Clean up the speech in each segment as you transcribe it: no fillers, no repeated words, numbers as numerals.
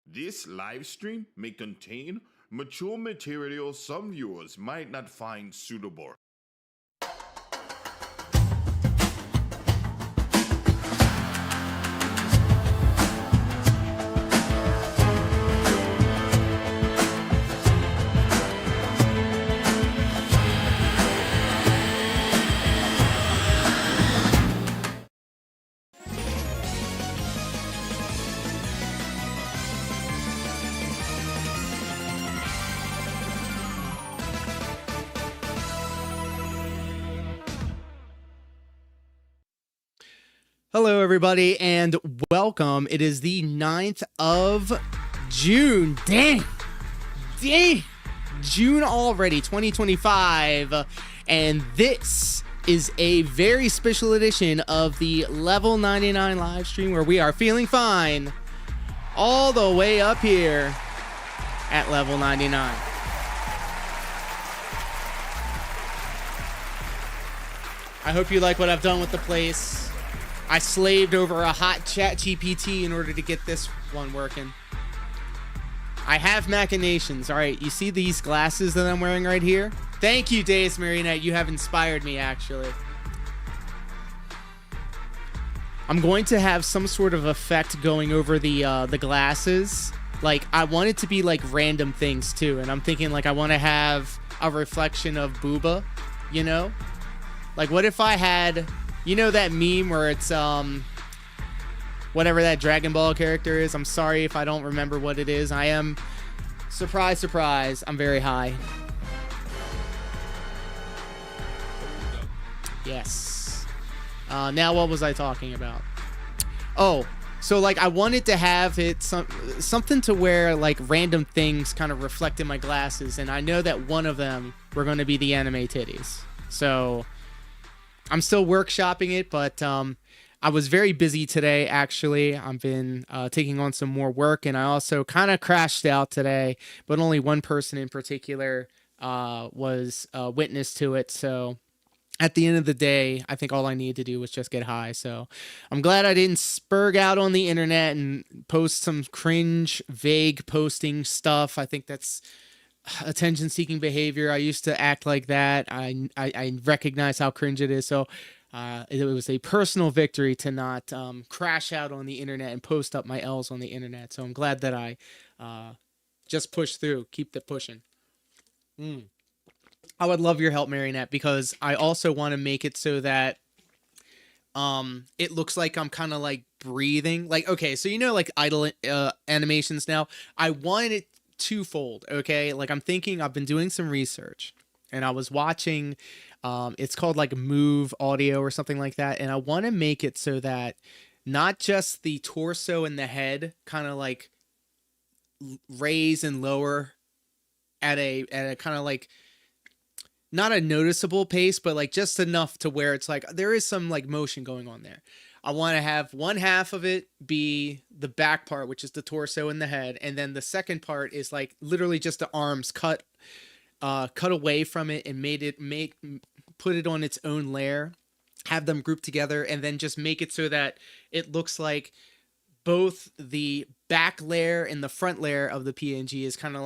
This live stream may contain mature material some viewers might not find suitable. Hello, everybody, and welcome. It is the 9th of June. Dang. June already, 2025. And this is a very special edition of the Level 99 live stream where we are feeling fine all the way up here at Level 99. I hope you like what I've done with the place. I slaved over a hot chat GPT in order to get this one working. I have machinations. All right, you see these glasses that I'm wearing right here? Thank you, Deus Marionette. You have inspired me, actually. I'm going to have some sort of effect going over the glasses. Like, I want it to be like random things too, and I'm thinking like I want to have a reflection of Booba, you know? Like, what if I had... You know that meme where it's, whatever that Dragon Ball character is? I'm sorry if I don't remember what it is. I am, surprise, surprise, I'm very high. Yes. Now what was I talking about? Oh, so like I wanted to have it something to where like random things kind of reflect in my glasses. And I know that one of them were going to be the anime titties. So... I'm still workshopping it, but I was very busy today, actually. I've been taking on some more work, and I also kind of crashed out today, but only one person in particular was witness to it. So at the end of the day, I think all I needed to do was just get high. So I'm glad I didn't spurg out on the internet and post some cringe, vague posting stuff. I think that's... attention-seeking behavior. I used to act like that. I recognize how cringe it is. So it was a personal victory to not crash out on the internet and post up my L's on the internet. So I'm glad that I just pushed through. Keep the pushing. I would love your help, Marionette, because I also want to make it so that it looks like I'm kind of like breathing. Like, okay, so you know, like idle animations now. I want it twofold, okay? Like I'm thinking, I've been doing some research and I was watching it's called like Move Audio or something like that, and I want to make it so that not just the torso and the head kind of like raise and lower at a kind of like not a noticeable pace, but like just enough to where it's like there is some like motion going on there. I want to have one half of it be the back part, which is the torso and the head. And then the second part is like literally just the arms cut away from it and put it on its own layer, have them grouped together, and then just make it so that it looks like both the back layer and the front layer of the PNG is kind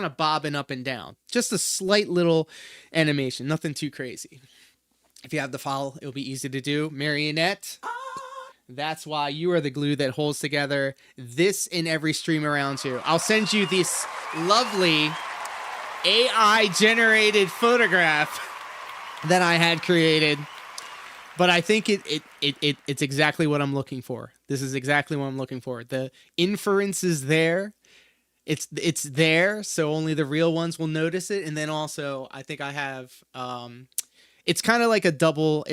of bobbing up and down. Just a slight little animation, nothing too crazy. If you have the file, it'll be easy to do. Marionette, that's why you are the glue that holds together this and every stream around you. I'll send you this lovely AI-generated photograph that I had created. But I think it's exactly what I'm looking for. This is exactly what I'm looking for. The inference is there. It's there, so only the real ones will notice it. And then also, I think I have... it's kind of like a double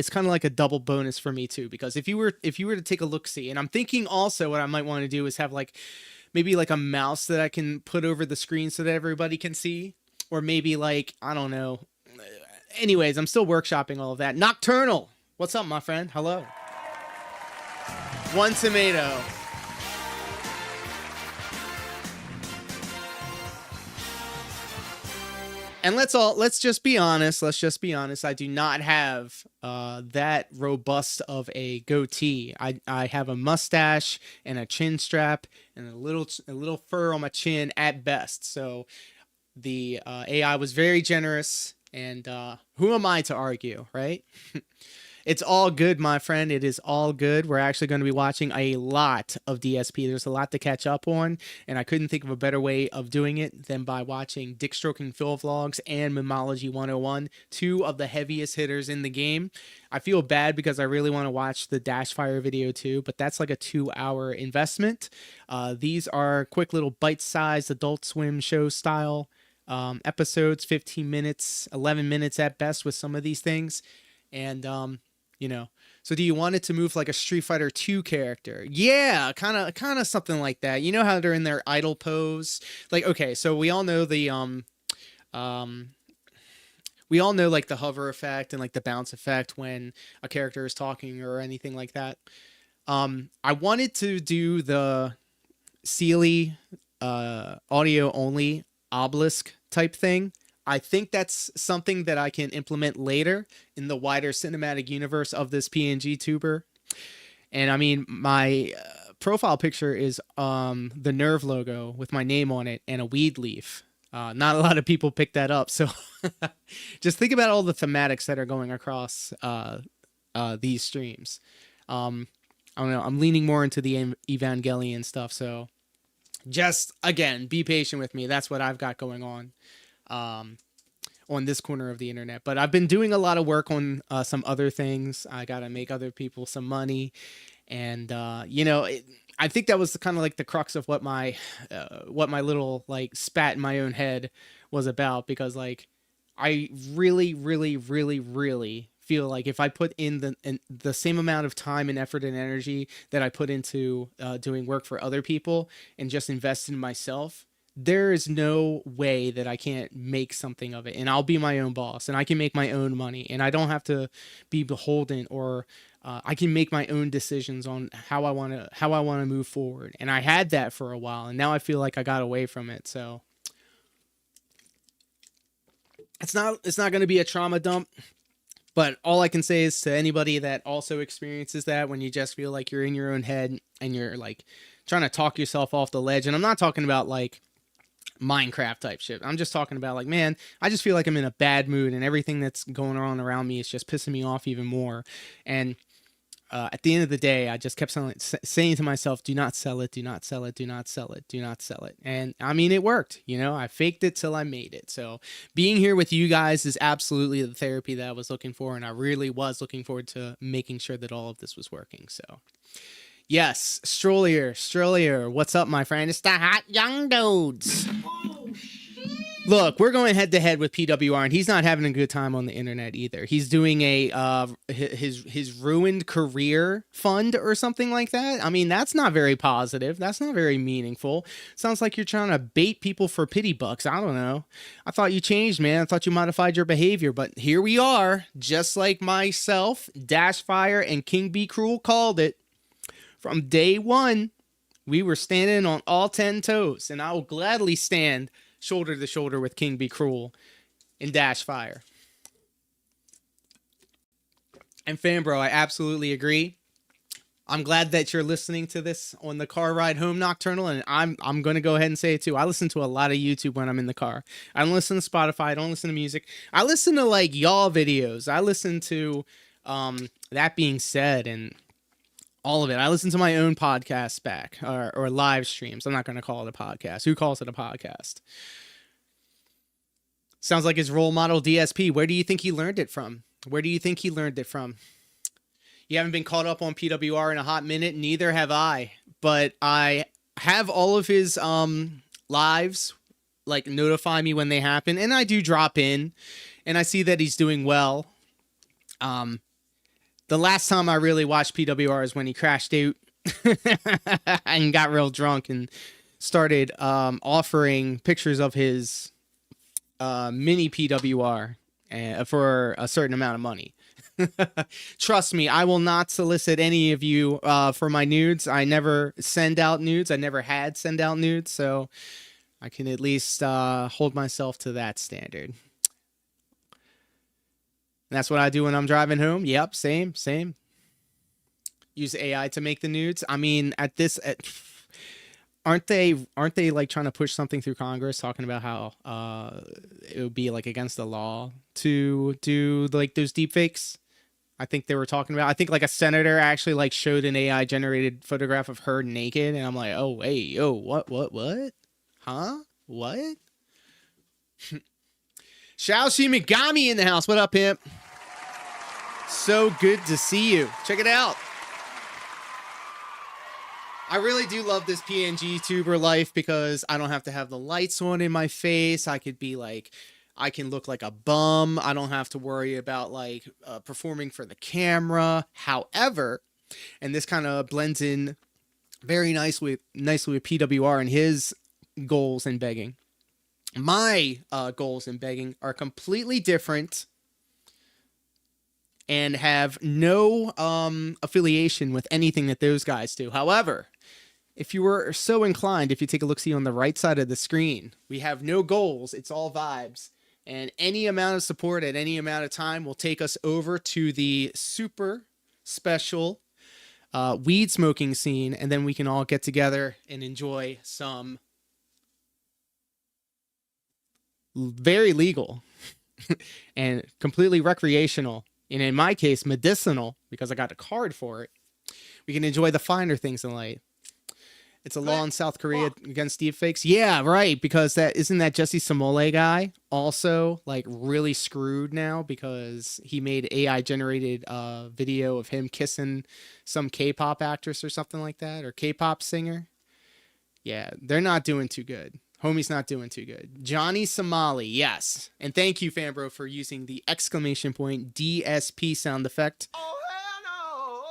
bonus for me too, because if you were to take a look-see, and I'm thinking also what I might want to do is have like maybe like a mouse that I can put over the screen so that everybody can see, or maybe like, I don't know. Anyways, I'm still workshopping all of that. NokternaL, what's up, my friend? Hello. One tomato. And let's just be honest. Let's just be honest. I do not have that robust of a goatee. I have a mustache and a chin strap and a little fur on my chin at best. So the AI was very generous, and who am I to argue, right? It's all good, my friend. It is all good. We're actually going to be watching a lot of DSP. There's a lot to catch up on, and I couldn't think of a better way of doing it than by watching Dick Stroking Phil vlogs and Memology 101, two of the heaviest hitters in the game. I feel bad because I really want to watch the Dashfire video too, but that's like a 2-hour investment. These are quick little bite-sized Adult Swim show style episodes, 15 minutes, 11 minutes at best with some of these things. And you know, so do you want it to move like a Street Fighter 2 character? Yeah, kind of something like that. You know how they're in their idle pose? Like, okay, so we all know the we all know like the hover effect and like the bounce effect when a character is talking or anything like that. I wanted to do the Sealy audio only obelisk type thing. I think that's something that I can implement later in the wider cinematic universe of this PNG tuber. And I mean, my profile picture is the Nerve logo with my name on it and a weed leaf. Not a lot of people pick that up. So just think about all the thematics that are going across these streams. I don't know. I'm leaning more into the Evangelion stuff. So just, again, be patient with me. That's what I've got going on this corner of the internet. But I've been doing a lot of work on some other things. I got to make other people some money. And, you know, I think that was kind of like the crux of what my little like spat in my own head was about, because like I really feel like if I put in the same amount of time and effort and energy that I put into doing work for other people and just invest in myself, there is no way that I can't make something of it, and I'll be my own boss, and I can make my own money, and I don't have to be beholden, or I can make my own decisions on how I want to move forward. And I had that for a while, and now I feel like I got away from it. So it's not going to be a trauma dump, but all I can say is to anybody that also experiences that, when you just feel like you're in your own head and you're like trying to talk yourself off the ledge, and I'm not talking about like Minecraft type shit. I'm just talking about like, man, I just feel like I'm in a bad mood and everything that's going on around me is just pissing me off even more. And at the end of the day, I just kept saying to myself, do not sell it, do not sell it, do not sell it, do not sell it. And I mean, it worked. You know, I faked it till I made it. So being here with you guys is absolutely the therapy that I was looking for. And I really was looking forward to making sure that all of this was working. So yes, Strollier, what's up, my friend? It's the hot young dudes. Oh, shit. Look, we're going head to head with PWR, and he's not having a good time on the internet either. He's doing a his ruined career fund or something like that. I mean, that's not very positive. That's not very meaningful. Sounds like you're trying to bait people for pity bucks. I don't know. I thought you changed, man. I thought you modified your behavior, but here we are, just like myself, Dashfire, and KingBCruel called it. From day one, we were standing on all 10 toes, and I will gladly stand shoulder to shoulder with KingBCruel in Dashfire. And Fambro, I absolutely agree. I'm glad that you're listening to this on the car ride home, NokternaL, and I'm going to go ahead and say it too. I listen to a lot of YouTube when I'm in the car. I don't listen to Spotify. I don't listen to music. I listen to like y'all videos. I listen to That Being Said and all of it. I listen to my own podcasts back or live streams. I'm not going to call it a podcast. Who calls it a podcast? Sounds like his role model DSP. Where do you think he learned it from? Where do you think he learned it from? You haven't been caught up on PWR in a hot minute. Neither have I. But I have all of his lives like notify me when they happen. And I do drop in. And I see that he's doing well. The last time I really watched PWR is when he crashed out and got real drunk and started offering pictures of his mini PWR for a certain amount of money. Trust me, I will not solicit any of you for my nudes. I never send out nudes. I never had send out nudes, so I can at least hold myself to that standard. And that's what I do when I'm driving home. Yep, same. Use AI to make the nudes. I mean, aren't they like trying to push something through Congress talking about how it would be like against the law to do like those deep fakes? I think they were talking about, I think like a senator actually like showed an AI generated photograph of her naked, and I'm like, oh, hey, oh, what? Huh? What? Shoughnessy in the house. What up, pimp? So good to see you. Check it out. I really do love this PNG tuber life because I don't have to have the lights on in my face. I could be like, I can look like a bum. I don't have to worry about like performing for the camera. However, and this kind of blends in very nicely with PWR and his goals in begging. My goals in begging are completely different and have no affiliation with anything that those guys do. However, if you were so inclined, if you take a look, see on the right side of the screen, we have no goals. It's all vibes. And any amount of support at any amount of time will take us over to the super special weed smoking scene. And then we can all get together and enjoy some very legal and completely recreational, and in my case, medicinal, because I got a card for it. We can enjoy the finer things in life. It's a law in South Korea against deepfakes. Yeah, right, because isn't that Jesse Samole guy also like really screwed now because he made AI generated video of him kissing some K-pop actress or something like that, or K-pop singer. Yeah, they're not doing too good. Homie's not doing too good. Johnny Somali, yes. And thank you, Fambro, for using the exclamation point DSP sound effect. Oh, hell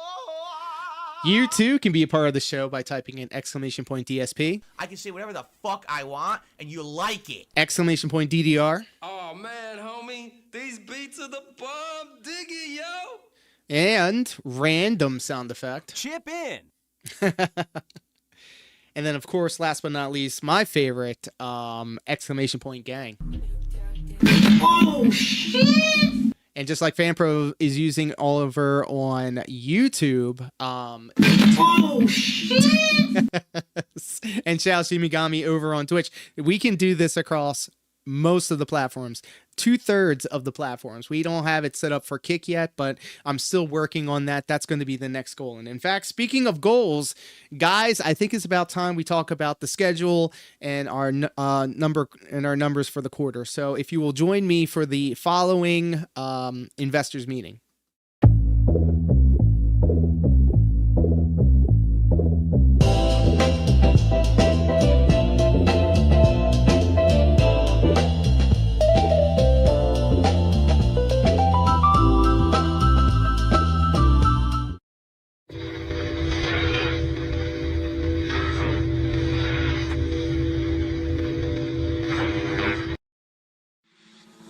no. You too can be a part of the show by typing in exclamation point DSP. I can say whatever the fuck I want, and you like it. Exclamation point DDR. Oh, man, homie. These beats are the bomb. Dig it, yo. And random sound effect. Chip in. And then, of course, last but not least, my favorite, exclamation point gang. Oh, shit! And just like Fambro is using all over on YouTube, oh, shit! And Shoughnessy over on Twitch, we can do this across most of the platforms, 2/3 of the platforms. We don't have it set up for Kick yet, but I'm still working on that. That's going to be the next goal. And in fact, speaking of goals, guys, I think it's about time we talk about the schedule and our numbers for the quarter. So if you will join me for the following investors meeting.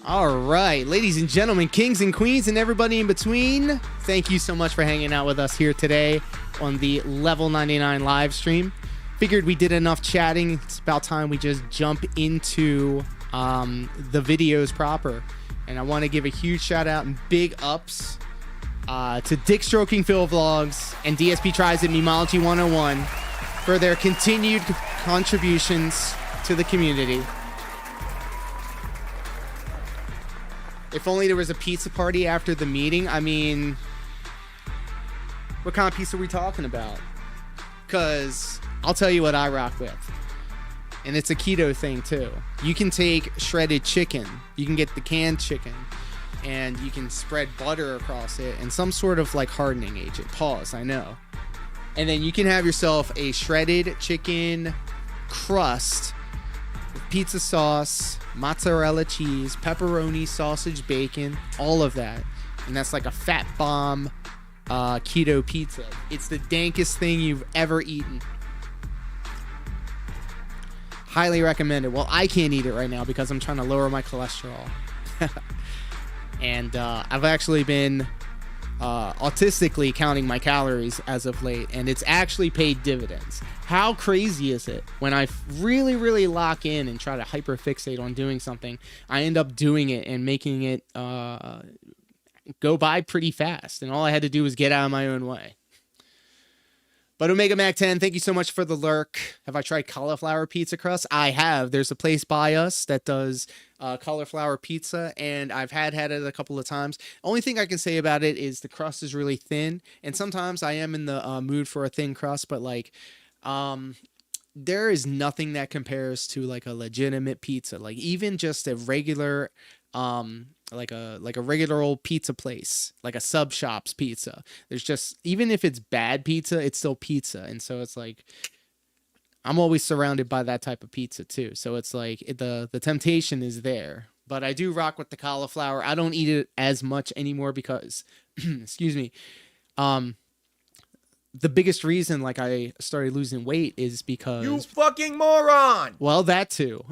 All right, ladies and gentlemen, kings and queens and everybody in between, thank you so much for hanging out with us here today on the Level 99 live stream. Figured we did enough chatting. It's about time we just jump into the videos proper. And I want to give a huge shout out and big ups to Dick Stroking Phil Vlogs and DSP Tries It Memology 101 for their continued contributions to the community. If only there was a pizza party after the meeting. I mean, what kind of pizza are we talking about? Because I'll tell you what I rock with. And it's a keto thing too. You can take shredded chicken. You can get the canned chicken. And you can spread butter across it and some sort of like hardening agent. Pause, I know. And then you can have yourself a shredded chicken crust with pizza sauce, mozzarella cheese, pepperoni, sausage, bacon, all of that. And that's like a fat bomb keto pizza. It's the dankest thing you've ever eaten. Highly recommended. Well, I can't eat it right now because I'm trying to lower my cholesterol. And I've actually been autistically counting my calories as of late, and it's actually paid dividends. How crazy is it when I really, really lock in and try to hyperfixate on doing something, I end up doing it and making it go by pretty fast, and all I had to do was get out of my own way. But Omega Mac 10, thank you so much for the lurk. Have I tried cauliflower pizza crust? I have. There's a place by us that does cauliflower pizza, and I've had it a couple of times. Only thing I can say about it is the crust is really thin, and sometimes I am in the mood for a thin crust, but like, there is nothing that compares to like a legitimate pizza. Like even just a regular, like a regular old pizza place, like a sub shop's pizza. There's just, even if it's bad pizza, it's still pizza. And so it's like, I'm always surrounded by that type of pizza too. So it's like the temptation is there, but I do rock with the cauliflower. I don't eat it as much anymore because, excuse me. The biggest reason like I started losing weight is because You fucking moron! well, that too.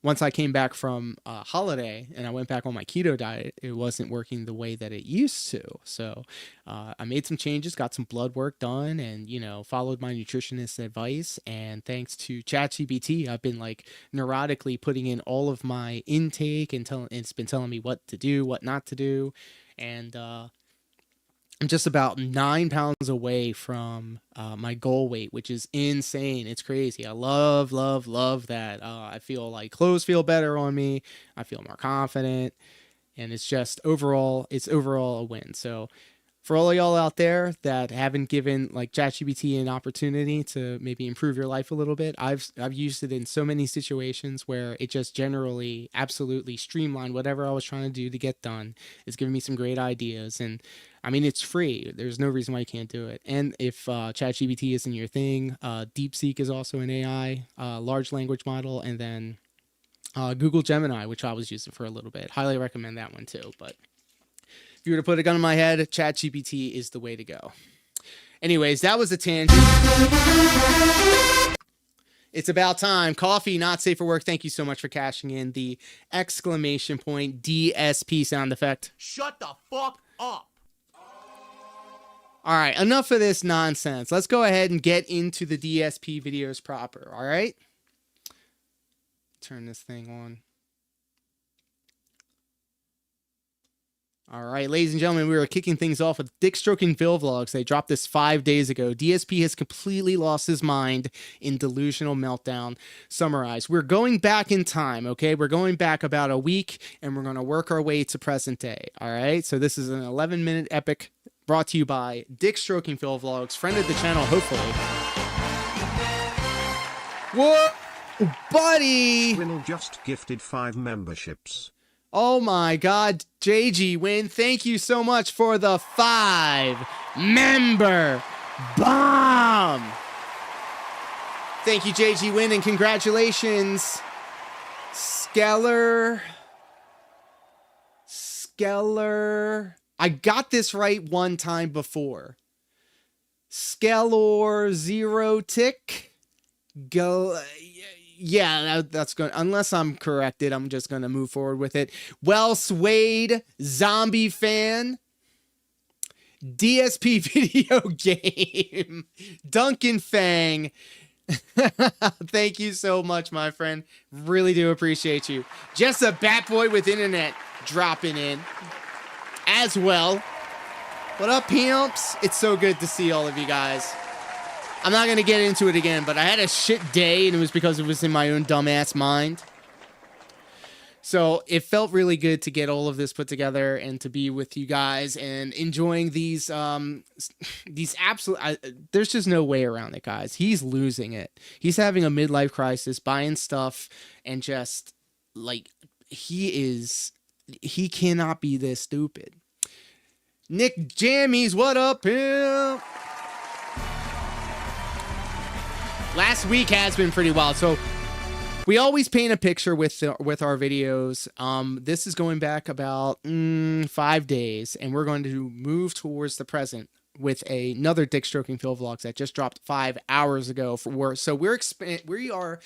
Once I came back from holiday and I went back on my keto diet, it wasn't working the way that it used to. So I made some changes, got some blood work done, and, you know, followed my nutritionist's advice. And thanks to ChatGPT, I've been like neurotically putting in all of my intake and it's been telling me what to do, what not to do. And I'm just about 9 pounds away from my goal weight, which is insane. It's crazy. I love that. I feel like clothes feel better on me. I feel more confident, and it's just overall a win. So for all of y'all out there that haven't given like ChatGPT an opportunity to maybe improve your life a little bit, I've used it in so many situations where it just generally absolutely streamlined whatever I was trying to do to get done. It's given me some great ideas, and I mean, it's free. There's no reason why you can't do it. And if ChatGPT isn't your thing, DeepSeek is also an AI, large language model, and then Google Gemini, which I was using for a little bit. Highly recommend that one too. But if you were to put a gun in my head, ChatGPT is the way to go. Anyways, that was a tangent. It's about time. Coffee, not safe for work. Thank you so much for cashing in the exclamation point DSP sound effect. Shut the fuck up! All right, enough of this nonsense. Let's go ahead and get into the DSP videos proper, all right? Turn this thing on. All right, ladies and gentlemen, we were kicking things off with DickStormGaming vlogs. They dropped this 5 days ago. DSP has completely lost his mind in delusional meltdown. Summarize. We're going back in time, okay? We're going back about a week, and we're going to work our way to present day, all right? So this is an 11-minute epic brought to you by DickStormGaming vlogs, friend of the channel, hopefully. What, buddy? Jgwinnel just gifted 5 memberships. Oh my God, jgwinnel, thank you so much for the 5-member bomb. Thank you, jgwinnel, and congratulations, Skeller. I got this right one time before. Skellor Zero Tick. Go. Yeah, that's good. Unless I'm corrected, I'm just going to move forward with it. Well Swayed Zombie Fan. DSP video game. Duncan Fang. Thank you so much, my friend. Really do appreciate you. Just a Batboy with internet dropping in as well. What up, pimps? It's so good to see all of you guys. I'm not going to get into it again, but I had a shit day, and it was because it was in my own dumbass mind. So it felt really good to get all of this put together and to be with you guys and enjoying these absolute... there's just no way around it, guys. He's losing it. He's having a midlife crisis, buying stuff, and just, like, he cannot be this stupid. Nick Jammies, what up, pimp? Last week has been pretty wild. So we always paint a picture with our videos. This is going back about 5 days, and we're going to move towards the present with another DickStormGaming vlogs that just dropped 5 hours ago. So we are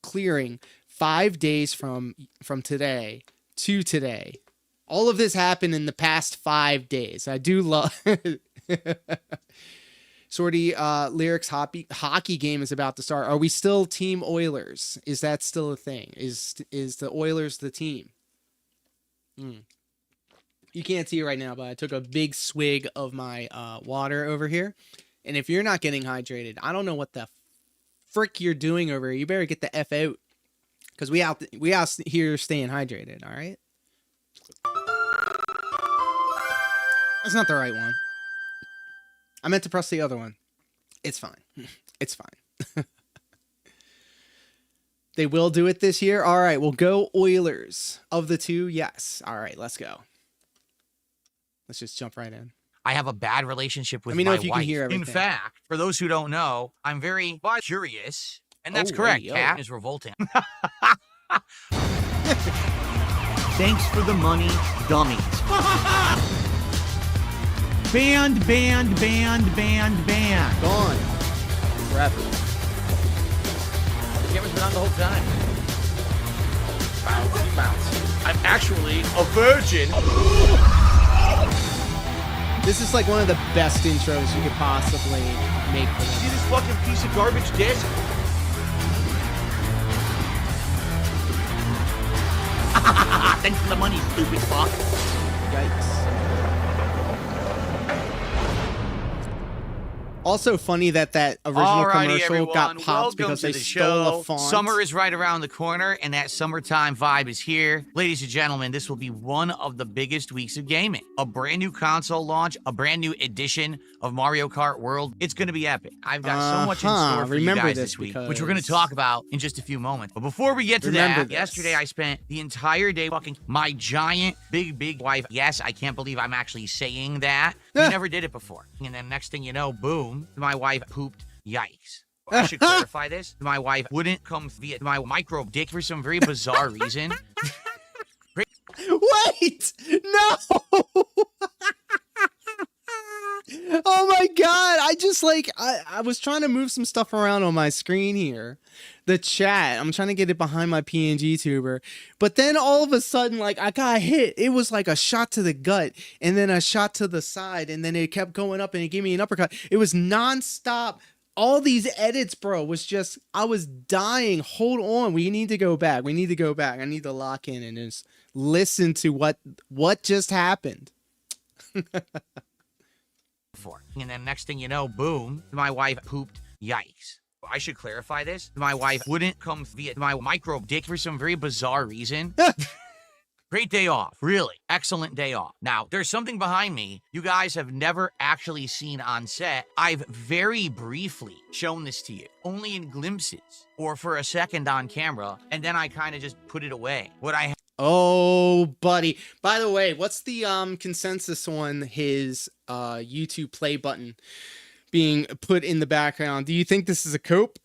clearing 5 days from today to today. All of this happened in the past 5 days. I do love. Sorty lyrics hockey game is about to start. Are we still Team Oilers? Is that still a thing? Is the Oilers the team? You can't see it right now, but I took a big swig of my water over here. And if you're not getting hydrated, I don't know what the frick you're doing over here. You better get the F out. Because we out here staying hydrated, all right? That's not the right one. I meant to press the other one. It's fine. It's fine. They will do it this year? All right, we'll go Oilers. Of the two, yes. All right, let's go. Let's just jump right in. I have a bad relationship with Let me know my if you wife. can hear everything. In fact, for those who don't know, I'm very curious, and that's Oh, correct. hey, yo. Cat is revolting. Thanks for the money, dummies. Band. Gone. Forever. The camera's been on the whole time. Bounce. I'm actually a virgin. This is like one of the best intros you could possibly make for See them. this fucking piece of garbage disc? Thanks for the money, stupid fuck. Yikes. Also funny that original Alrighty, commercial everyone. got popped Welcome because to they the stole show. a font. Summer is right around the corner, and that summertime vibe is here. Ladies and gentlemen, this will be one of the biggest weeks of gaming. A brand new console launch, a brand new edition of Mario Kart World. It's going to be epic. I've got so much in store for you Remember guys this this week, because- which we're going to talk about in just a few moments. But before we get to Remember that, this. yesterday I spent the entire day fucking my giant, big wife. Yes, I can't believe I'm actually saying that. We never did it before. And then next thing you know, boom, my wife pooped. Yikes. I should clarify this. My wife wouldn't come via my micro dick for some very bizarre reason. Wait! No! Oh my god! I just I was trying to move some stuff around on my screen here. The chat. I'm trying to get it behind my PNG tuber. But then all of a sudden, I got hit. It was like a shot to the gut and then a shot to the side. And then it kept going up and it gave me an uppercut. It was nonstop. All these edits, bro, was just, I was dying. Hold on. We need to go back. I need to lock in and just listen to what just happened. And then next thing you know, boom, my wife pooped. Yikes. I should clarify this. My wife wouldn't come via my micro dick for some very bizarre reason. Great day off. Really. Excellent day off. Now, there's something behind me you guys have never actually seen on set. I've very briefly shown this to you, only in glimpses or for a second on camera, and then I kind of just put it away. What I Oh, buddy. By the way, what's the consensus on his YouTube play button being put in the background? Do you think this is a cope?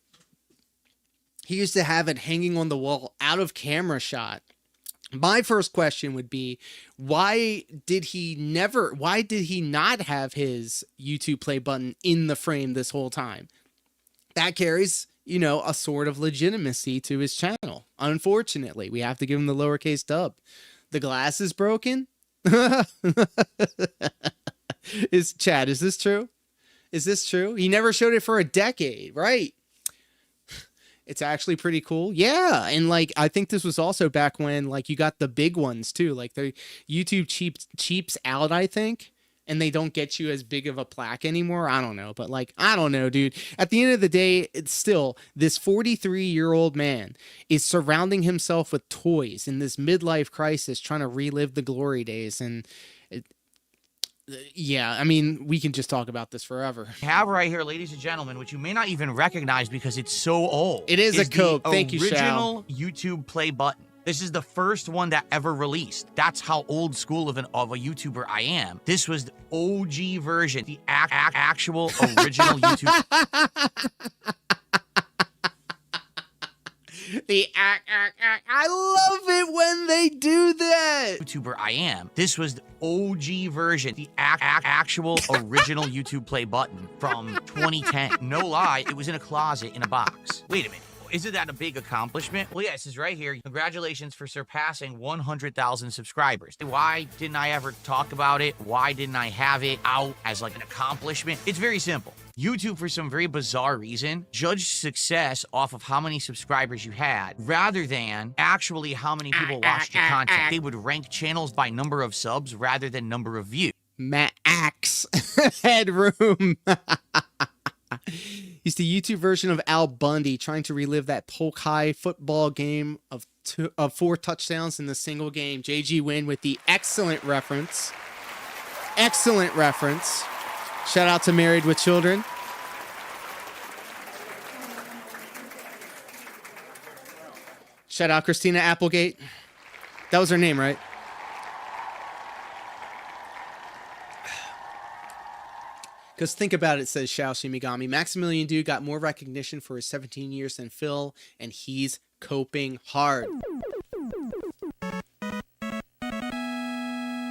He used to have it hanging on the wall out of camera shot. My first question would be, why did he not have his YouTube play button in the frame this whole time? That carries, a sort of legitimacy to his channel. Unfortunately, we have to give him the lowercase dub. The glass is broken. Is this true? Is this true? He never showed it for a decade, right? It's actually pretty cool. Yeah, and I think this was also back when you got the big ones too. The YouTube cheaps out, I think, and they don't get you as big of a plaque anymore. I don't know, but I don't know, dude. At the end of the day, it's still this 43-year-old man is surrounding himself with toys in this midlife crisis, trying to relive the glory days. And yeah, I mean, we can just talk about this forever. have right here, ladies and gentlemen, which you may not even recognize because it's so old. It is a code. Thank you, Shaq. Original YouTube play button. This is the first one that ever released. That's how old school of a YouTuber I am. This was the OG version, the actual original YouTube. I love it when they do that. YouTuber I am. This was the OG version, the actual original YouTube play button from 2010. No lie, it was in a closet in a box. Wait a minute. Isn't that a big accomplishment? Well, yeah, it says right here, congratulations for surpassing 100,000 subscribers. Why didn't I ever talk about it? Why didn't I have it out as like an accomplishment? It's very simple. YouTube, for some very bizarre reason, judged success off of how many subscribers you had rather than actually how many people watched your content. They would rank channels by number of subs rather than number of views. Max Headroom. He's the YouTube version of Al Bundy trying to relive that Polk High football game of 4 touchdowns in the single game. JGWin with the excellent reference. Excellent reference. Shout out to Married with Children. Shout out Christina Applegate. That was her name, right? Because think about it, says Shao Shimigami. Maximilian Dude got more recognition for his 17 years than Phil, and he's coping hard.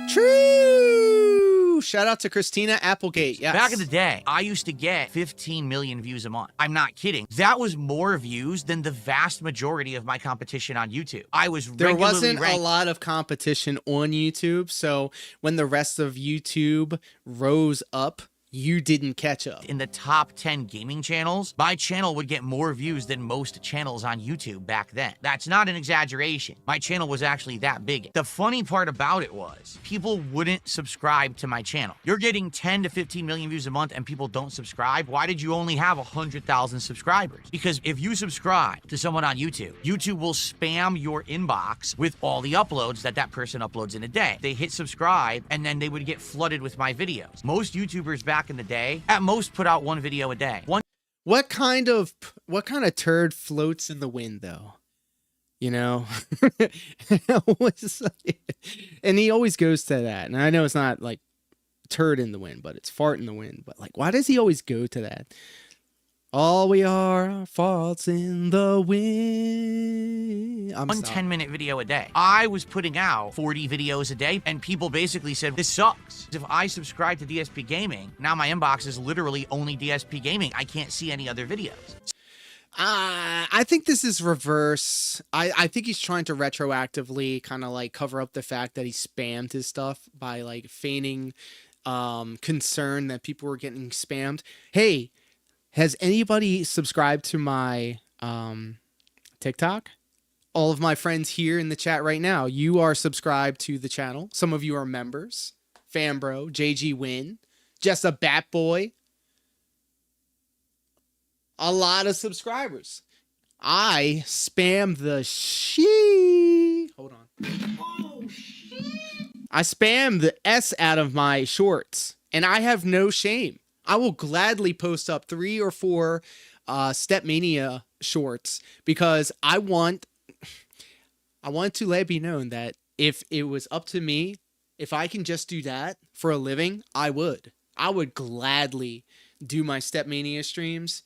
True! Shout out to Christina Applegate. Yes. Back in the day, I used to get 15 million views a month. I'm not kidding. That was more views than the vast majority of my competition on YouTube. I was There regularly wasn't ranked. a lot of competition on YouTube, so when the rest of YouTube rose up, you didn't catch up. In the top 10 gaming channels, my channel would get more views than most channels on YouTube back then. That's not an exaggeration. My channel was actually that big. The funny part about it was people wouldn't subscribe to my channel. You're getting 10 to 15 million views a month and people don't subscribe. Why did you only have 100,000 subscribers? Because if you subscribe to someone on YouTube, YouTube will spam your inbox with all the uploads that person uploads in a day. They hit subscribe and then they would get flooded with my videos. Most YouTubers back in the day, at most, put out 1 video a day. What kind of turd floats in the wind, though? You know? And he always goes to that. And I know it's not like turd in the wind, but it's fart in the wind. But like, why does he always go to that? All we are farts in the wind. One 10-minute video a day. I was putting out 40 videos a day, and people basically said, this sucks. If I subscribe to DSP Gaming, now my inbox is literally only DSP Gaming. I can't see any other videos. I think this is reverse. I think he's trying to retroactively kind of like cover up the fact that he spammed his stuff by like feigning concern that people were getting spammed. Hey, has anybody subscribed to my TikTok? All of my friends here in the chat right now, you are subscribed to the channel. Some of you are members. Fambro, JGWin, just a batboy. A lot of subscribers. I spam the Hold on. Oh, I spam the S out of my shorts, and I have no shame. I will gladly post up 3 or 4 Stepmania shorts because I want to let it be known that if it was up to me, if I can just do that for a living, I would. I would gladly do my Stepmania streams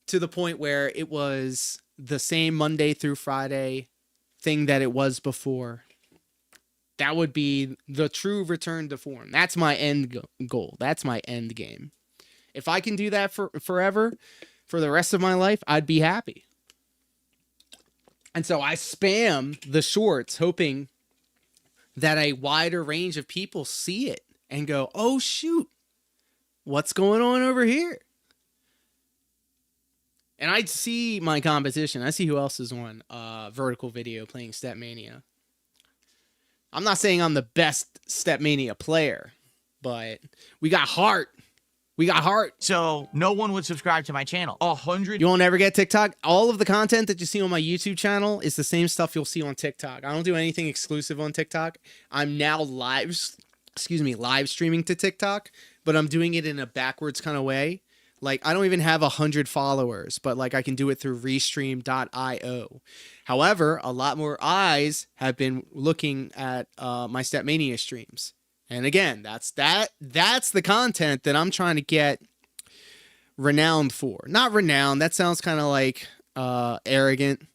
to the point where it was the same Monday through Friday thing that it was before. That would be the true return to form. That's my end goal. That's my end game. If I can do that for forever, for the rest of my life, I'd be happy. And so I spam the shorts, hoping that a wider range of people see it and go, oh, shoot, what's going on over here? And I'd see my competition. I see who else is on vertical video playing Stepmania. I'm not saying I'm the best Stepmania player, but we got heart. We got heart. So no one would subscribe to my channel. 100. You won't ever get TikTok. All of the content that you see on my YouTube channel is the same stuff you'll see on TikTok. I don't do anything exclusive on TikTok. I'm now live streaming to TikTok, but I'm doing it in a backwards kind of way. Like, I don't even have 100 followers, but like I can do it through restream.io. However, a lot more eyes have been looking at my Stepmania streams. And again, that's the content that I'm trying to get renowned for. Not renowned. That sounds kind of like arrogant.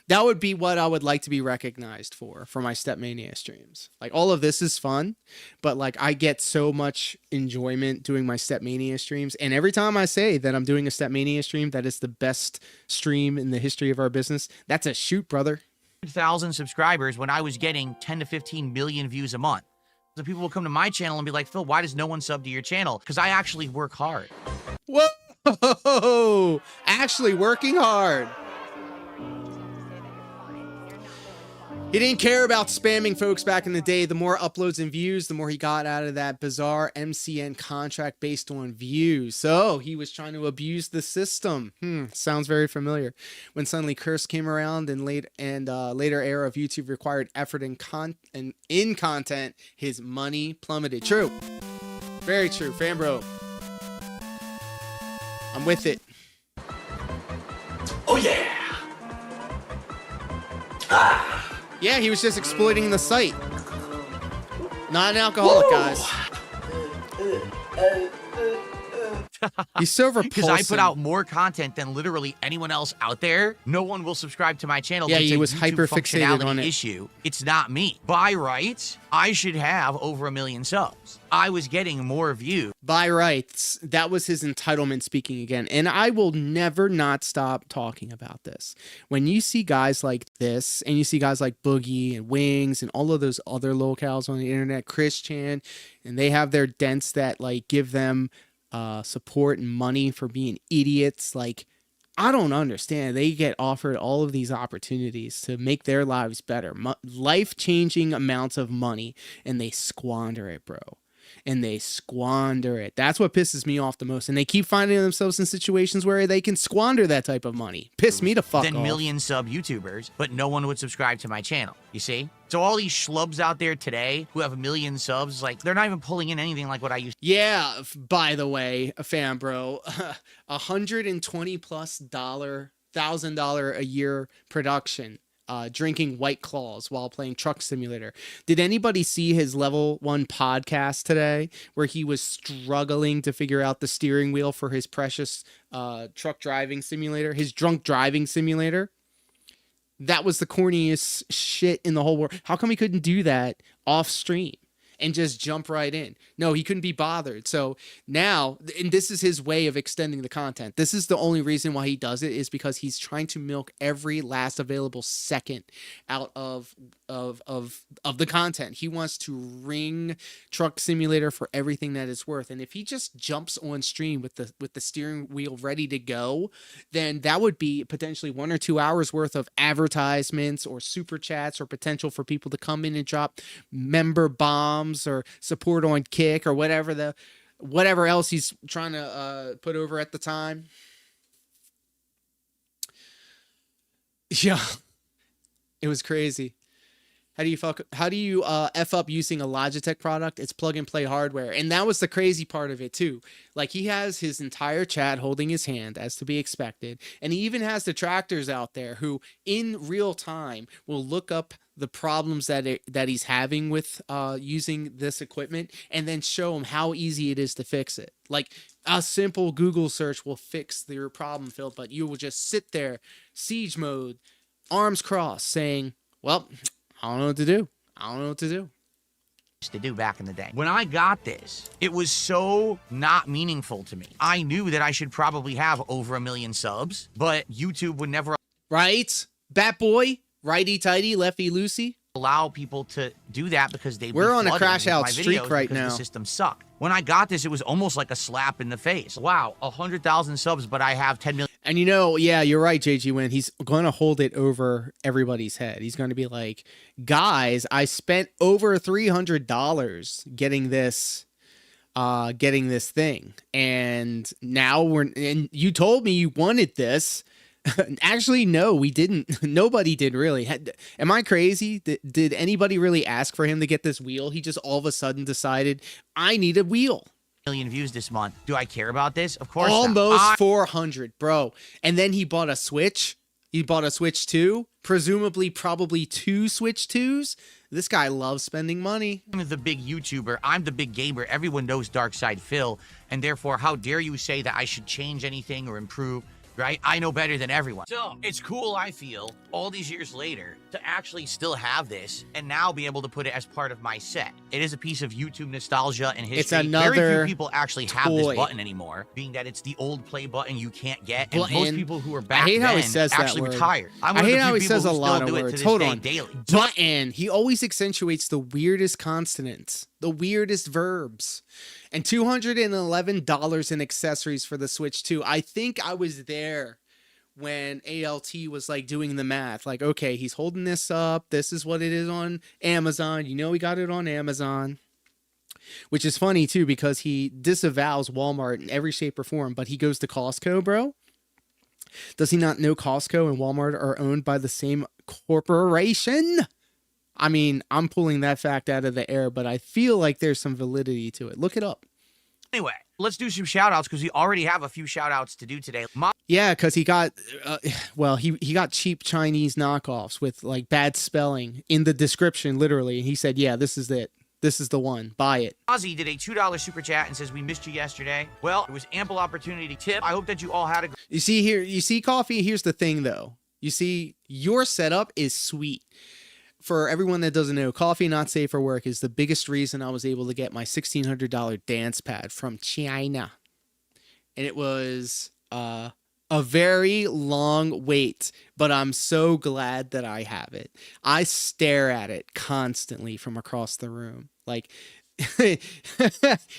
That would be what I would like to be recognized for my Stepmania streams. Like, all of this is fun, but like I get so much enjoyment doing my Stepmania streams. And every time I say that I'm doing a Stepmania stream, that is the best stream in the history of our business, that's a shoot, brother. 100,000 subscribers when I was getting 10 to 15 million views a month. So people will come to my channel and be like, Phil, why does no one sub to your channel? Because I actually work hard. Whoa! Actually working hard. He didn't care about spamming folks back in the day. The more uploads and views, the more he got out of that bizarre MCN contract based on views. So he was trying to abuse the system. Sounds very familiar. When suddenly Curse came around and later era of YouTube required effort and in content, his money plummeted. True. Very true. Fambro. I'm with it. Oh yeah. Yeah, he was just exploiting the site. Not an alcoholic, guys. He's so repulsive. Because I put out more content than literally anyone else out there. No one will subscribe to my channel. Yeah, It's he a was YouTube hyper-fixated on it. Issue. It's not me. By rights, I should have over 1 million subs. I was getting more views. By rights, that was his entitlement speaking again. And I will never not stop talking about this. When you see guys like this, and you see guys like Boogie and Wings and all of those other locals on the internet, Chris Chan, and they have their dents that like give them support and money for being idiots. Like, I don't understand. They get offered all of these opportunities to make their lives better, life-changing amounts of money, and they squander it, bro. And they squander it. That's what pisses me off the most. And they keep finding themselves in situations where they can squander that type of money. Piss me to fuck off. Million sub YouTubers, but no one would subscribe to my channel. You see? So all these schlubs out there today who have 1 million subs, like, they're not even pulling in anything like what I used to. Yeah, by the way, Fambro, $120,000+ a year production. Drinking White Claws while playing Truck Simulator. Did anybody see his level 1 podcast today where he was struggling to figure out the steering wheel for his precious truck driving simulator, his drunk driving simulator? That was the corniest shit in the whole world. How come he couldn't do that off stream and just jump right in? No, he couldn't be bothered. So now, and this is his way of extending the content. This is the only reason why he does it, is because he's trying to milk every last available second out of the content. He wants to wring Truck Simulator for everything that it's worth. And if he just jumps on stream with the steering wheel ready to go, then that would be potentially 1 or 2 hours worth of advertisements or super chats or potential for people to come in and drop member bombs or support on Kick or whatever else he's trying to put over at the time. Yeah, it was crazy. How do you F up using a Logitech product? It's plug and play hardware. And that was the crazy part of it too. Like, he has his entire chat holding his hand, as to be expected. And he even has detractors out there who in real time will look up the problems that he's having with using this equipment and then show him how easy it is to fix it. Like, a simple Google search will fix your problem, Phil, but you will just sit there, siege mode, arms crossed, saying, well, I don't know what to do. I don't know what to do. To do back in the day. When I got this, it was so not meaningful to me. I knew that I should probably have over 1 million subs, but YouTube would never... Right? Batboy? Righty tighty, lefty loosey. Allow people to do that because we're on a crash out streak right now. The system sucked. When I got this, it was almost like a slap in the face. Wow, 100,000 subs, but I have 10 million. And you know, yeah, you're right, JGWin. He's going to hold it over everybody's head. He's going to be like, guys, I spent over $300 getting this thing, and now and you told me you wanted this. Actually, no, we didn't. Nobody did, really. Am I crazy? Did anybody really ask for him to get this wheel? He just all of a sudden decided, I need a wheel. Million views this month. Do I care about this? Of course almost not. 400, bro. And then he bought a Switch. He bought a Switch 2. Probably 2 Switch 2s. This guy loves spending money. I'm the big YouTuber. I'm the big gamer. Everyone knows DarksydePhil. And therefore, how dare you say that I should change anything or improve? right? I know better than everyone. So it's cool, I feel, all these years later, to actually still have this and now be able to put it as part of my set. It is a piece of YouTube nostalgia and history. It's another Very few people actually have toy. this button anymore, being that it's the old play button you can't get. And Button. most people who are back I hate how he then says that actually word. retired. I'm I one of hate the how few he people says who a still lot of do it to words. this Hold day on. daily. Button. He always accentuates the weirdest consonants, the weirdest verbs. And $211 in accessories for the Switch 2. I think I was there when ALT was like doing the math. Like, okay, he's holding this up. This is what it is on Amazon. You know, we got it on Amazon. Which is funny too, because he disavows Walmart in every shape or form, but he goes to Costco, bro. Does he not know Costco and Walmart are owned by the same corporation? I mean, I'm pulling that fact out of the air, but I feel like there's some validity to it. Look it up. Anyway, let's do some shout outs because we already have a few shout outs to do today. Yeah, because he got, he got cheap Chinese knockoffs with like bad spelling in the description, literally. And he said, yeah, this is it. This is the one. Buy it. Ozzy did a $2 super chat and says, we missed you yesterday. Well, it was ample opportunity to tip. I hope that you all had a... You see here, you see Coffee? Here's the thing though. You see, your setup is sweet. For everyone that doesn't know, Coffee Not Safe for Work is the biggest reason I was able to get my $1,600 dance pad from China. And it was a very long wait, but I'm so glad that I have it. I stare at it constantly from across the room. Like,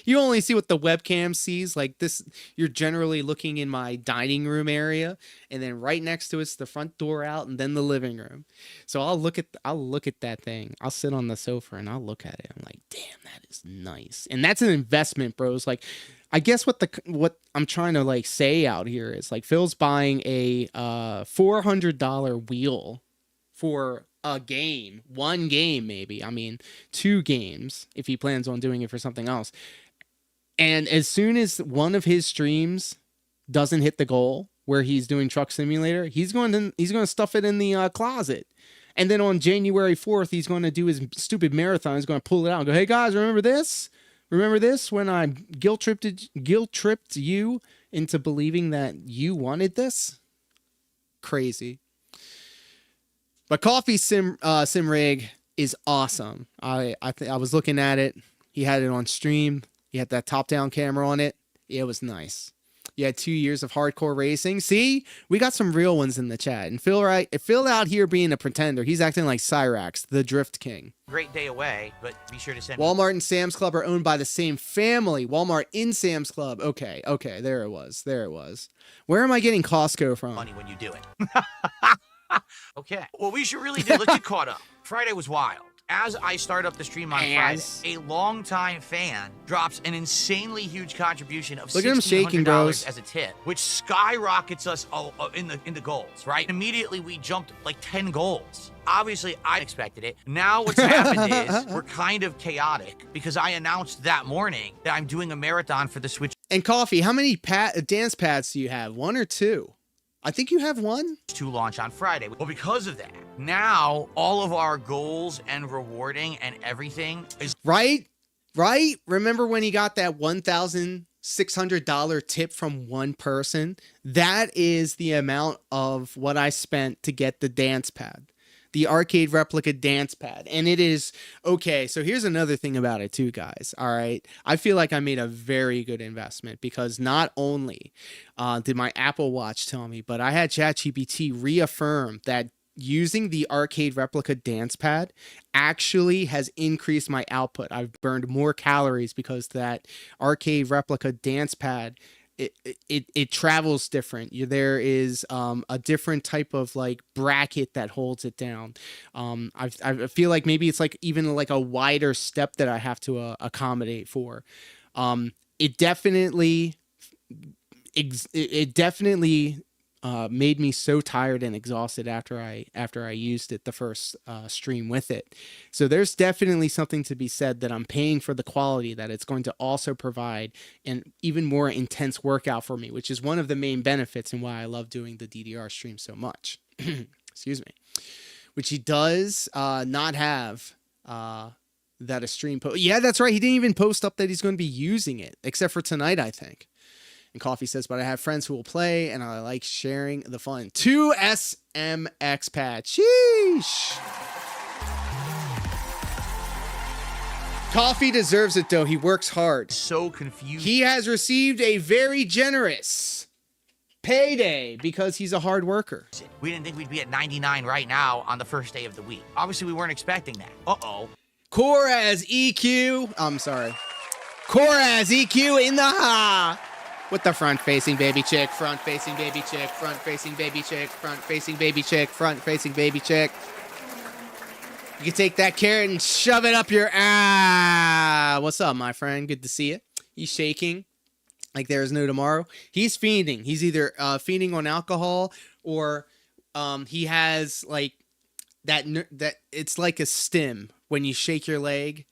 you only see what the webcam sees. Like this, you're generally looking in my dining room area, and then right next to it's the front door out, and then the living room. So I'll look at that thing. I'll sit on the sofa and I'll look at it. I'm like, damn, that is nice. And that's an investment, bros. Like, I guess what I'm trying to like say out here is like Phil's buying a $400 wheel for a game, one game maybe. I mean, 2 games if he plans on doing it for something else. And as soon as one of his streams doesn't hit the goal where he's doing Truck Simulator, he's going to stuff it in the closet. And then on January 4th, he's going to do his stupid marathon. He's going to pull it out and go, "Hey guys, remember this? Remember this when I guilt tripped you into believing that you wanted this?" Crazy. But Coffee Sim Rig is awesome. I was looking at it. He had it on stream. He had that top-down camera on it. It was nice. You had 2 years of hardcore racing. See, we got some real ones in the chat. And Phil out here being a pretender. He's acting like Cyrax, the Drift King. Great day away, but be sure to send Walmart and Sam's Club are owned by the same family. Walmart in Sam's Club. Okay, there it was. Where am I getting Costco from? money when you do it. Okay. Well, we should really do. Let's get caught up. Friday was wild. As I start up the stream on Friday, a longtime fan drops an insanely huge contribution of Look at him shaking, bros. $1,600 as a tip, which skyrockets us in the goals, right? Immediately, we jumped like 10 goals. Obviously, I expected it. Now what's happened is we're kind of chaotic because I announced that morning that I'm doing a marathon for the Switch. And Coffee, how many dance pads do you have? 1 or 2? I think you have 1. To launch on Friday. Well, because of that, now all of our goals and rewarding and everything is right. Remember when he got that $1,600 tip from one person? That is the amount of what I spent to get the dance pad, the arcade replica dance pad. And it is okay. So here's another thing about it too, guys. All right. I feel like I made a very good investment because not only did my Apple Watch tell me, but I had ChatGPT reaffirm that using the arcade replica dance pad actually has increased my output. I've burned more calories because that arcade replica dance pad, it travels different. There is a different type of like bracket that holds it down. I feel like maybe it's like even like a wider step that I have to accommodate for. It definitely made me so tired and exhausted after I used it the first stream with it. So there's definitely something to be said that I'm paying for the quality that it's going to also provide an even more intense workout for me, which is one of the main benefits and why I love doing the DDR stream so much. Excuse me. Which he does not have that a stream post. Yeah, that's right. He didn't even post up that he's going to be using it, except for tonight, I think. And Coffee says, but I have friends who will play, and I like sharing the fun. 2 SMX pad. Sheesh. Coffee deserves it, though. He works hard. So confused. He has received a very generous payday because he's a hard worker. We didn't think we'd be at 99 right now on the first day of the week. Obviously, we weren't expecting that. Uh-oh. Koraz EQ. I'm sorry. Koraz EQ in the ha. With the front-facing baby chick, front-facing baby chick, front-facing baby chick, front-facing baby chick, front-facing baby chick. You can take that carrot and shove it up your What's up, my friend? Good to see you. He's shaking like there is no tomorrow. He's fiending. He's either fiending on alcohol or he has like that it's like a stim when you shake your leg.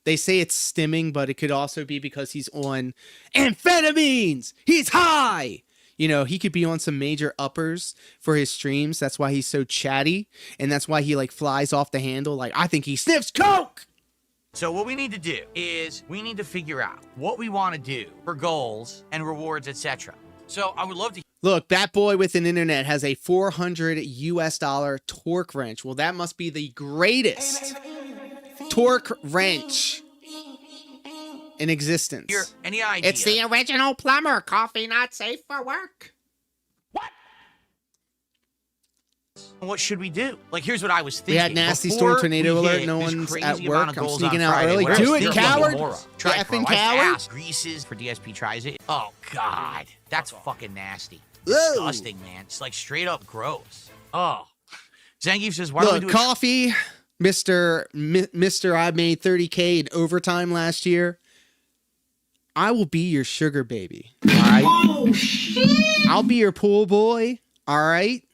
They say it's stimming, but it could also be because he's on amphetamines. He's high. You know, he could be on some major uppers for his streams. That's why he's so chatty. And that's why he like flies off the handle. Like, I think he sniffs coke. So what we need to do is we need to figure out what we want to do for goals and rewards, etc. So I would love to. Look, Batboy with an internet has a $400 US torque wrench. Well, that must be the greatest torque wrench in existence. Any idea? It's the original plumber. Coffee not safe for work. What should we do? Like, here's what I was thinking. We had nasty Before storm tornado we alert. hit No this one's crazy at amount work. of I'm goals sneaking on out Friday, early. what I was Do it, thinking, coward. Try You effing pro. I coward. asked Greases for DSP tries it. Oh, God. That's fucking nasty. Whoa. Disgusting, man. It's like straight up gross. Oh. Zangief says, why don't we Look, do Coffee, Mr. I made 30K in overtime last year. I will be your sugar baby. All right? Oh, shit. I'll be your pool boy. All right?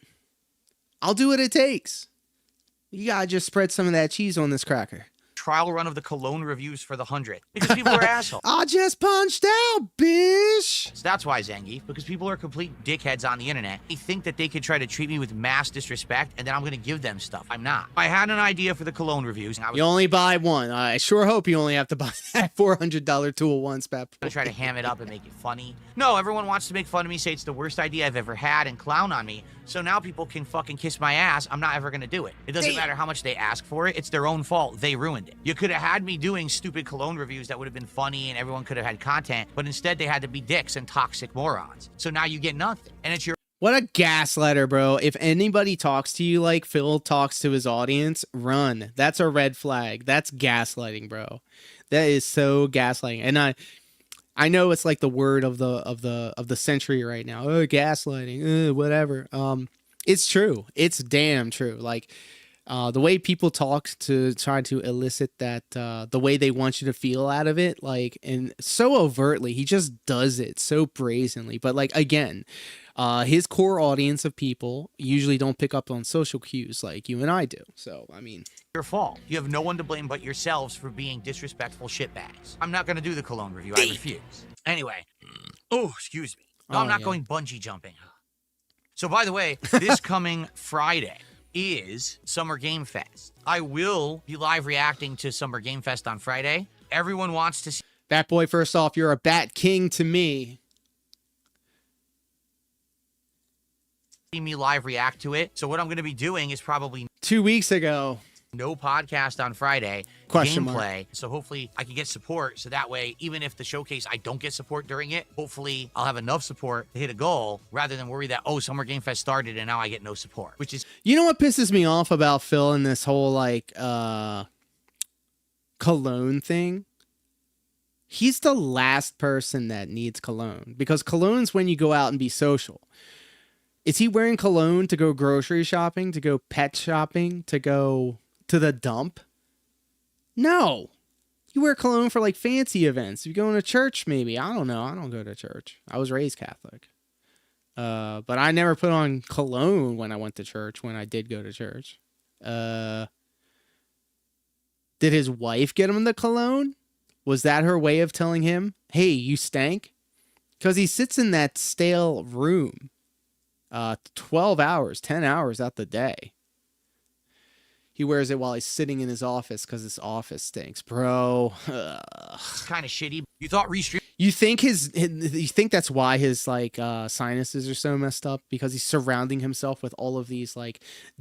I'll do what it takes. You gotta just spread some of that cheese on this cracker. trial run of the cologne reviews for the 100th? Because people are assholes. I just punched out, bitch. So that's why, Zangief, because people are complete dickheads on the internet. They think that they could try to treat me with mass disrespect, and then I'm going to give them stuff. I'm not. I had an idea for the cologne reviews. And I was You only buy one. I sure hope you only have to buy that $400 tool once, Pep. going to try to ham it up and make it funny. No, everyone wants to make fun of me, say it's the worst idea I've ever had, and clown on me. So now people can fucking kiss my ass. I'm not ever going to do it. It doesn't matter how much they ask for it. It's their own fault. They ruined it. You could have had me doing stupid cologne reviews that would have been funny and everyone could have had content, but instead they had to be dicks and toxic morons. So now you get nothing. And it's your What a gaslighter, bro. If anybody talks to you like Phil talks to his audience, run. That's a red flag. That's gaslighting, bro. That is so gaslighting. And I know it's like the word of the century right now. Oh, gaslighting, whatever. It's true. It's damn true. Like the way people talk to try to elicit that the way they want you to feel out of it, like, and so overtly, he just does it so brazenly. But like again, his core audience of people usually don't pick up on social cues like you and I do. So I mean, your fault. You have no one to blame but yourselves for being disrespectful shitbags. I'm not going to do the cologne review. I refuse. Anyway. Oh, excuse me. No, I'm not going bungee jumping. So, by the way, this coming Friday is Summer Game Fest. I will be live reacting to Summer Game Fest on Friday. Everyone wants to see Batboy, first off, you're a bat king to me. me live react to it. So what I'm going to be doing is probably 2 weeks ago. no podcast on Friday. Question mark. Gameplay. So hopefully I can get support. So that way, even if the showcase, I don't get support during it, hopefully I'll have enough support to hit a goal rather than worry that, oh, Summer Game Fest started and now I get no support, which is You know what pisses me off about Phil and this whole like cologne thing? He's the last person that needs cologne because cologne's when you go out and be social. Is he wearing cologne to go grocery shopping, to go pet shopping, to go to the dump? No. You wear cologne for like fancy events. You go to church maybe. I don't know. I don't go to church. I was raised Catholic. But I never put on cologne when I went to church, when I did go to church. Did his wife get him the cologne? Was that her way of telling him, hey, you stank? Because he sits in that stale room 12 hours, 10 hours out the day. He wears it while he's sitting in his office because his office stinks, bro. It's kind of shitty. You thought Restream You think you think that's why his like sinuses are so messed up, because he's surrounding himself with all of these like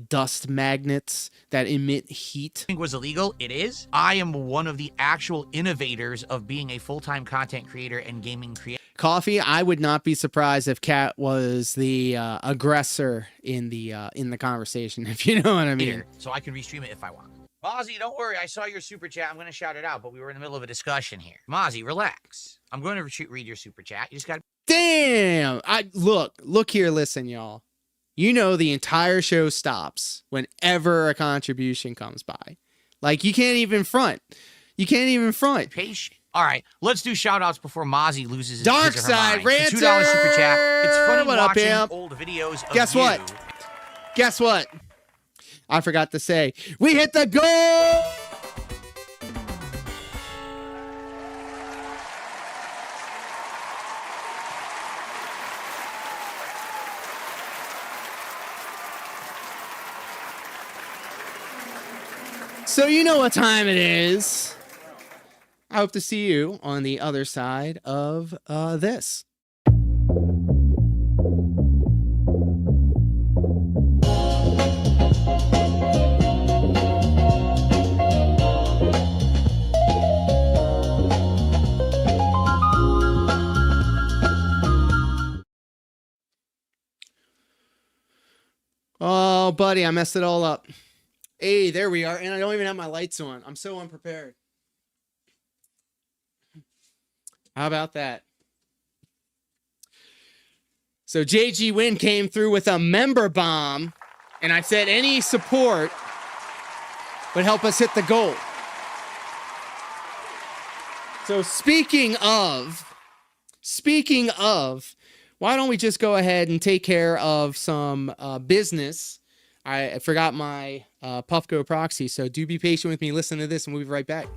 dust magnets that emit heat? was illegal? It is. I am one of the actual innovators of being a full-time content creator and gaming creator. Coffee, I would not be surprised if Cat was the aggressor in the conversation, if you know what I mean. So I can restream it if I want. Mozzie, don't worry. I saw your super chat. I'm going to shout it out, but we were in the middle of a discussion here. Mozzie, relax. I'm going to read your super chat. You just got to... Damn! Look here, listen, y'all. You know the entire show stops whenever a contribution comes by. Like, you can't even front. You can't even front. Patient. All right, let's do shout-outs before Mozzie loses his Darksyde Ranter! $2 super chat. It's funny What up, watching Pam? old videos of Guess you. what? Guess what? I forgot to say, we hit the goal! So you know what time it is. I hope to see you on the other side of this. Oh, buddy, I messed it all up. Hey, there we are. And I don't even have my lights on. I'm so unprepared. How about that? So jgwinnel came through with a member bomb. And I said any support would help us hit the goal. So speaking of, why don't we just go ahead and take care of some business? I forgot my Puffco proxy, so do be patient with me. Listen to this and we'll be right back.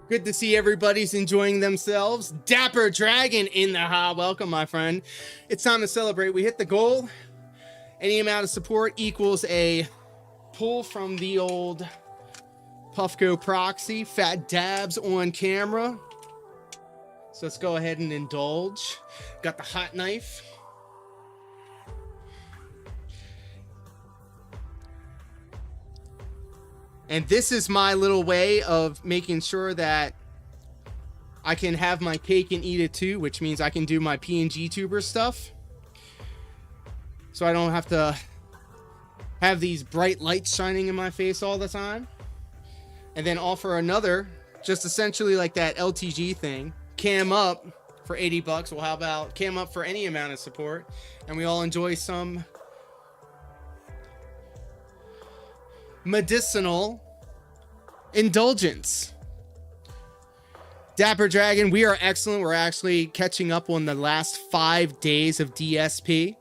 Good to see everybody's enjoying themselves. Dapper Dragon in the ha. Welcome, my friend. It's time to celebrate. We hit the goal. Any amount of support equals a pull from the old Puffco proxy. Fat dabs on camera. So let's go ahead and indulge. Got the hot knife. And this is my little way of making sure that I can have my cake and eat it too, which means I can do my PNG tuber stuff. So I don't have to have these bright lights shining in my face all the time. And then offer another, just essentially like that LTG thing, cam up for 80 bucks. Well, how about cam up for any amount of support? And we all enjoy some medicinal indulgence. Dapper Dragon, we are excellent. We're actually catching up on the last 5 days of DSP.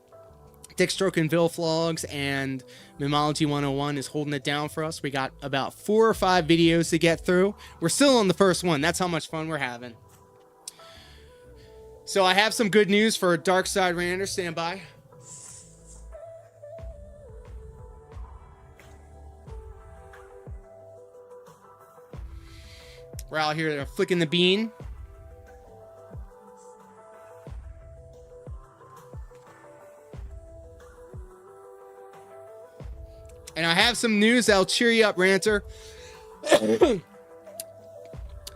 Dick Stroke and Vil Vlogs and Mimology 101 is holding it down for us. We got about 4 or 5 videos to get through. We're still on the first one. That's how much fun we're having. So I have some good news for Darksyde Ranter. Stand by. We're out here flicking the bean. And I have some news that'll cheer you up, Ranter.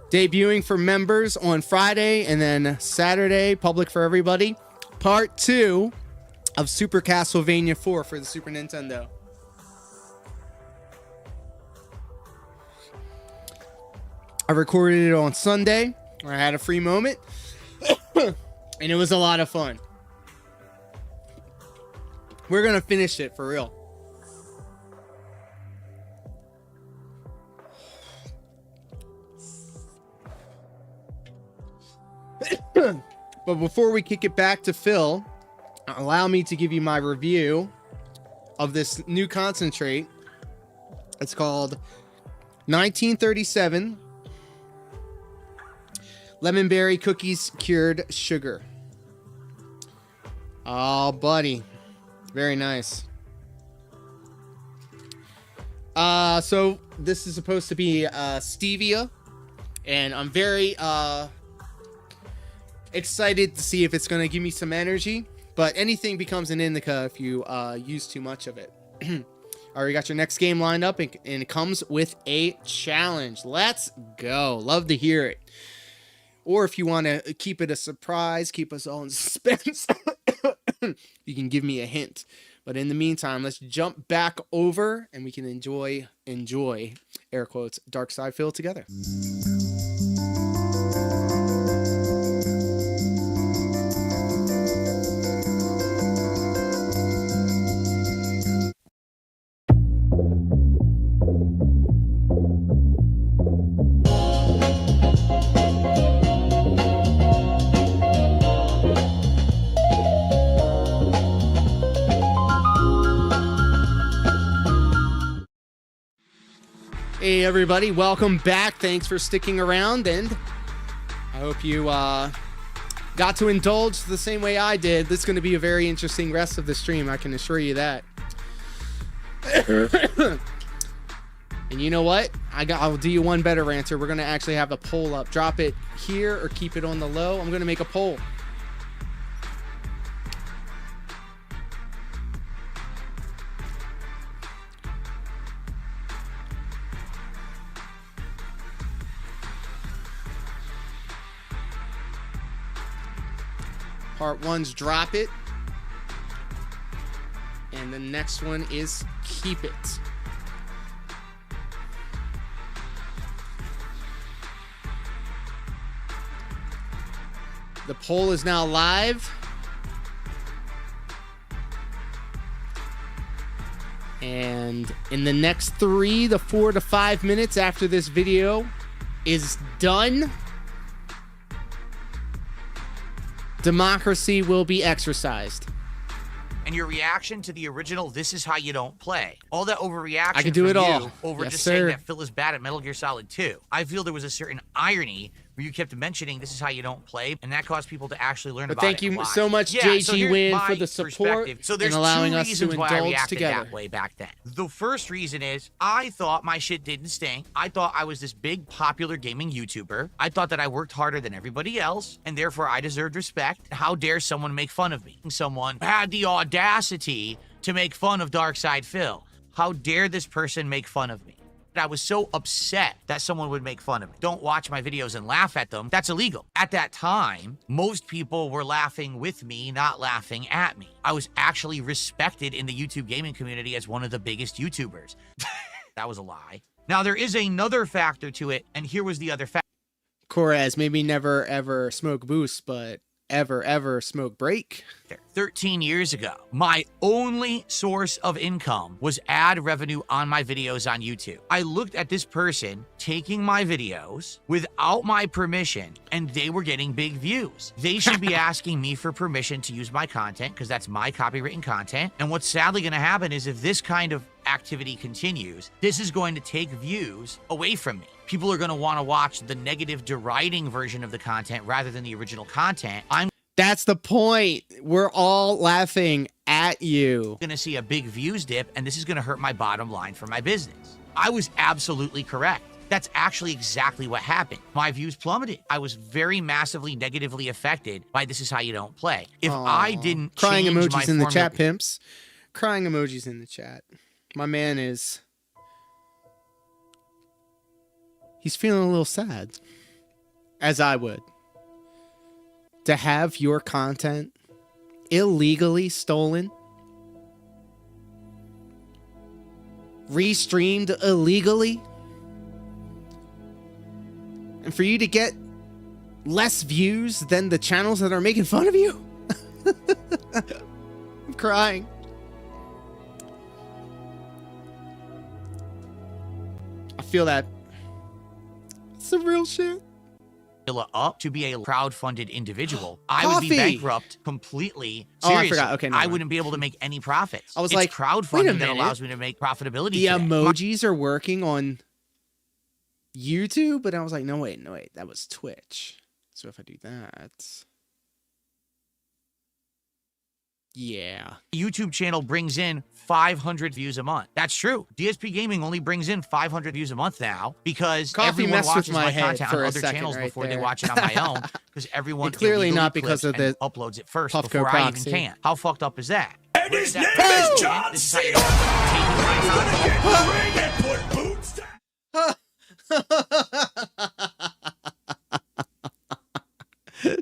Debuting for members on Friday and then Saturday, public for everybody. Part 2 of Super Castlevania 4 for the Super I recorded it on Sunday where I had a free moment. And it was a lot of fun. We're going to finish it for real. But before we kick it back to Phil, allow me to give you my review of this new concentrate. It's called 1937 Lemon Berry Cookies Cured Sugar. Oh, buddy. Very nice. So this is supposed to be stevia, and I'm very excited to see if it's going to give me some energy, but anything becomes an indica if you use too much of it. Alright, got your next game lined up, and it comes with a challenge. Let's go. Love to hear it. Or if you want to keep it a surprise, keep us all in suspense, you can give me a hint. But in the meantime, let's jump back over and we can enjoy, air quotes, DarksydePhil together. Hey everybody, welcome back. Thanks for sticking around, and I hope you got to indulge the same way I did. This is going to be a very interesting rest of the stream, I can assure you that. And you know what? I'll do you one better, Ranter. We're going to actually have a poll up. Drop it here or keep it on the low. I'm going to make a poll. Part one's drop it. And the next one is keep it. The poll is now live. And in the next 3 to 4 to 5 minutes after this video is done, democracy will be exercised. And your reaction to the original This Is How You Don't Play. All that overreaction I can do it from all. You over Yes, just sir. saying that Phil is bad at Metal Gear Solid 2. I feel there was a certain irony where you kept mentioning This Is How You Don't Play, and that caused people to actually learn But about it. thank you and watch. so much, Yeah, so here's JGWin, my for the support perspective. So there's and allowing two us to reasons why I indulge reacted together. that way back then. The first reason is I thought my shit didn't stink. I thought I was this big popular gaming YouTuber. I thought that I worked harder than everybody else, and therefore I deserved respect. How dare someone make fun of me? Someone had the audacity to make fun of DarksydePhil. How dare this person make fun of me? I was so upset that someone would make fun of me. Don't watch my videos and laugh at them. That's illegal. At that time, most people were laughing with me, not laughing at me. I was actually respected in the YouTube gaming community as one of the biggest YouTubers. That was a lie. Now, there is another factor to it, and here was the other factor. Corez, maybe never ever smoke boost, but ever smoke break. 13 years ago, my only source of income was ad revenue on my videos on YouTube. I looked at this person taking my videos without my permission, and they were getting big views. They should be asking me for permission to use my content because that's my copywritten content. And what's sadly going to happen is if this kind of activity continues, this is going to take views away from me. People are going to want to watch the negative deriding version of the content rather than the original content. That's the point. We're all laughing at you. Going to see a big views dip, and this is going to hurt my bottom line for my business. I was absolutely correct. That's actually exactly what happened. My views plummeted. I was very massively negatively affected by This Is How You Don't Play. If I didn't crying change emojis my in the formula- chat, pimps. Crying emojis in the chat. My man is... he's feeling a little sad. As I would. To have your content illegally stolen, restreamed illegally, And for you to get less views than the channels that are making fun of you? I'm crying. I feel that. It's some real shit. Up to be a crowd-funded individual, I would be bankrupt completely. Oh, Seriously, I forgot. Okay, I wouldn't be able to make any profits. I was it's like, crowdfunding that allows me to make profitability. The emojis are working on YouTube, but I was like, no, wait, that was Twitch. So if I do that, yeah. YouTube channel brings in 500 views a month. That's true. DSP Gaming only brings in 500 views a month now because everyone watches my content on other channels before they watch it on my own, because everyone clearly not because of the uploads it first Puffco before proxy. I even can. How fucked up is that? And his name is John C.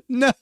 No.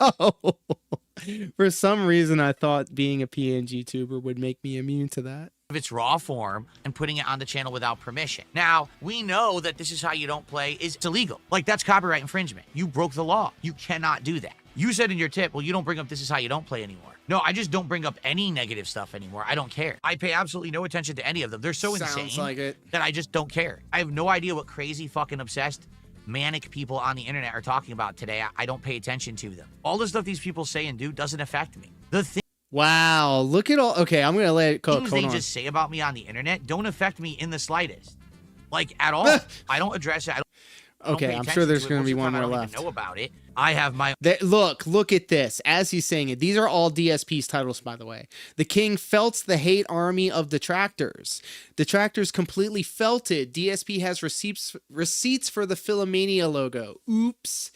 For some reason, I thought being a PNG tuber would make me immune to that. Of its raw form and putting it on the channel without permission. Now, we know that this is how you don't play is illegal. Like, that's copyright infringement. You broke the law. You cannot do that. You said in your tip, well, you don't bring up this is how you don't play anymore. No, I just don't bring up any negative stuff anymore. I don't care. I pay absolutely no attention to any of them. They're so insane that I just don't care. I have no idea what crazy fucking obsessed manic people on the internet are talking about today. I don't pay attention to them. All the stuff these people say and do doesn't affect me. The thing Wow, look at all. Okay, I'm gonna let it go. things they just say about me on the internet don't affect me in the slightest, like at all. I don't address it. Okay, I'm sure there's going to be one more left. I don't even know about it. I have my look at this. As he's saying it, these are all DSP's titles, by the way. The King felts the hate army of detractors. Detractors completely felted. DSP has receipts for the Philomania logo. Oops.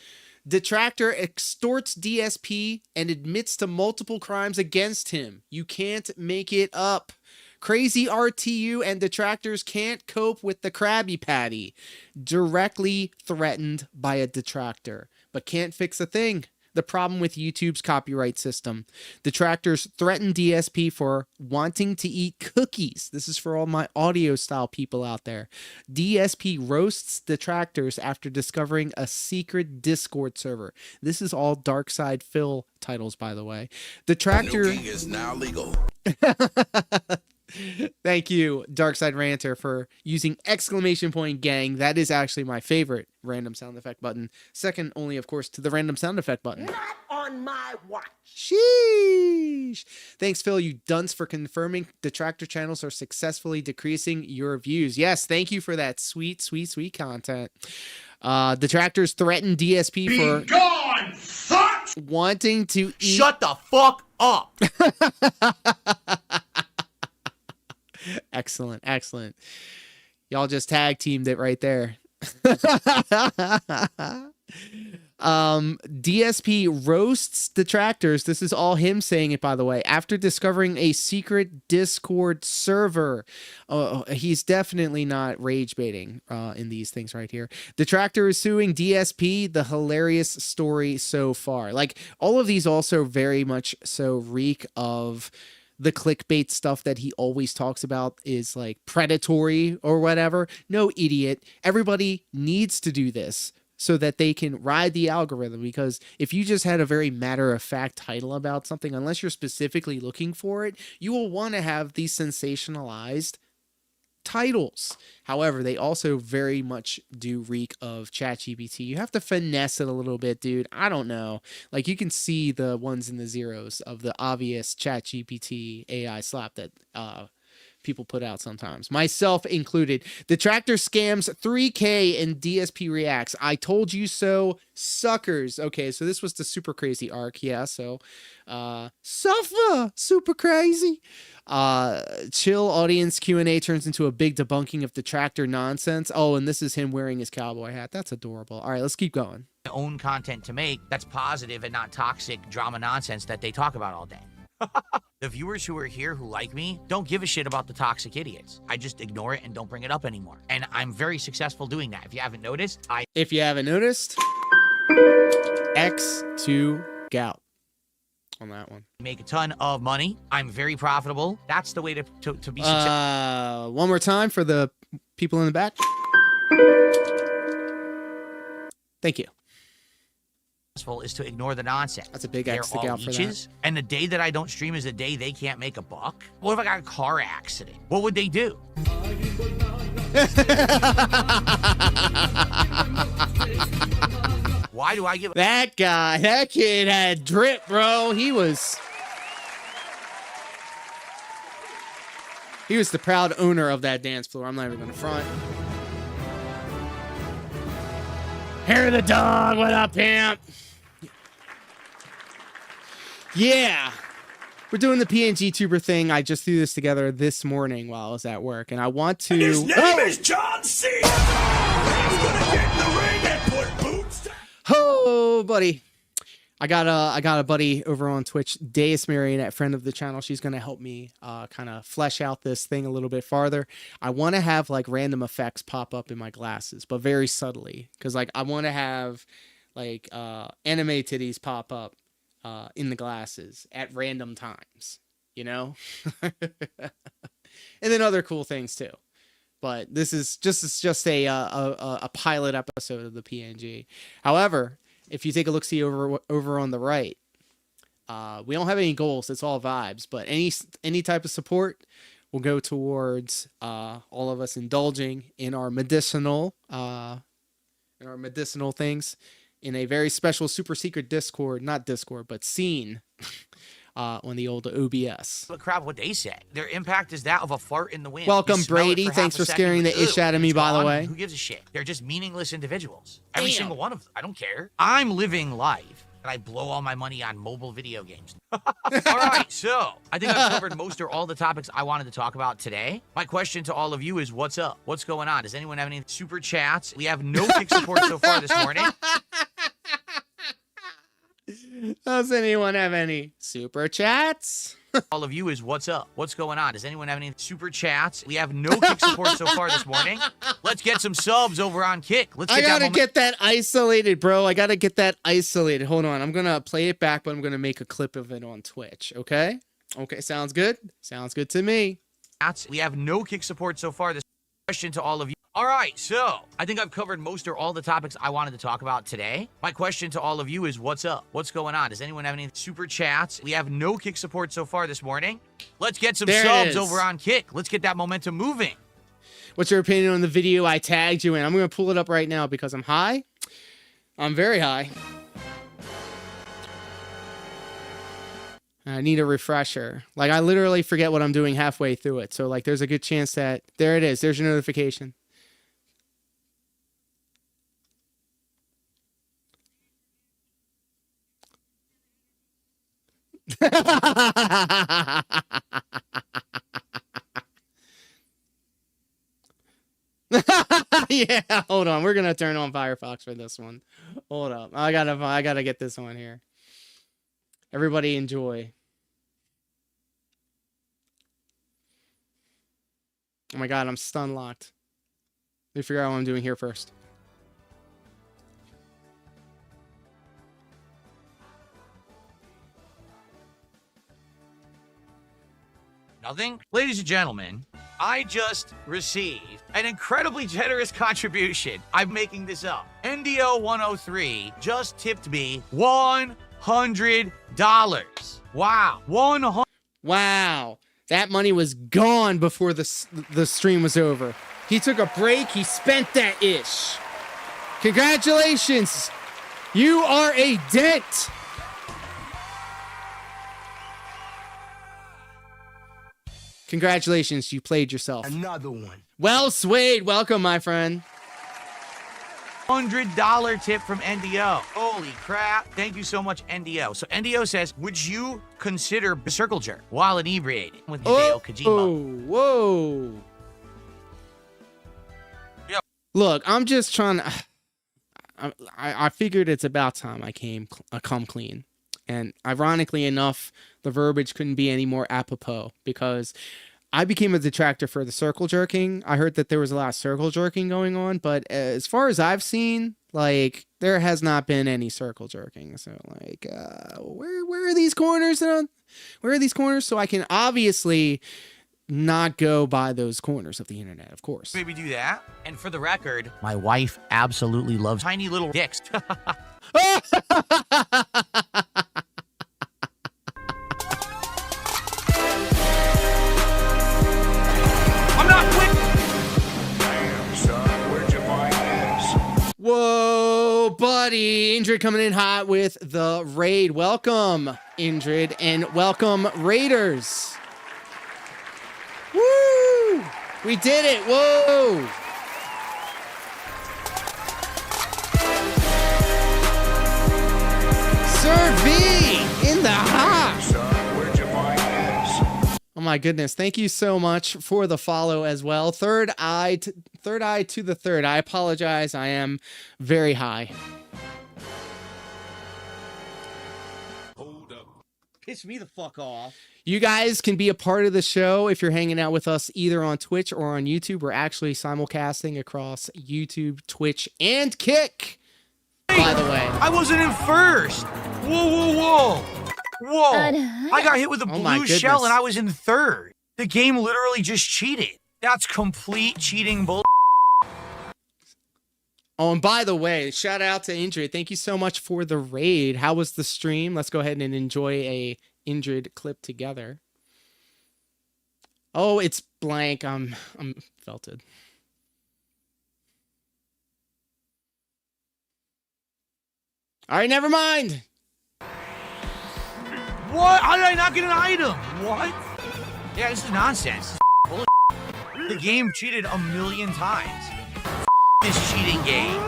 Detractor extorts DSP and admits to multiple crimes against him. You can't make it up. Crazy RTU and detractors can't cope with the Krabby Patty. Directly threatened by a detractor, but can't fix a thing. The problem with YouTube's copyright system. Detractors threaten DSP for wanting to eat cookies. This is for all my audio style people out there. DSP roasts detractors after discovering a secret Discord server. This is all DarksydePhil titles, by the way. Detractor is now legal. Thank you, Darksyde Ranter, for using exclamation point gang. That is actually my favorite random sound effect button. Second only, of course, to the random sound effect button. Not on my watch. Sheesh. Thanks, Phil, you dunce, for confirming detractor channels are successfully decreasing your views. Yes, thank you for that sweet, sweet, sweet content. Detractors threaten DSP for Gone, fuck! wanting to eat. Shut the fuck up. Excellent, excellent. Y'all just tag teamed it right there. DSP roasts detractors. This is all him saying it, by the way, after discovering a secret Discord server. He's definitely not rage baiting in these things right here. Detractor is suing DSP. The hilarious story so far. Like, all of these also very much so reek of the clickbait stuff that he always talks about is like predatory or whatever. No, idiot. Everybody needs to do this so that they can ride the algorithm, because if you just had a very matter-of-fact title about something, unless you're specifically looking for it, you will want to have these sensationalized titles. However, they also very much do reek of ChatGPT. You have to finesse it a little bit, dude. I don't know. Like, you can see the ones and the zeros of the obvious ChatGPT AI slap that people put out sometimes, myself included. Detractor scams 3K in DSP reacts. I told you so, suckers. Okay, so this was the super crazy arc. Yeah, so suffer super crazy. Chill audience Q&A turns into a big debunking of detractor nonsense. Oh, and this is him wearing his cowboy hat. That's adorable. All right, let's keep going. Own content to make that's positive and not toxic drama nonsense that they talk about all day. The viewers who are here who like me don't give a shit about the toxic idiots. I just ignore it and don't bring it up anymore. And I'm very successful doing that. If you haven't noticed, X2 gout on that one. Make a ton of money. I'm very profitable. That's the way to be successful. One more time for the people in the back. Thank you. Is to ignore the nonsense. That's a big They're X to all out for leeches, and the day that I don't stream is the day they can't make a buck. What if I got a car accident? What would they do? Why do I give that guy? That kid had drip, bro. He was the proud owner of that dance floor. I'm not even gonna front. Hair of the dog. What up, pimp? Yeah. We're doing the PNG tuber thing. I just threw this together this morning while I was at work, and I want to. And his name is John Cena. He's gonna get in the ring and put boots down. Oh, buddy. I got a buddy over on Twitch, Deus Marionette, friend of the channel. She's gonna help me kind of flesh out this thing a little bit farther. I want to have like random effects pop up in my glasses, but very subtly, because like I want to have like anime titties pop up in the glasses at random times, you know. And then other cool things too. But this is just a pilot episode of the PNG. However, if you take a look, see over on the right, we don't have any goals. It's all vibes. But any type of support will go towards all of us indulging in our medicinal things in a very special super secret Discord, not Discord, but scene on the old OBS. the crowd what they say? Their impact is that of a fart in the wind. Welcome, You smell it Brady. for Thanks half a for second, scaring you're the like, ish out of me, it's by the gone. way. Who gives a shit? They're just meaningless individuals. Every Damn. single one of them. I don't care. I'm living life, and I blow all my money on mobile video games. All right, so I think I've covered most or all the topics I wanted to talk about today. My question to all of you is, what's up? What's going on? Does anyone have any super chats? We have no kick support so far this morning. Does anyone have any super chats? All of you is, what's up? What's going on? Does anyone have any super chats? We have no kick support so far this morning. Let's get some subs over on Kick. Let's get I gotta get that isolated, bro. I gotta get that isolated. Hold on. I'm gonna play it back, but I'm gonna make a clip of it on Twitch. Okay? Okay, sounds good. Sounds good to me. We have no kick support so far. This question to all of you. All right, so I think I've covered most or all the topics I wanted to talk about today. My question to all of you is, what's up? What's going on? Does anyone have any super chats? We have no kick support so far this morning. Let's get some subs over on Kick. Let's get that momentum moving. What's your opinion on the video I tagged you in? I'm gonna pull it up right now because I'm high. I'm very high. I need a refresher. Like, I literally forget what I'm doing halfway through it. So, like, there's a good chance that... There it is. There's your notification. Yeah, hold on. We're gonna turn on Firefox for this one. Hold up. I gotta get this on here. Everybody enjoy. Oh my god, I'm stun locked. Let me figure out what I'm doing here first. Nothing? Ladies and gentlemen, I just received an incredibly generous contribution. I'm making this up. NDO103 just tipped me $100. Wow. 100. Wow. That money was gone before the stream was over. He took a break. He spent that ish. Congratulations. You are a dent. Congratulations. You played yourself. Another one. Well, Swade. Welcome, my friend. $100 tip from NDO. Holy crap. Thank you so much, NDO. So NDO says, would you consider a circle jerk while inebriated with Hideo Kojima? Oh, whoa. Yep. Look, I'm just trying to... I figured it's about time I come clean. And ironically enough, the verbiage couldn't be any more apropos because I became a detractor for the circle jerking. I heard that there was a lot of circle jerking going on, but as far as I've seen, like, there has not been any circle jerking. So, like, where are these corners? Where are these corners? So I can obviously not go by those corners of the internet, of course. Maybe do that. And for the record, my wife absolutely loves tiny little dicks. I'm not quick. Damn, son, where'd you find this? Whoa, buddy. Indrid coming in hot with the raid. Welcome, Indrid, and welcome, Raiders. Woo! We did it. Whoa! Sir V in the house. Son, where'd you find this? Oh my goodness. Thank you so much for the follow as well. Third eye to the third. I apologize. I am very high. Hold up. Piss me the fuck off. You guys can be a part of the show if you're hanging out with us either on Twitch or on YouTube. We're actually simulcasting across YouTube, Twitch, and Kick, by the way. I wasn't in first. Whoa, whoa, whoa. Whoa. I got hit with a my blue shell goodness. and I was in third. The game literally just cheated. That's complete cheating bull. Oh, and by the way, shout out to Indrid. Thank you so much for the raid. How was the stream? Let's go ahead and enjoy a Indrid clip together. Oh, it's blank. I'm felted. All right, never mind. What? How did I not get an item? What? Yeah, this is nonsense. This is bullshit. The game cheated a million times. This cheating game.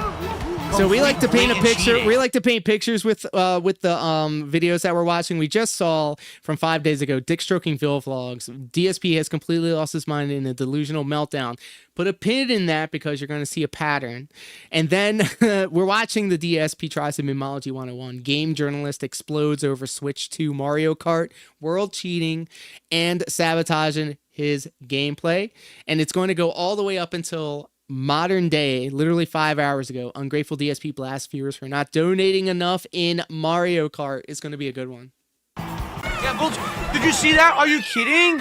So we like to paint a Complete picture. cheating. We like to paint pictures with the videos that we're watching. We just saw from 5 days ago, Dick Stroking Phil vlogs. DSP has completely lost his mind in a delusional meltdown. Put a pin in that because you're going to see a pattern. And then we're watching the DSP tries to Mimology 101. Game journalist explodes over Switch 2 Mario Kart, world cheating, and sabotaging his gameplay. And it's going to go all the way up until modern day, literally 5 hours ago. Ungrateful DSP blast viewers for not donating enough in Mario Kart. It's going to be a good one. Yeah, bullshit. Did you see that? Are you kidding?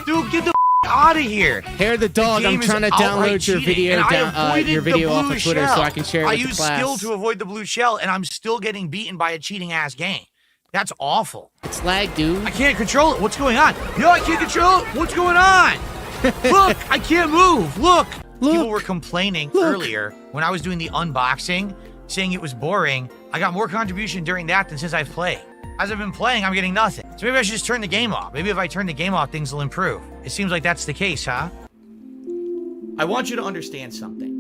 Dude, get the out of here. Hair the dog. The I'm game is trying to outright download your cheating, video and I down, avoided your the video off blue of Twitter shell. so I can share it I with the use class. skill to avoid the blue shell, and I'm still getting beaten by a cheating ass game. That's awful. It's lag, dude. I can't control it. What's going on? Yo, I can't control it. What's going on? Look, I can't move. Look. People were complaining earlier when I was doing the unboxing, saying it was boring. I got more contribution during that than since I've played. As I've been playing, I'm getting nothing. So maybe I should just turn the game off. Maybe if I turn the game off, things will improve. It seems like that's the case, huh? I want you to understand something.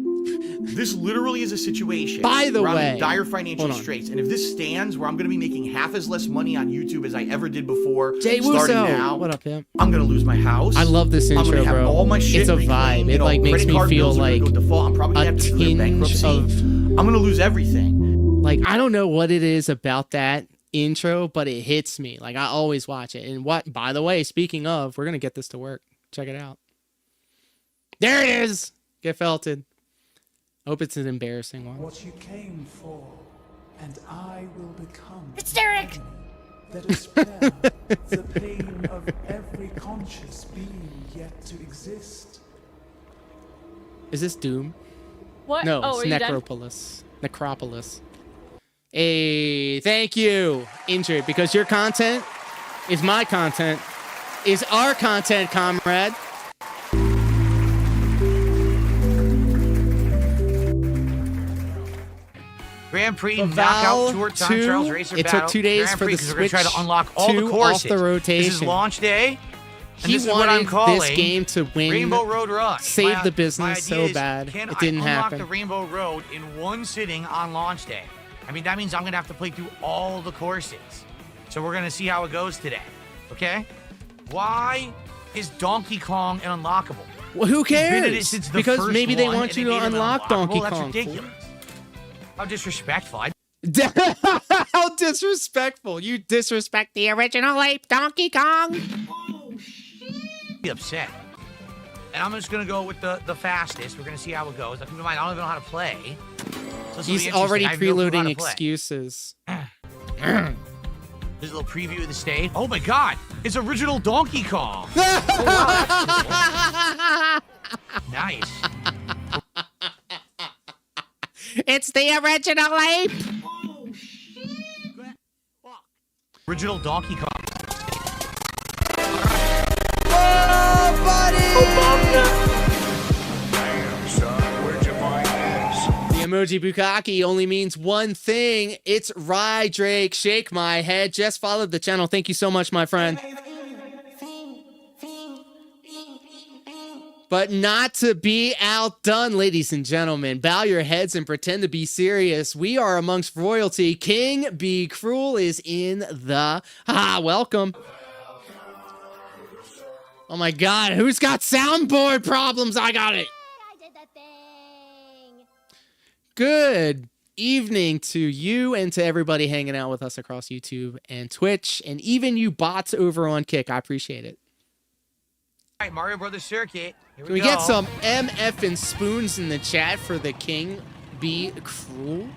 This literally is a situation By the where I'm way, in dire financial straits, and if this stands where I'm going to be making half as less money on YouTube as I ever did before, Jay starting Wusso. now, What up, him? I'm going to lose my house. I love this I'm intro, gonna have bro. all my shit It's a reclaimed, vibe. It like makes credit me card feel bills are gonna like go default. I'm probably gonna a have to declare tinge bankruptcy. of I'm gonna lose everything. like I don't know what it is about that intro, but it hits me. Like I always watch it. And what? By the way, speaking of, we're gonna get this to work. Check it out. There it is. Get felted. Hope it's an embarrassing one. What you came for, and I will become. It's Derek! Let us spare the pain of every conscious being yet to exist. Is this Doom? What? No, Oh, it's are you done? Necropolis. Hey, thank you, Indrid, because your content is my content, is our content, comrade. Grand Prix The knockout Val tour time 2, trials racer it took battle. 2 days Grand for Prix, the 'cause we're gonna try to Switch unlock all 2 the off courses. the This is rotation. launch day. And He this is what I'm wanted calling this game to win, Rainbow Road Run. save the My business so idea is, bad. Can It didn't I unlock happen. the Rainbow Road in one sitting on launch day? I mean, that means I'm gonna have to play through all the courses. So we're gonna see how it goes today. Okay? Why is Donkey Kong an unlockable? Well, who He's been at it cares? since the Because first maybe they one, want and you they to made him unlock unlockable? Donkey That's Kong. ridiculous. How disrespectful. How disrespectful. You disrespect the original ape, Donkey Kong. Be upset. And I'm just gonna go with the fastest. We're gonna see how it goes. Keep in mind, I don't even know how to play. So this will be He's interesting. already I have no clue how preloading to play. excuses. There's a little preview of the stage. Oh my god, it's original Donkey Kong. Nice. It's the original ape. Oh shit. Fuck. Original Donkey Kong. Oh, buddy! Damn, son, where'd you find this? The emoji bukkake only means one thing. It's Rye Drake. Shake my head. Just followed the channel. Thank you so much, my friend. But not to be outdone, ladies and gentlemen. Bow your heads and pretend to be serious. We are amongst royalty. KingBCruel is in the... welcome. Oh my god, who's got soundboard problems? I got it. I did the thing. Good evening to you and to everybody hanging out with us across YouTube and Twitch, and even you bots over on Kick. I appreciate it. All right, Mario Brothers Circuit. Here Can we get some MF and spoons in the chat for the KingBCruel?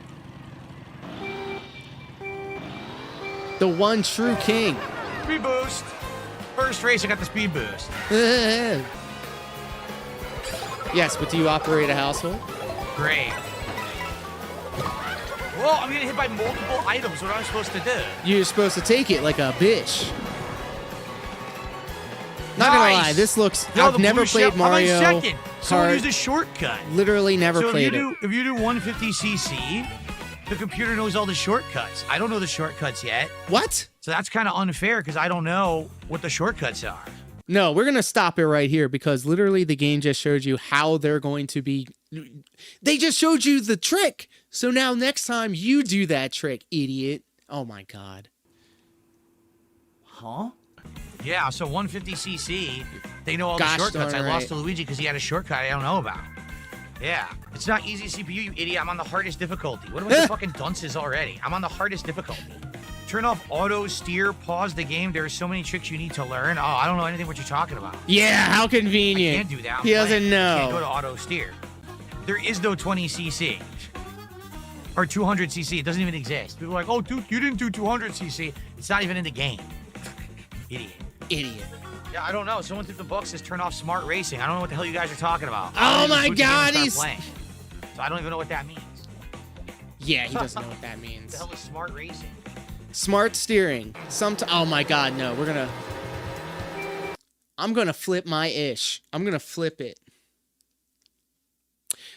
The one true king. Speed boost. First race, I got the speed boost. Yes, but do you operate a household? Great. Whoa, I'm getting hit by multiple items. What am I supposed to do? You're supposed to take it like a bitch. Not gonna lie, this looks... I've never played Mario second. Someone Kart. used a shortcut. Literally never So played it. if you do 150cc, the computer knows all the shortcuts. I don't know the shortcuts yet. What? So that's kind of unfair because I don't know what the shortcuts are. No, we're going to stop it right here because literally the game just showed you how they're going to be... They just showed you the trick. So now next time you do that trick, idiot. Oh my god. Huh? Yeah, so 150cc, they know all the Gosh shortcuts. I darn lost to right. Luigi because he had a shortcut I don't know about. Yeah. It's not easy CPU, you idiot. I'm on the hardest difficulty. What about the fucking dunces already? I'm on the hardest difficulty. Turn off auto steer, pause the game. There are so many tricks you need to learn. Oh, I don't know anything what you're talking about. Yeah, how I convenient. can't do that. I'm He doesn't playing. I can't go know. to auto steer. There is no 20cc. Or 200cc. It doesn't even exist. People are like, oh, dude, you didn't do 200cc. It's not even in the game. Idiot. Idiot. Yeah, I don't know. Someone through the book says turn off smart racing. I don't know what the hell you guys are talking about. Oh my god, he's he's... playing. So I don't even know what that means. Yeah, he doesn't know what that What means. the hell is smart racing? Smart steering. Oh my god, no. I'm gonna flip my ish. I'm gonna flip it.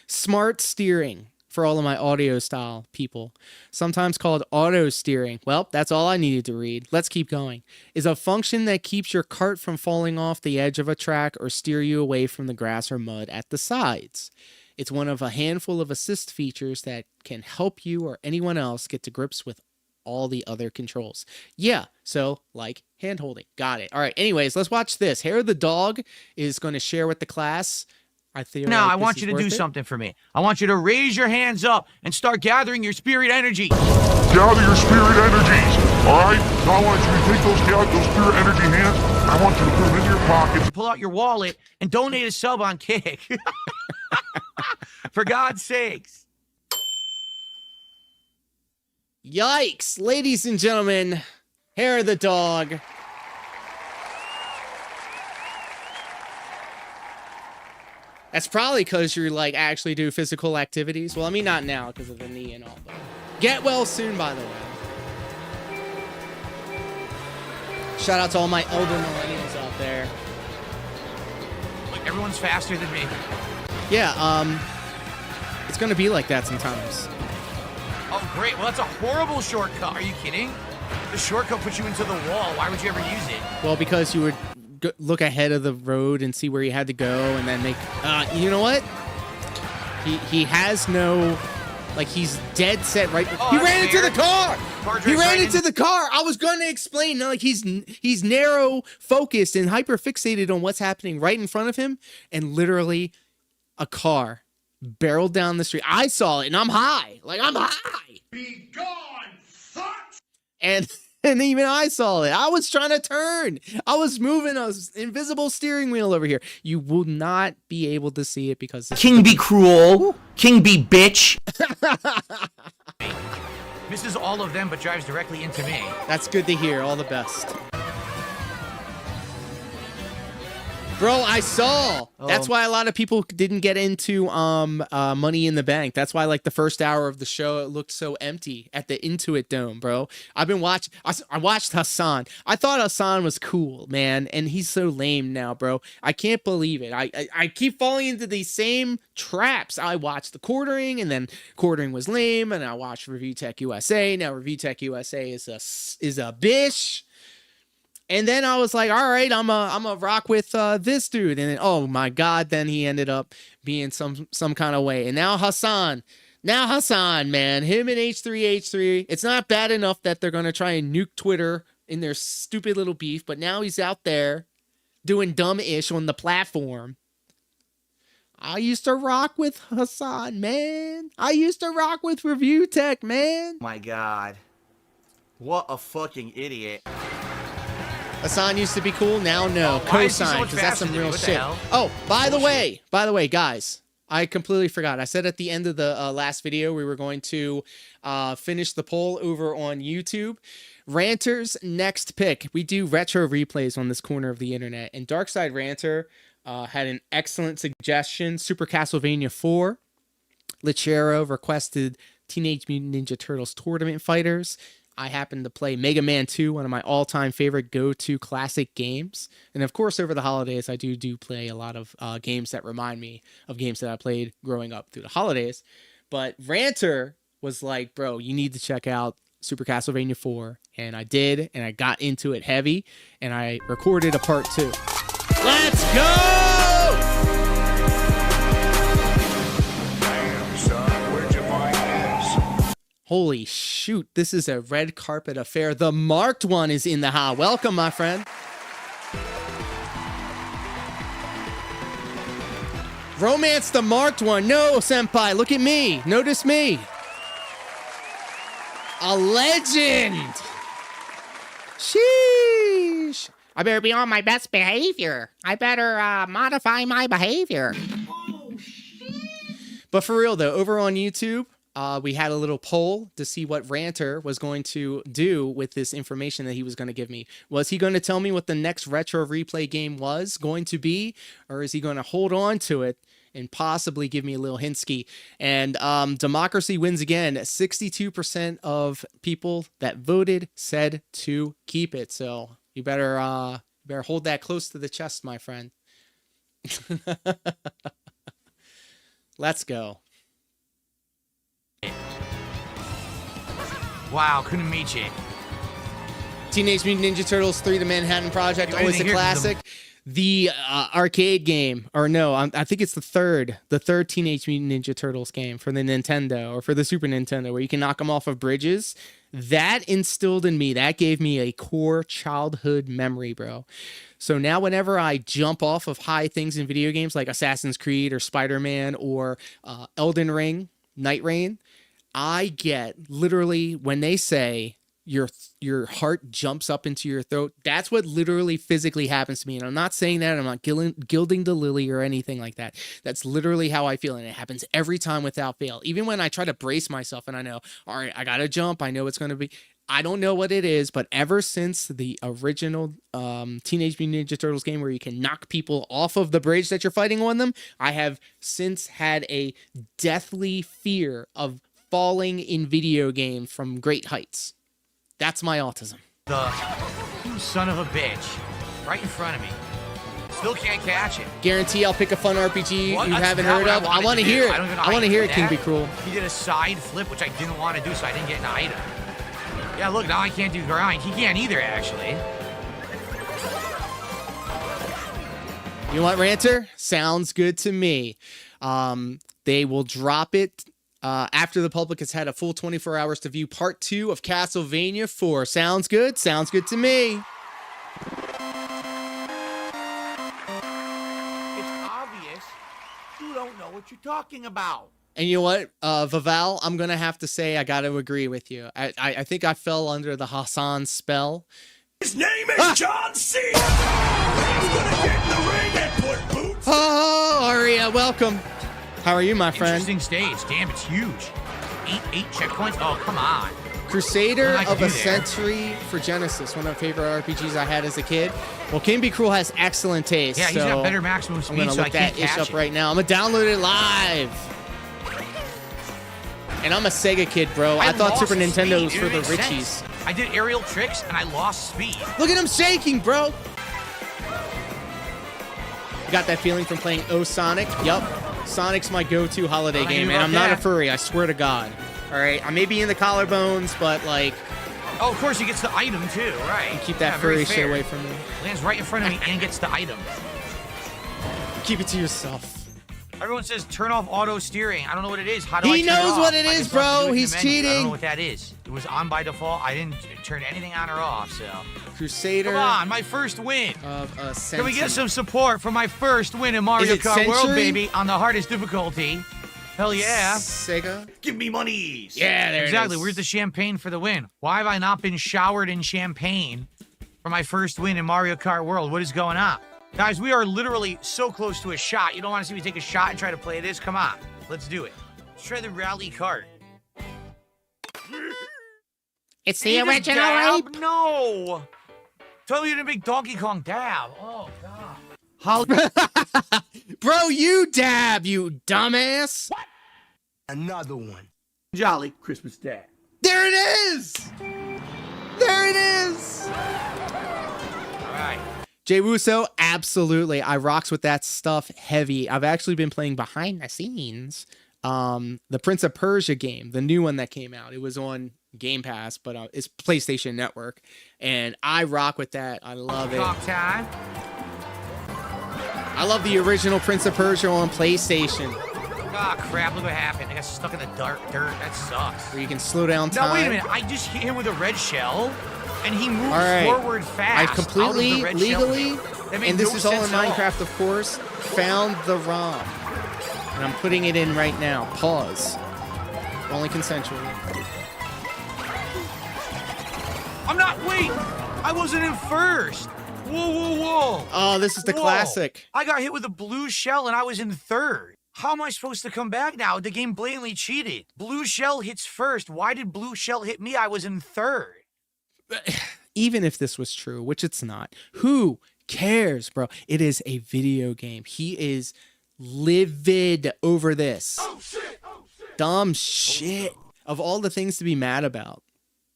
Smart steering, for all of my audio style people, sometimes called auto steering. Well, that's all I needed to read. Let's keep going. Is a function that keeps your cart from falling off the edge of a track or steer you away from the grass or mud at the sides. It's one of a handful of assist features that can help you or anyone else get to grips with all the other controls. Yeah, so like hand holding. Got it. All right, anyways, let's watch this. Hair of the Dog is going to share with the class. Now, I want you to do something for me. I want you to raise your hands up and start gathering your spirit energy. Gather your spirit energies, all right? Now I want you to take those spirit energy hands, I want you to put them in your pockets. Pull out your wallet and donate a sub on Kick. For God's sakes. Yikes, ladies and gentlemen, Hair of the Dog. That's probably because you're like actually do physical activities. Well, I mean, not now because of the knee and all, but get well soon, by the way. Shout out to all my elder millennials out there. Like, everyone's faster than me. Yeah, it's gonna be like that sometimes. Oh, great. Well, that's a horrible shortcut. Are you kidding? The shortcut puts you into the wall. Why would you ever use it? Well, because you would look ahead of the road and see where you had to go and then make... you know what? He has no... Like, he's dead set right... Oh, he ran into the car! He ran right into the car! I was going to explain. Like, he's narrow-focused and hyper-fixated on what's happening right in front of him. And literally, a car barreled down the street. I saw it, and I'm high. Like, I'm high! Be gone, fuck! And even I saw it. I was trying to turn. I was moving a invisible steering wheel over here. You will not be able to see it because... KingBCruel. King be bitch. Misses all of them, but drives directly into me. That's good to hear. All the best. Bro, I saw. That's why a lot of people didn't get into Money in the Bank. That's why, like, the first hour of the show, it looked so empty at the Intuit Dome, bro. I've been watching. I watched Hassan. I thought Hassan was cool, man, and he's so lame now, bro. I can't believe it. I keep falling into these same traps. I watched the quartering, and then quartering was lame, and I watched Review Tech USA. Now Review Tech USA is a bish. And then I was like, all right, I'm a rock with this dude. And then, oh my God, then he ended up being some kind of way. And now Hassan, man, him and H3H3, it's not bad enough that they're going to try and nuke Twitter in their stupid little beef, but now he's out there doing dumb-ish on the platform. I used to rock with Hassan, man. I used to rock with Review Tech, man. My God. What a fucking idiot. Hassan used to be cool, now no. Why is he so Cosign, much because that's faster some than me? real What the shit. hell? Oh, by the way, guys, I completely forgot. I said at the end of the last video we were going to finish the poll over on YouTube. Ranter's next pick. We do retro replays on this corner of the internet, and Darksyde Ranter had an excellent suggestion. Super Castlevania 4. Lichero requested Teenage Mutant Ninja Turtles Tournament Fighters. I happen to play Mega Man 2, one of my all-time favorite go-to classic games. And of course, over the holidays, I do play a lot of games that remind me of games that I played growing up through the holidays. But Ranter was like, bro, you need to check out Super Castlevania 4. And I did, and I got into it heavy, and I recorded a part 2. Let's go! Damn, son, where'd you find this? Holy shoot, this is a red carpet affair. The marked one is in the house. Welcome, my friend. Romance the marked one. No, senpai, look at me. Notice me. A legend. Sheesh. I better be on my best behavior. I better modify my behavior. But for real, though, over on YouTube, we had a little poll to see what Ranter was going to do with this information that he was going to give me. Was he going to tell me what the next retro replay game was going to be, or is he going to hold on to it and possibly give me a little hintsky? And democracy wins again. 62% of people that voted said to keep it. So you better hold that close to the chest, my friend. Let's go. Wow, couldn't meet you. Teenage Mutant Ninja Turtles 3: The Manhattan Project, You always a anything here? classic. The arcade game, or no, I think it's the third Teenage Mutant Ninja Turtles game for the Nintendo or for the Super Nintendo, where you can knock them off of bridges. That instilled in me, that gave me a core childhood memory, bro. So now whenever I jump off of high things in video games like Assassin's Creed or Spider-Man or Elden Ring, Night Rain, I get literally, when they say your heart jumps up into your throat, that's what literally physically happens to me. And I'm not saying that, I'm not gilding the lily or anything like that. That's literally how I feel, and it happens every time without fail. Even when I try to brace myself and I know, all right, I gotta jump, I know it's gonna be, I don't know what it is, but ever since the original Teenage Mutant Ninja Turtles game where you can knock people off of the bridge that you're fighting on them, I have since had a deathly fear of falling in video games from great heights. That's my autism. You son of a bitch. Right in front of me. Still can't catch it. Guarantee I'll pick a fun RPG What? you That's haven't not heard what of. I wanted want to do. hear it. I don't even know I how want to you hear did it, that. KingBCruel. He did a side flip, which I didn't want to do, so I didn't get an item. Yeah, look, now I can't do grind. He can't either, actually. You know what, Ranter? Sounds good to me. They will drop it after the public has had a full 24 hours to view part 2 of Castlevania 4. Sounds good? Sounds good to me. It's obvious you don't know what you're talking about. And you know what, Vival, I'm going to have to say I got to agree with you. I think I fell under the Hassan spell. His name is John C. He's gonna get in the ring and put boots. Oh, Aria, welcome. How are you, my friend? Interesting stage. Damn, it's huge. Eight checkpoints? Oh, come on. Crusader I of do a there. Century for Genesis, one of my favorite RPGs I had as a kid. Well, KingBCruel has excellent taste. Yeah, he's so got better maximum I'm speed, gonna so I look can't that ish catch up it. right now. I'm gonna download it live. And I'm a Sega kid, bro. I thought lost Super Nintendo speed. was It for the makes Richies. sense. I did aerial tricks and I lost speed. Look at him shaking, bro. Got that feeling from playing O Sonic? Yup. Sonic's my go-to holiday game, and I'm not a furry, I swear to God. All right, I may be in the collarbones, but like... Oh, of course, he gets the item too, right? Keep that Yeah, very furry shit fair. away from me. Lands right in front of me and gets the item. Keep it to yourself. Everyone says turn off auto steering. I don't know what it is. How do I He turn it knows off? what it I is, just love to bro. do it in the He's menu. I don't cheating. know what that is. It was on by default. I didn't turn anything on or off, so. Crusader Come on, my first win. of a Century. Can we get some support for my first win in Mario Is it Kart World, Century? baby, on the hardest difficulty? Hell yeah. Sega? Give me monies. Yeah, there Exactly. it is. Where's the champagne for the win? Why have I not been showered in champagne for my first win in Mario Kart World? What is going on? Guys, we are literally so close to a shot. You don't want to see me take a shot and try to play this? Come on. Let's do it. Let's try the rally kart. It's See the this original dab? ape. No. Tell me you didn't make Donkey Kong dab. Oh, God. Bro, you dab, you dumbass. Another one. Jolly Christmas Dad. There it is. There it is. All right. Jay Wuso, absolutely. I rocks with that stuff heavy. I've actually been playing behind the scenes. The Prince of Persia game, the new one that came out. It was on Game Pass, but it's PlayStation Network. And I rock with that. I love it. Talk time. I love the original Prince of Persia on PlayStation, Oh, crap. Look what happened. I got stuck in the dark dirt. That sucks. where you can slow down time. No, wait a minute. I just hit him with a red shell, and he moved All right. forward fast. I completely, out of the red legally, shell. That made and this no is all in sense at all. Minecraft, of course, found the ROM. And I'm putting it in right now. Pause. Only consensual. I'm not. Wait. I wasn't in first. Whoa, whoa, whoa. Oh, this is the Whoa. classic. I got hit with a blue shell, and I was in third. How am I supposed to come back now? The game blatantly cheated. Blue shell hits first. Why did blue shell hit me? I was in third. Even if this was true, which it's not, who cares, bro? It is a video game. He is livid over this. Oh shit! Oh shit! Dumb shit. Of all the things to be mad about.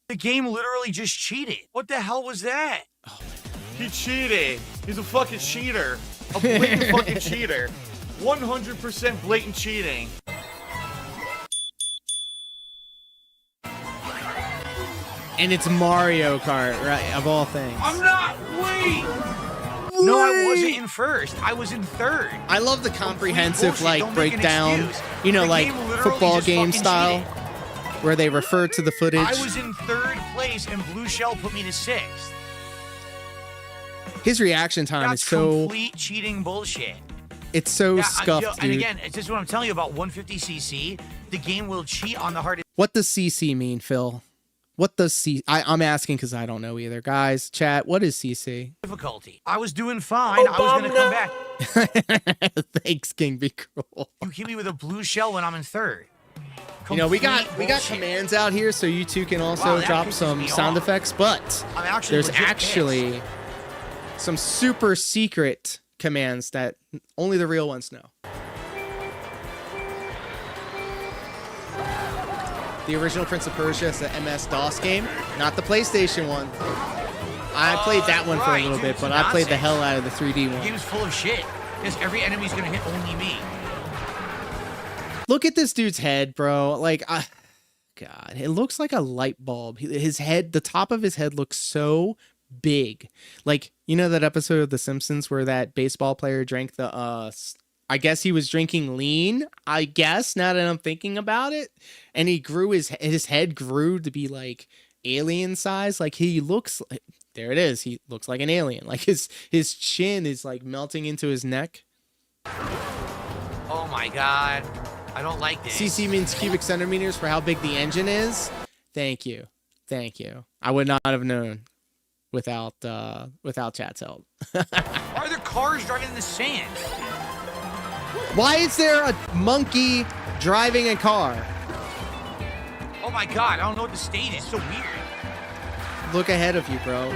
The game literally just cheated. What the hell was that? He cheated. He's a fucking cheater. A blatant fucking cheater. 100% blatant cheating. And it's Mario Kart, right? Of all things. I'm not. Wait. No, I wasn't in first. I was in third. I love the comprehensive bullshit. like Don't make an breakdown, excuse. you know, The like game literally football just game fucking style, cheated. where they refer to the footage. I was in third place, and blue shell put me to sixth. His reaction time That's is so complete cheating bullshit. it's so Yeah, scuffed, and dude. again, it's just what I'm telling you about 150cc. The game will cheat on the hardest What does CC mean, Phil? What does C? I'm asking because I don't know either. Guys, chat. What is CC? difficulty. I was doing fine. I was gonna come back. Thanks, KingBCruel. You hit me with a blue shell when I'm in third. You know, we got Complete bullshit. commands out here, so you two can also Wow, that drop pisses some me sound off. effects. But I'm actually there's legit actually some super secret commands that only the real ones know. The original Prince of Persia is the MS-DOS game, not the PlayStation one. I played that one for a right, little dude, bit, it's but I played the nonsense. hell out of the 3D The one. game's full of shit. Because every enemy's gonna hit only me. Look at this dude's head, bro. Like, God, it looks like a light bulb. His head, the top of his head looks so big. Like, you know that episode of The Simpsons where that baseball player drank the, I guess he was drinking lean, I guess, now that I'm thinking about it. And he grew, his head grew to be like alien size. Like, he looks like, there it is. He looks like an alien. Like, his chin is like melting into his neck. Oh my god. I don't like this. CC means cubic centimeters for how big the engine is. Thank you. Thank you. I would not have known without chat's help. Why are there cars driving in the sand? Why is there a monkey driving a car? Oh my god, I don't know what the stage is. It's so weird. Look ahead of you, bro.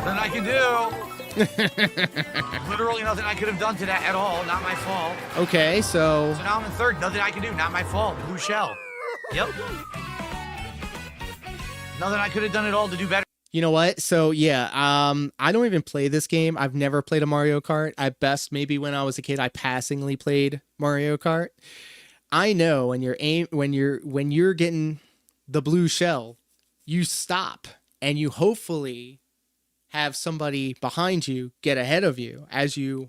Nothing I can do. Literally nothing I could have done to that at all. Not my fault. Okay, so So now I'm in third. Nothing I can do. Not my fault. Blue shell. Yep. Nothing I could have done at all to do better. you know what? So yeah, I don't even play this game. I've never played a Mario Kart. At best, maybe when I was a kid, I passingly played Mario Kart. I know when you're getting the blue shell, you stop and you hopefully have somebody behind you get ahead of you as you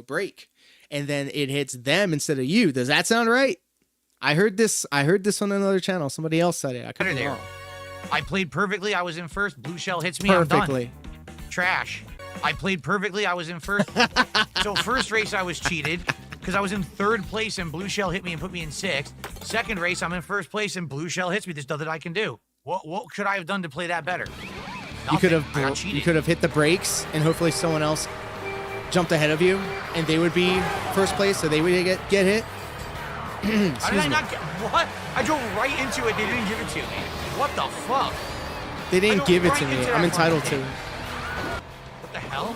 brake, and then it hits them instead of you. Does that sound right? I heard this on another channel. Somebody else said it. I couldn't there. wrong. I played perfectly. I was in first. Blue shell hits me. Perfectly. I'm done. Trash. I played perfectly. I was in first. So first race I was cheated because I was in third place and blue shell hit me and put me in sixth. Second race I'm in first place and blue shell hits me. There's nothing I can do. What could I have done to play that better? Nothing. You could have hit the brakes and hopefully someone else jumped ahead of you and they would be first place, so they would get hit. How did I not get what? I drove right into it. They didn't give it to me. What the fuck? They didn't give it to me. I'm entitled to. What the hell?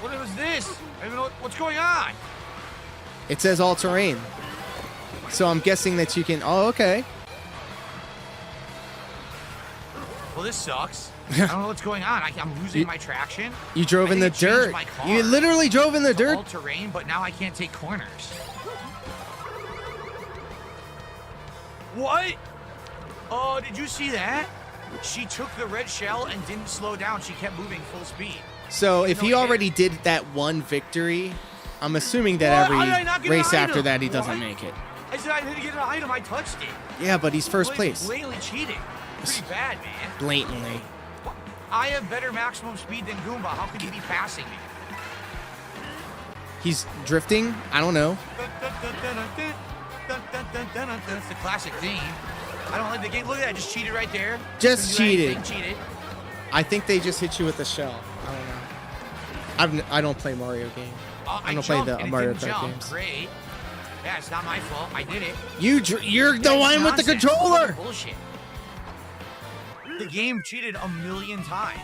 What was this? I don't even know what's going on. It says all terrain. So I'm guessing that you can. Oh, okay. Well, this sucks. I don't know what's going on. I'm losing my traction. You drove in the dirt. You literally drove in the dirt. All terrain, but now I can't take corners. What? Oh, did you see that? She took the red shell and didn't slow down. She kept moving full speed. So if he already did that one victory, I'm assuming that every race after that he doesn't make it. I said I didn't get an item. I touched it. Yeah, but he's first place. Blatantly cheating. Pretty bad, man. Blatantly. I have better maximum speed than Goomba. How could he be passing me? He's drifting? I don't know. That's the classic theme. I don't like the game. Look at that. Just cheated right there. Just cheated. Cheated. I think they just hit you with the shell. I don't know. I don't play Mario games. I don't play the Mario Kart games. Great. Yeah, it's not my fault. I did it. You're the one with the controller. Bullshit. The game cheated a million times.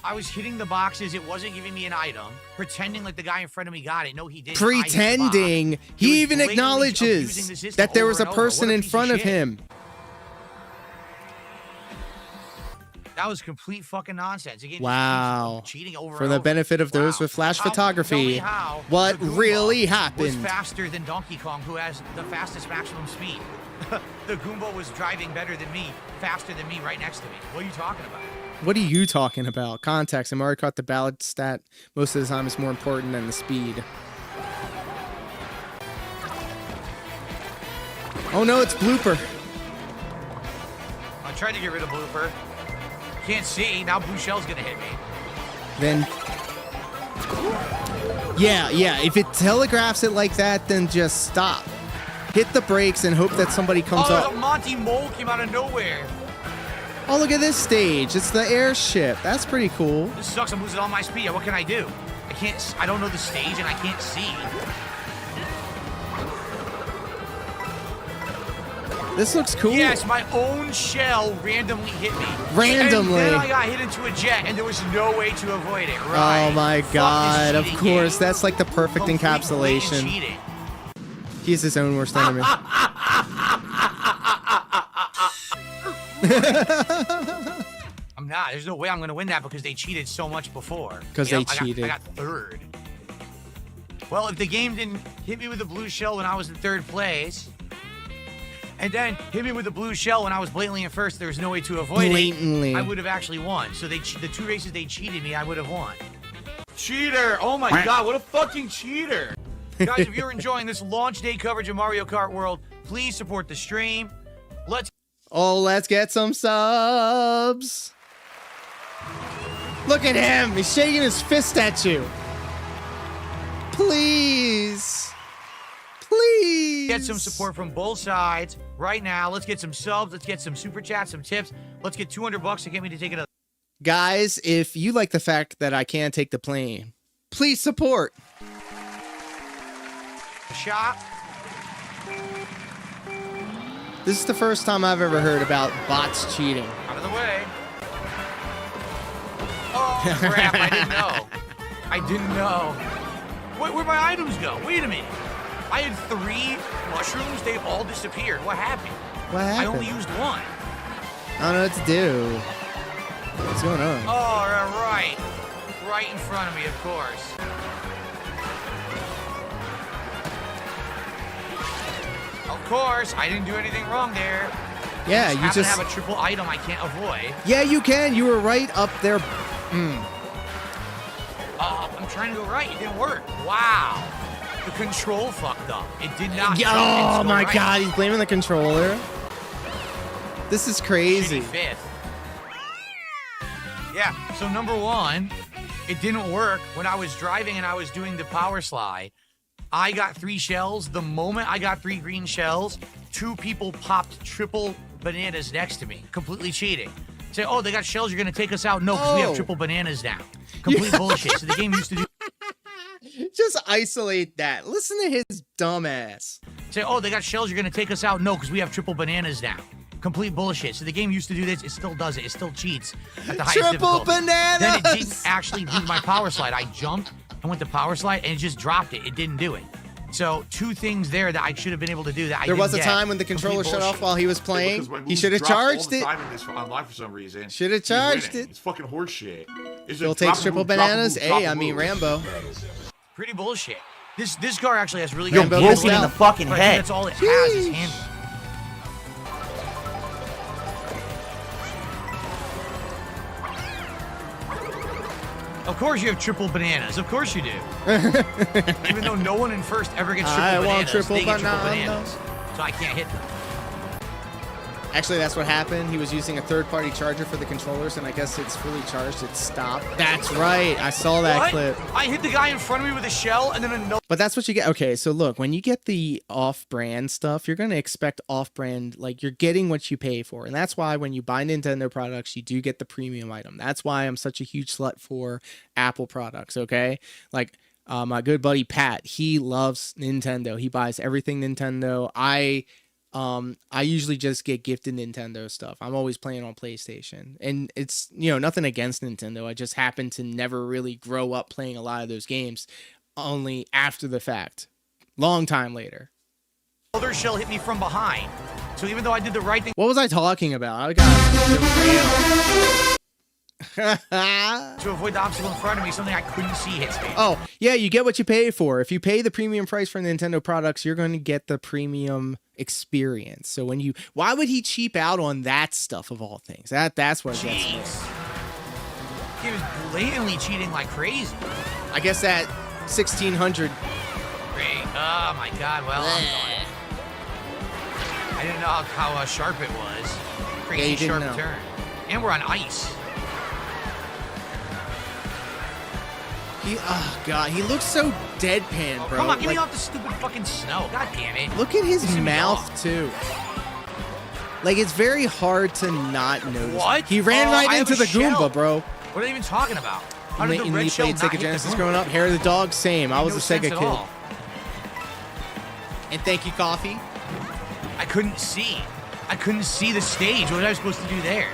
I was hitting the boxes. It wasn't giving me an item. Pretending like the guy in front of me got it. No, he didn't. Pretending. He even acknowledges that there was a person in front of him. That was complete fucking nonsense. Again, wow. Cheating over For the benefit of those with flash photography, what really happened? Was faster than Donkey Kong, who has the fastest maximum speed. The Goomba was driving better than me, faster than me, right next to me. What are you talking about? What are you talking about? Context. In Mario Kart, the ballad stat most of the time is more important than the speed. Oh no, it's blooper. I tried to get rid of blooper. Can't see. Now blue shell's gonna hit me. Then, yeah. If it telegraphs it like that, then just stop. Hit the brakes and hope that somebody comes up. Oh, the Monty Mole came out of nowhere. Oh, look at this stage. It's the airship. That's pretty cool. This sucks. I'm losing all my speed. What can I do? I don't know the stage and I can't see. This looks cool. Yes, my own shell randomly hit me. Randomly. And then I got hit into a jet and there was no way to avoid it. Right. Oh my god, of course. That's like the perfect encapsulation. Cheating. He's his own worst enemy. I'm not. There's no way I'm going to win that because they cheated so much before. Because they cheated. I got third. Well, if the game didn't hit me with a blue shell when I was in third place, and then hit me with a blue shell when I was blatantly in first, there was no way to avoid it, I would have actually won. So the two races they cheated me, I would have won. Cheater! Oh my god, what a fucking cheater! Guys, if you're enjoying this launch day coverage of Mario Kart World, please support the stream. Let's get some subs. Look at him. He's shaking his fist at you. Please. Please. Get some support from both sides right now. Let's get some subs. Let's get some super chats, some tips. Let's get $200 to get me to take another. Guys, if you like the fact that I can't take the plane, please support. shot. This is the first time I've ever heard about bots cheating. Out of the way. Oh, crap. I didn't know. I didn't know. Where'd my items go? Wait a minute. I had 3 mushrooms. They all disappeared. What happened? What happened? I only used 1. I don't know what to do. What's going on? Oh, right. Right in front of me, of course. Of course, I didn't do anything wrong there. Yeah, you happen just to have a triple item I can't avoid. Yeah, you can. You were right up there. I'm trying to go right. It didn't work. Wow. The control fucked up. It did not. Oh my right. god, he's blaming the controller. This is crazy. 5th. Yeah, so number 1, it didn't work when I was driving and I was doing the power slide. I got 3 shells. The moment I got 3 green shells, 2 people popped triple bananas next to me. Completely cheating. Say, oh, they got shells, you're going to take us out? No, because we have triple bananas now. Complete bullshit. So the game used to do... Just isolate that. Listen to his dumb ass. Say, oh, they got shells, you're going to take us out? No, because we have triple bananas now. Complete bullshit. So the game used to do this. It still does it. It still cheats at the highest triple difficulty. bananas! Then it didn't actually do my power slide. I jumped and went to power slide, and it just dropped it. It didn't do it. So 2 things there that I should have been able to do that I didn't There was a get. time when the controller shut off while he was playing. He should have charged it. Online for some reason. Should have charged it. It's fucking horseshit. Phil takes triple bananas. Hey, I mean Rambo. Pretty bullshit. This car actually has really You're good broken handling, in the fucking but I think head. that's all it has is handling. Of course you have triple bananas. Of course you do. Even though no one in first ever gets triple I bananas, want triple they get triple bananas. bananas. So I can't hit them. Actually, that's what happened. He was using a third-party charger for the controllers, and I guess it's fully charged. It stopped. That's right. I saw that What? clip. I hit the guy in front of me with a shell, and then another. But that's what you get. Okay, so look, when you get the off-brand stuff, you're going to expect off-brand, like you're getting what you pay for. And that's why when you buy Nintendo products, you do get the premium item. That's why I'm such a huge slut for Apple products, okay? Like my good buddy Pat, he loves Nintendo. He buys everything Nintendo. I usually just get gifted Nintendo stuff. I'm always playing on PlayStation. And it's, you know, nothing against Nintendo. I just happen to never really grow up playing a lot of those games. Only after the fact. Long time later. Other shell hit me from behind. So even though I did the right thing. What was I talking about? I got to avoid the obstacle in front of me, something I couldn't see hits me. Oh, yeah, you get what you pay for. If you pay the premium price for Nintendo products, you're going to get the premium experience. So when you, why would he cheap out on that stuff of all things? That's what it gets me. He was blatantly cheating like crazy. I guess that 1600. Great. Oh my god, well, I'm done. I didn't know how sharp it was. Crazy you didn't sharp know. turn. And we're on ice. Oh god, he looks so deadpan, bro. Come on, get me Like, off the stupid fucking snow. God damn it. look at his Pissing me mouth off. too. Like, it's very hard to not notice. What? He ran Oh, right I have into a the Goomba, shell. bro. What are they even talking about? How did the And red you shell played not Sega hit the Genesis Goomba? growing up? Hair of the Dog, same. I was No a sense Sega at kid. all. And thank you, Coffee. I couldn't see. I couldn't see the stage. What was I supposed to do there?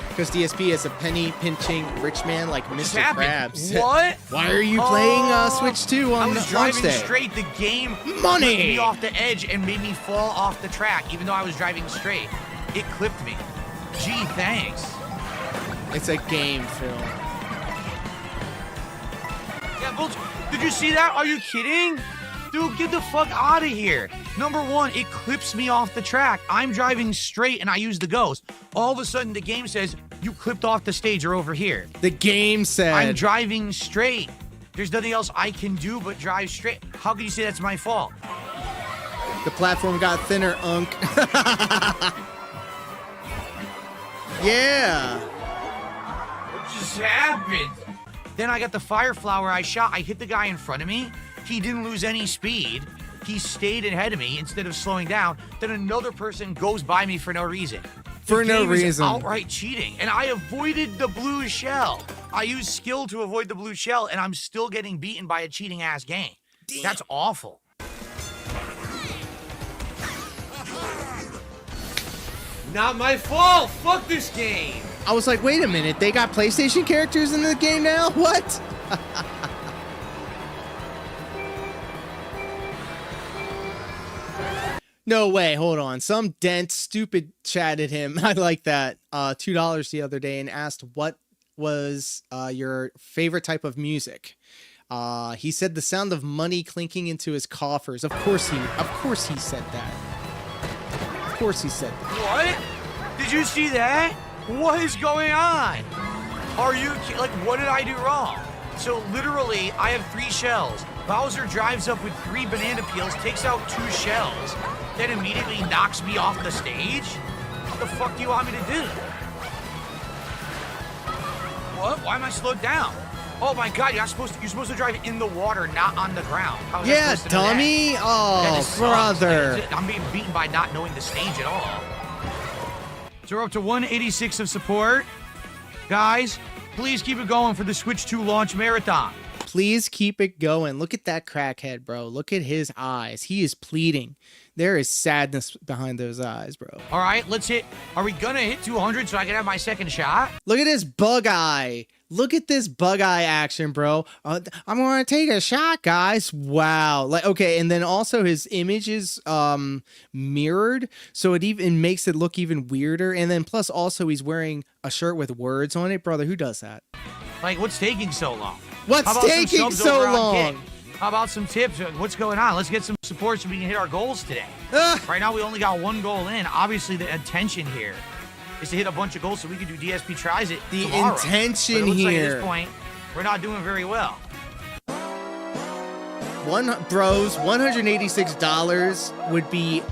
Because DSP is a penny pinching rich man like What just Mr. happened? Krabs. What? Why are you playing Switch 2 I on was launch driving day? straight. The game Money! clipped me off the edge and made me fall off the track, even though I was driving straight. It clipped me. Gee, thanks. It's a game, Phil. Yeah, bullshit. Did you see that? Are you kidding? Dude, get the fuck out of here. Number one, it clips me off the track. I'm driving straight and I use the ghost. All of a sudden, the game says, you clipped off the stage or over here. The game said. I'm driving straight. There's nothing else I can do but drive straight. How can you say that's my fault? The platform got thinner, Unk. Yeah. What just happened? Then I got the fire flower I shot. I hit the guy in front of me. He didn't lose any speed. He stayed ahead of me instead of slowing down. Then another person goes by me for no reason. For no game is reason. outright cheating. And I avoided the blue shell. I used skill to avoid the blue shell, and I'm still getting beaten by a cheating ass game. That's awful. Not my fault. Fuck this game. I was like, wait a minute, they got PlayStation characters in the game now? What? No way, hold on. Some dense, stupid chatted him. I like that. $2 the other day and asked what was your favorite type of music. He said the sound of money clinking into his coffers. Of course he said that. Of course he said that. What? Did you see that? What is going on? Are you like, what did I do wrong? So literally, I have 3 shells. Bowser drives up with 3 banana peels, takes out 2 shells, then immediately knocks me off the stage? What the fuck do you want me to do? What? Why am I slowed down? Oh my god, you're supposed to drive in the water, not on the ground. How is Yeah, that supposed to know dummy. that? Oh, brother. I'm being beaten by not knowing the stage at all. So we're up to 186 of support. Guys, please keep it going for the Switch 2 launch marathon. Please keep it going. Look at that crackhead, bro. Look at his eyes. He is pleading. There is sadness behind those eyes, bro. All right, let's hit. Are we gonna hit 200 so I can have my second shot? Look at this bug eye. Look at this bug eye action, bro. I'm gonna take a shot, guys. Wow. Like, okay, and then also his image is mirrored, so it even makes it look even weirder. And then plus also he's wearing a shirt with words on it, brother. Who does that? Like, what's taking so long? What's taking so long? How about some tips? What's going on? Let's get some support so we can hit our goals today. Right now, we only got 1 goal in. Obviously, the intention here is to hit a bunch of goals so we can do DSP tries it The tomorrow. intention but it looks here. like at this point, we're not doing very well. $186 would be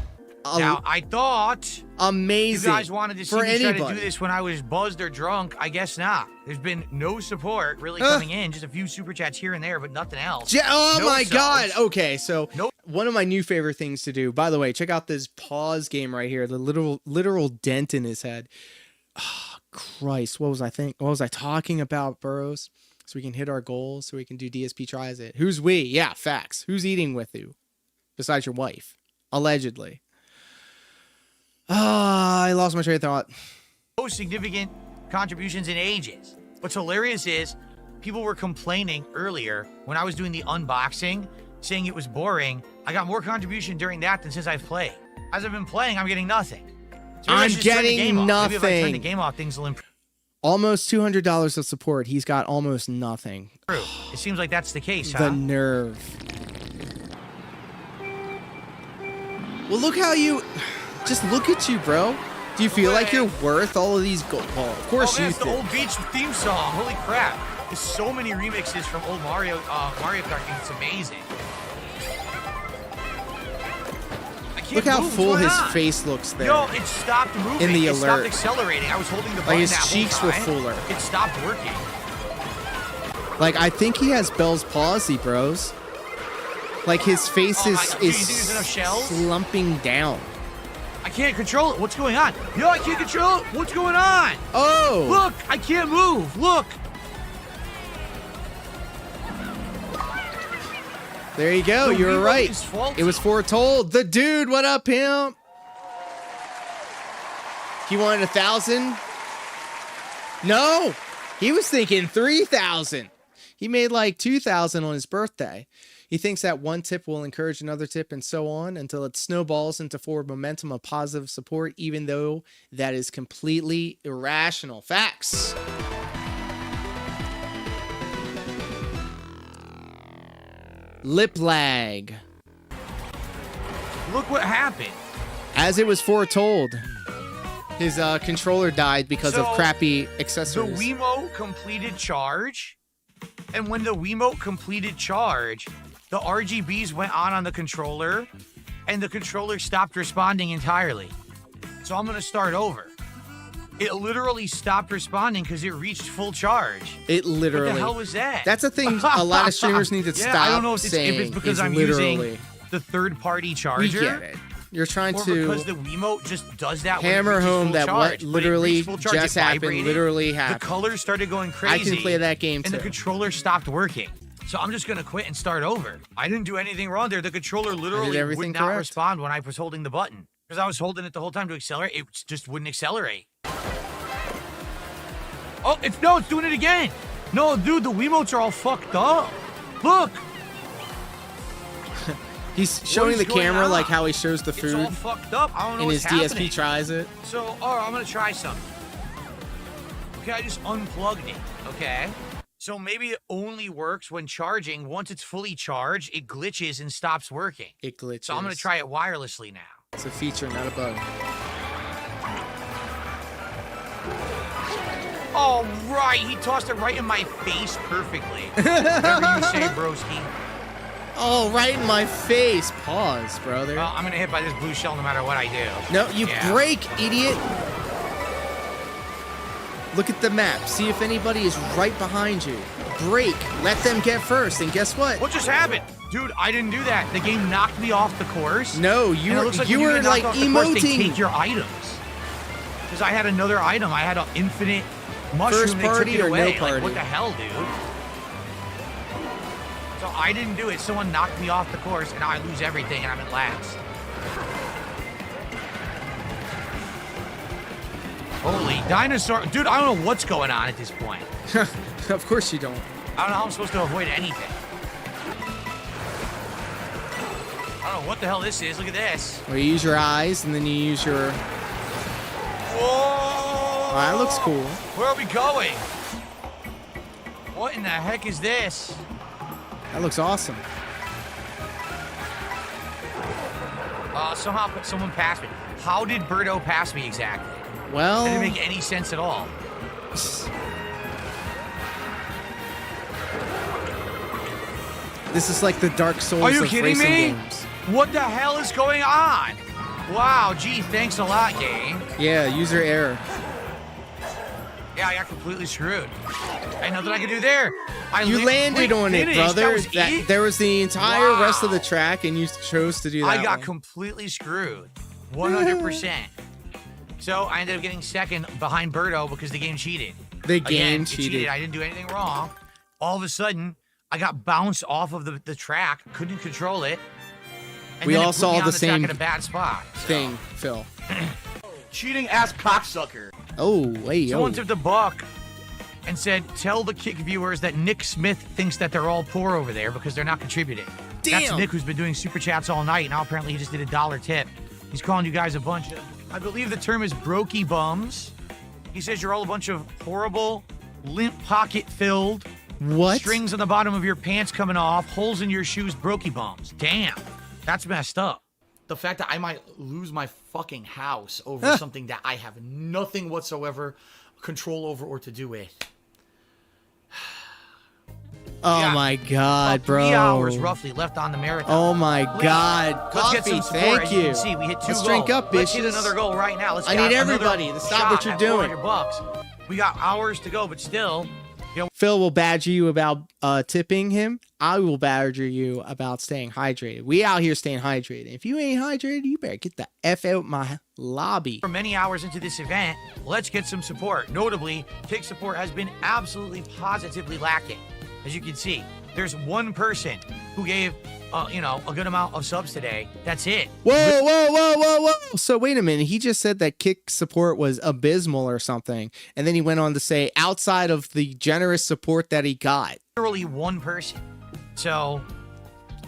Now, I thought amazing. you guys wanted to see for me try to anybody. do this when I was buzzed or drunk. I guess not. There's been no support really coming in. Just a few super chats here and there, but nothing else. Oh No my subs. god. Okay, so Nope. one of my new favorite things to do, by the way, check out this pause game right here. The literal dent in his head. Oh, Christ. What was I talking about, bros? So we can hit our goals, so we can do DSP tries it. Who's we? Yeah, facts. Who's eating with you? Besides your wife. Allegedly. I lost my train of thought. Most significant contributions in ages. What's hilarious is people were complaining earlier when I was doing the unboxing, saying it was boring. I got more contribution during that than since I've played. As I've been playing, I'm getting nothing. So maybe I I'm should just turn the getting game off. Maybe if I turn the nothing. game off, things will improve. Almost $200 of support. He's got almost nothing. It seems like that's the case, The huh? nerve. Well, look how you... Just look at you, bro. Do you feel like you're worth all of these gold? Well, of course Oh man, you it's the do. old Beach theme song. Holy crap. There's so many remixes from old Mario Kart games. It's amazing. I can't Look how move. full What's his going on? face looks there. Yo, it stopped moving. In the it stopped alert. accelerating. I was holding the button Like his that whole cheeks were time. fuller. It stopped working. Like, I think he has Bell's palsy, bros. Like, his face Oh my is God. Do you think there's enough shells? slumping down. I can't control it. What's going on? Yo, I can't control it. What's going on? Oh! Look, I can't move. Look. There you go. The You were Wiimote right. is faulty. It was foretold. The dude, what up, pimp? He wanted 1,000? No, he was thinking 3,000. He made like 2,000 on his birthday. He thinks that one tip will encourage another tip and so on until it snowballs into forward momentum of positive support, even though that is completely irrational. Facts. Lip lag. Look what happened. As it was foretold, his controller died because of So, crappy The accessories. Wiimote completed charge, and when the Wiimote completed charge, the RGBs went on the controller, and the controller stopped responding entirely. So I'm gonna start over. It literally stopped responding because it reached full charge. It literally. What the hell was that? That's a thing a lot of streamers need to Yeah, stop I don't know if saying. it's because is I'm literally. using the third-party We charger. get it. You're trying Or to because the Wiimote just does that when it hammer reaches home full that charge. what When it literally reached full charge, just it happened. vibrated, Literally happened. The colors started going crazy. I can play that game And the too. controller stopped working. So I'm just going to quit and start over. I didn't do anything wrong there. The controller literally everything would not correct. respond when I was holding the button. Because I was holding it the whole time to accelerate. It just wouldn't accelerate. Oh, it's doing it again. No, dude, the Wiimotes are all fucked up. Look. He's showing the camera like how he shows the food. It's all fucked up. I don't know and what's his happening. DSP tries it. So, I'm gonna try something. Okay, I just unplugged it. Okay. So maybe it only works when charging. Once it's fully charged, it glitches and stops working. It glitches. So I'm gonna try it wirelessly now. It's a feature, not a bug. Oh, right. He tossed it right in my face perfectly. Whatever you say, broski. Oh, right in my face. Pause, brother. I'm going to hit by this blue shell no matter what I do. No, you break, idiot. Look at the map. See if anybody is right behind you. Break. Let them get first. And guess what? What just happened? Dude, I didn't do that. The game knocked me off the course. No, you were like emoting. They take your items. Because I had another item. I had an infinite mushroom. First party they took it or away. no party? Like, what the hell, dude? So I didn't do it. Someone knocked me off the course, and now I lose everything, and I'm in last. Holy dinosaur. Dude, I don't know what's going on at this point. Of course you don't. I don't know how I'm supposed to avoid anything. I don't know what the hell this is. Look at this. Well, you use your eyes, and then you use your... Whoa! Oh, that looks cool. Where are we going? What in the heck is this? That looks awesome. Somehow someone passed me. How did Birdo pass me exactly? Well... That didn't make any sense at all. This is like the Dark Souls Are you of kidding racing me? games. What the hell is going on? Wow, gee, thanks a lot, game. Yeah, user error. Yeah, I got completely screwed. I know that I could do there. You landed on it, brother. That there was the entire rest of the track, and you chose to do that. I got one. completely screwed. 100%. So I ended up getting second behind Birdo because the game cheated. The game Again, cheated. I didn't do anything wrong. All of a sudden, I got bounced off of the track, couldn't control it. And We then it all put saw me on the track same in a bad spot. thing, Phil. Cheating ass cocksucker. Oh, hey, Someone took the buck and said, tell the Kick viewers that Nick Smith thinks that they're all poor over there because they're not contributing. Damn. That's Nick, who's been doing super chats all night. Now apparently he just did a $1 tip. He's calling you guys a bunch of, I believe the term is brokey bums. He says you're all a bunch of horrible, limp pocket filled, What? strings on the bottom of your pants coming off, holes in your shoes, brokey bums. Damn, that's messed up. The fact that I might lose my fucking house over something that I have nothing whatsoever control over or to do with. Oh Yeah. my God, About bro. 3 hours roughly left on the marathon. Oh my God. Let's get Coffee, some support. thank As you. you can see, we hit 2 Let's goals. drink up, Let's hit bitches. another goal right now. Let's I get need another everybody to stop shot what you're at doing. $400. We got hours to go, but still, Phil will badger you about tipping him. I will badger you about staying hydrated. We out here staying hydrated. If you ain't hydrated, you better get the F out my lobby. for many hours into this event, let's get some support. Notably, Kick support has been absolutely positively lacking. As you can see, there's one person who gave, a good amount of subs today. That's it. Whoa, whoa, whoa, whoa, whoa. So wait a minute. He just said that Kick support was abysmal or something. And then he went on to say, outside of the generous support that he got. Literally one person. So,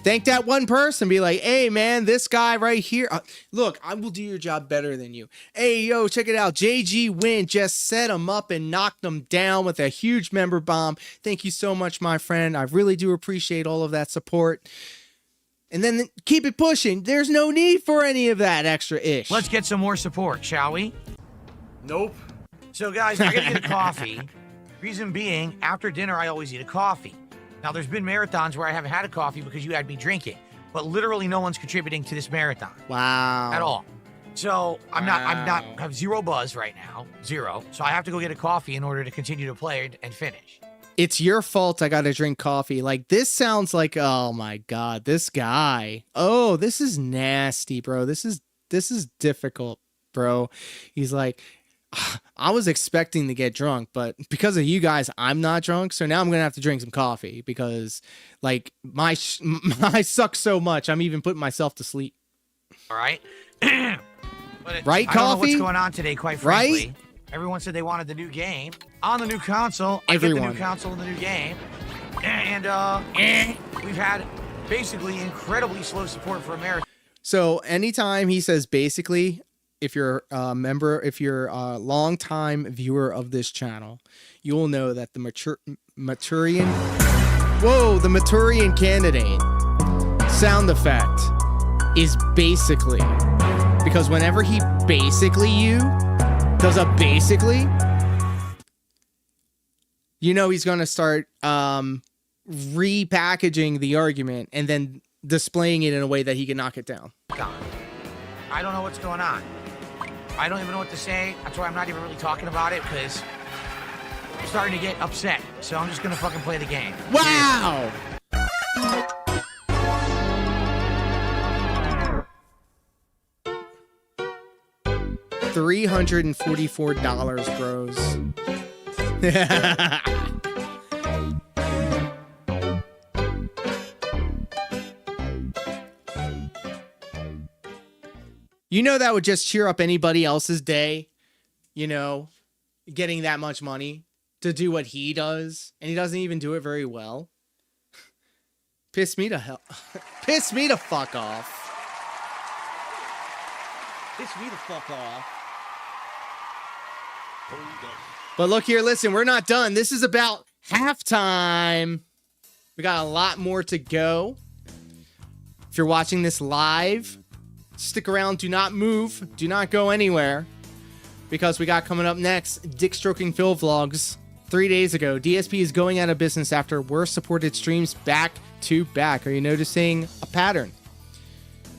Thank that one person. Be like, hey, man, this guy right here. Look, I will do your job better than you. Hey, yo, check it out. jgwinnel just set him up and knocked him down with a huge member bomb. Thank you so much, my friend. I really do appreciate all of that support. And then keep it pushing. There's no need for any of that extra ish. let's get some more support, shall we? Nope. So, guys, I gotta get a coffee. Reason being, after dinner, I always eat a coffee. Now, there's been marathons where I haven't had a coffee because you had me drink it, but literally no one's contributing to this marathon Wow. at all. So I have zero buzz right now, zero. So I have to go get a coffee in order to continue to play and finish. It's your fault I gotta drink coffee. Like, this sounds like, oh my God, this guy. Oh, this is nasty, bro. This is difficult, bro. He's like, I was expecting to get drunk, but because of you guys, I'm not drunk. So now I'm gonna have to drink some coffee because, like, my sucks so much. I'm even putting myself to sleep. All right. Right, I don't know Coffee? what's going on today, quite frankly. Everyone said they wanted the new game. On the new console, I get the new console and the new game. And we've had basically incredibly slow support for America. So anytime he says basically, if you're a member, if you're a long-time viewer of this channel, you will know that the Maturian candidate sound effect is basically, because whenever he basically does a basically, you know he's going to start repackaging the argument and then displaying it in a way that he can knock it down. I don't know what's going on. I don't even know what to say. That's why I'm not even really talking about it, because I'm starting to get upset. So I'm just going to fucking play the game. Wow! $344, bros. You know that would just cheer up anybody else's day, you know, getting that much money to do what he does, and he doesn't even do it very well. Piss me to hell. Piss me to fuck off. Piss me to fuck off. But look here, listen, we're not done. This is about halftime. We got a lot more to go. If you're watching this live, stick around. Do not move. Do not go anywhere. Because we got coming up next, Dick Stroking Phil vlogs. 3 days ago, DSP is going out of business after worst supported streams back to back. Are you noticing a pattern?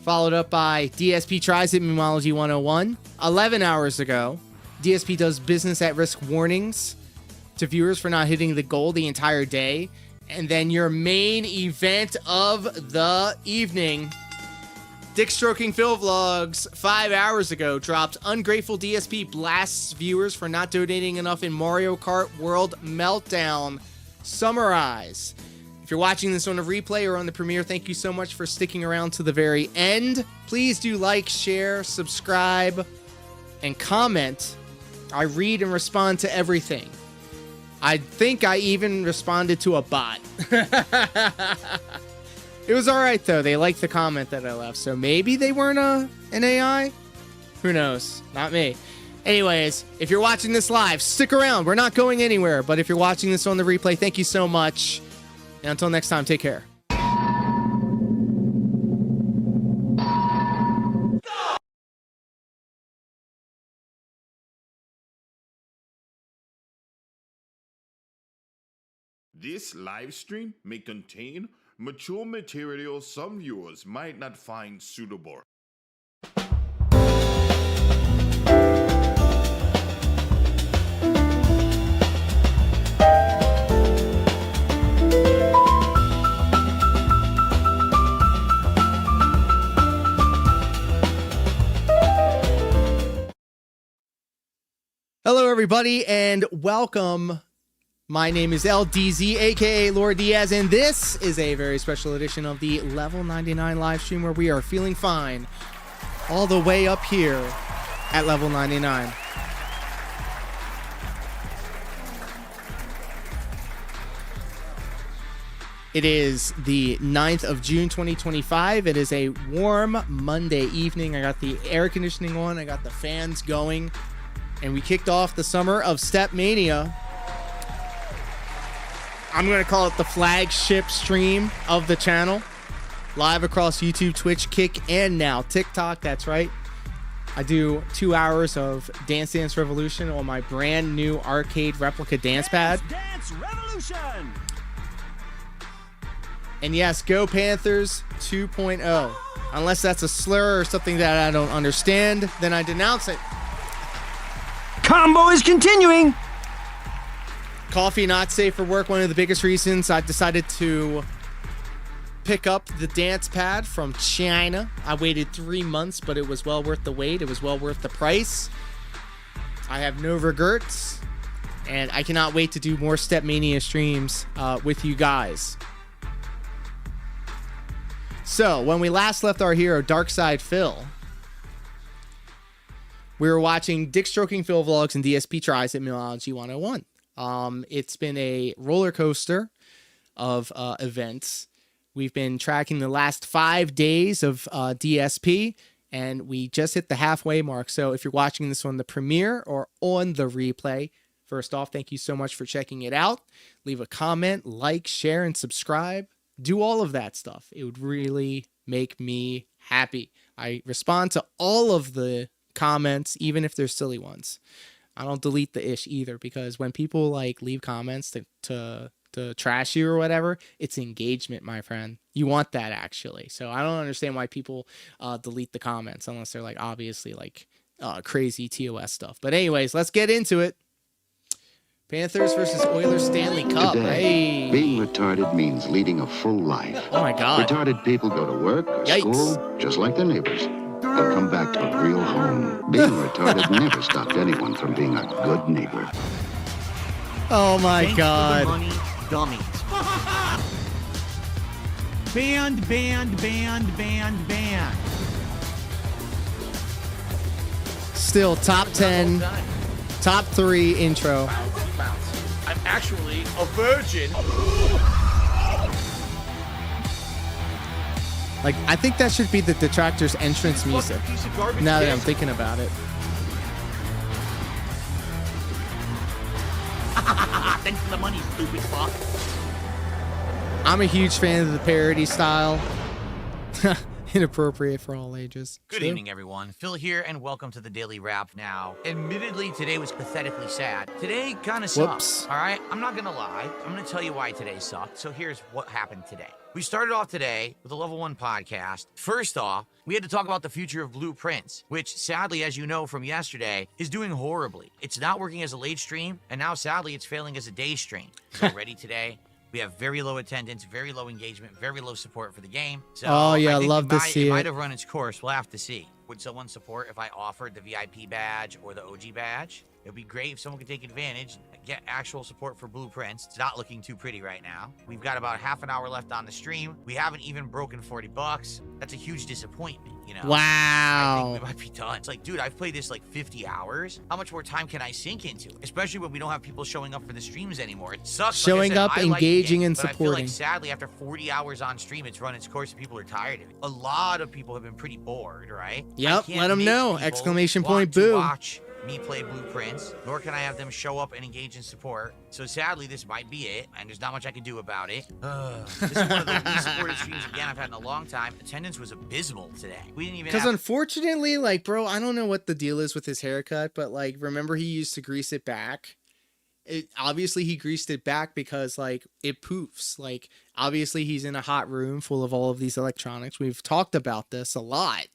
Followed up by DSP tries it, Memology 101. 11 hours ago, DSP does business at risk warnings to viewers for not hitting the goal the entire day. And then your main event of the evening, Dick Stroking Phil vlogs 5 hours ago dropped. Ungrateful DSP blasts viewers for not donating enough in Mario Kart World Meltdown. Summarize. If you're watching this on a replay or on the premiere, thank you so much for sticking around to the very end. Please do like, share, subscribe, and comment. I read and respond to everything. I think I even responded to a bot. It was all right, though. They liked the comment that I left, so maybe they weren't an AI? Who knows? Not me. Anyways, if you're watching this live, stick around. We're not going anywhere, but if you're watching this on the replay, thank you so much. And until next time, take care. This live stream may contain mature material some viewers might not find suitable. Hello, everybody, and welcome. My name is LDZ, aka Lord Diaz, and this is a very special edition of the Level 99 live stream where we are feeling fine all the way up here at Level 99. It is the 9th of June, 2025. It is a warm Monday evening. I got the air conditioning on. I got the fans going. And we kicked off the summer of Step Mania. I'm going to call it the flagship stream of the channel. Live across YouTube, Twitch, Kick, and now TikTok. That's right. I do 2 hours of Dance Dance Revolution on my brand new arcade replica dance pad. Dance Revolution! And yes, Go Panthers 2.0. Unless that's a slur or something that I don't understand, then I denounce it. Combo is continuing! Coffee not safe for work. One of the biggest reasons I decided to pick up the dance pad from China. I waited 3 months, but it was well worth the wait. It was well worth the price. I have no regrets, and I cannot wait to do more Step Mania streams with you guys. So, when we last left our hero, DarksydePhil, We were watching Dick Stroking Phil vlogs and DSP tries at Millology 101. It's been a roller coaster of events. We've been tracking the last 5 days of DSP, and we just hit the halfway mark. So if you're watching this on the premiere or on the replay, first off, thank you so much for checking it out. Leave a comment, like, share, and subscribe. Do all of that stuff. It would really make me happy. I respond to all of the comments, even if they're silly ones. I don't delete the ish either, because when people like leave comments to trash you or whatever, it's engagement, my friend. You want that, actually. So I don't understand why people delete the comments unless they're like obviously like crazy TOS stuff. But anyways, let's get into it. Panthers versus Oilers Stanley Cup. Today, Hey. being retarded means leading a full life. Oh my God. Retarded people go to work or Yikes. school just like their neighbors. They'll come back to a real home. Being retarded never stopped anyone from being a good neighbor. Oh my Thanks God. for the money, dummies. Band, band, band, band, band. Still top 10, top 3 intro. I'm actually a virgin. Like, I think that should be the Detractor's entrance music. Fucking piece of garbage. Now that dick. I'm thinking about it. Thanks for the money, stupid fuck. I'm a huge fan of the parody style. Inappropriate for all ages. Good True. evening, everyone. Phil here, and welcome to the Daily Wrap. Now, admittedly, today was pathetically sad. Today kind of Whoops. sucks, all right? I'm not going to lie. I'm going to tell you why today sucked. So here's what happened today. We started off today with a Level 1 podcast. First off, we had to talk about the future of Blueprints, which sadly, as you know from yesterday, is doing horribly. It's not working as a late stream, and now sadly, it's failing as a day stream. So already today, we have very low attendance, very low engagement, very low support for the game. So Oh, yeah, I think love to see it it. might have run its course. We'll have to see. Would someone support if I offered the VIP badge or the OG badge? It would be great if someone could take advantage and get actual support for Blueprints. It's not looking too pretty right now. We've got about half an hour left on the stream. We haven't even broken 40 bucks. That's a huge disappointment, you know? I Wow. think we might be done. It's like, dude, I've played this like 50 hours. How much more time can I sink into it? Especially when we don't have people showing up for the streams anymore. It sucks. Like I Showing said, up, I like the engaging, game, and but I feel supporting. like sadly, after 40 hours on stream, it's run its course and people are tired of it. A lot of people have been pretty bored, right? Yep, I can't let 'em make know. people Exclamation want point, to boo. Watch me play Blueprints, nor can I have them show up and engage in support. So sadly, this might be it, and there's not much I can do about it. This is one of the least supported streams again I've had in a long time. Attendance was abysmal today. We didn't even Because have unfortunately, like, bro, I don't know what the deal is with his haircut, but like, remember he used to grease it back? Obviously he greased it back because like it poofs. Like, obviously he's in a hot room full of all of these electronics. We've talked about this a lot.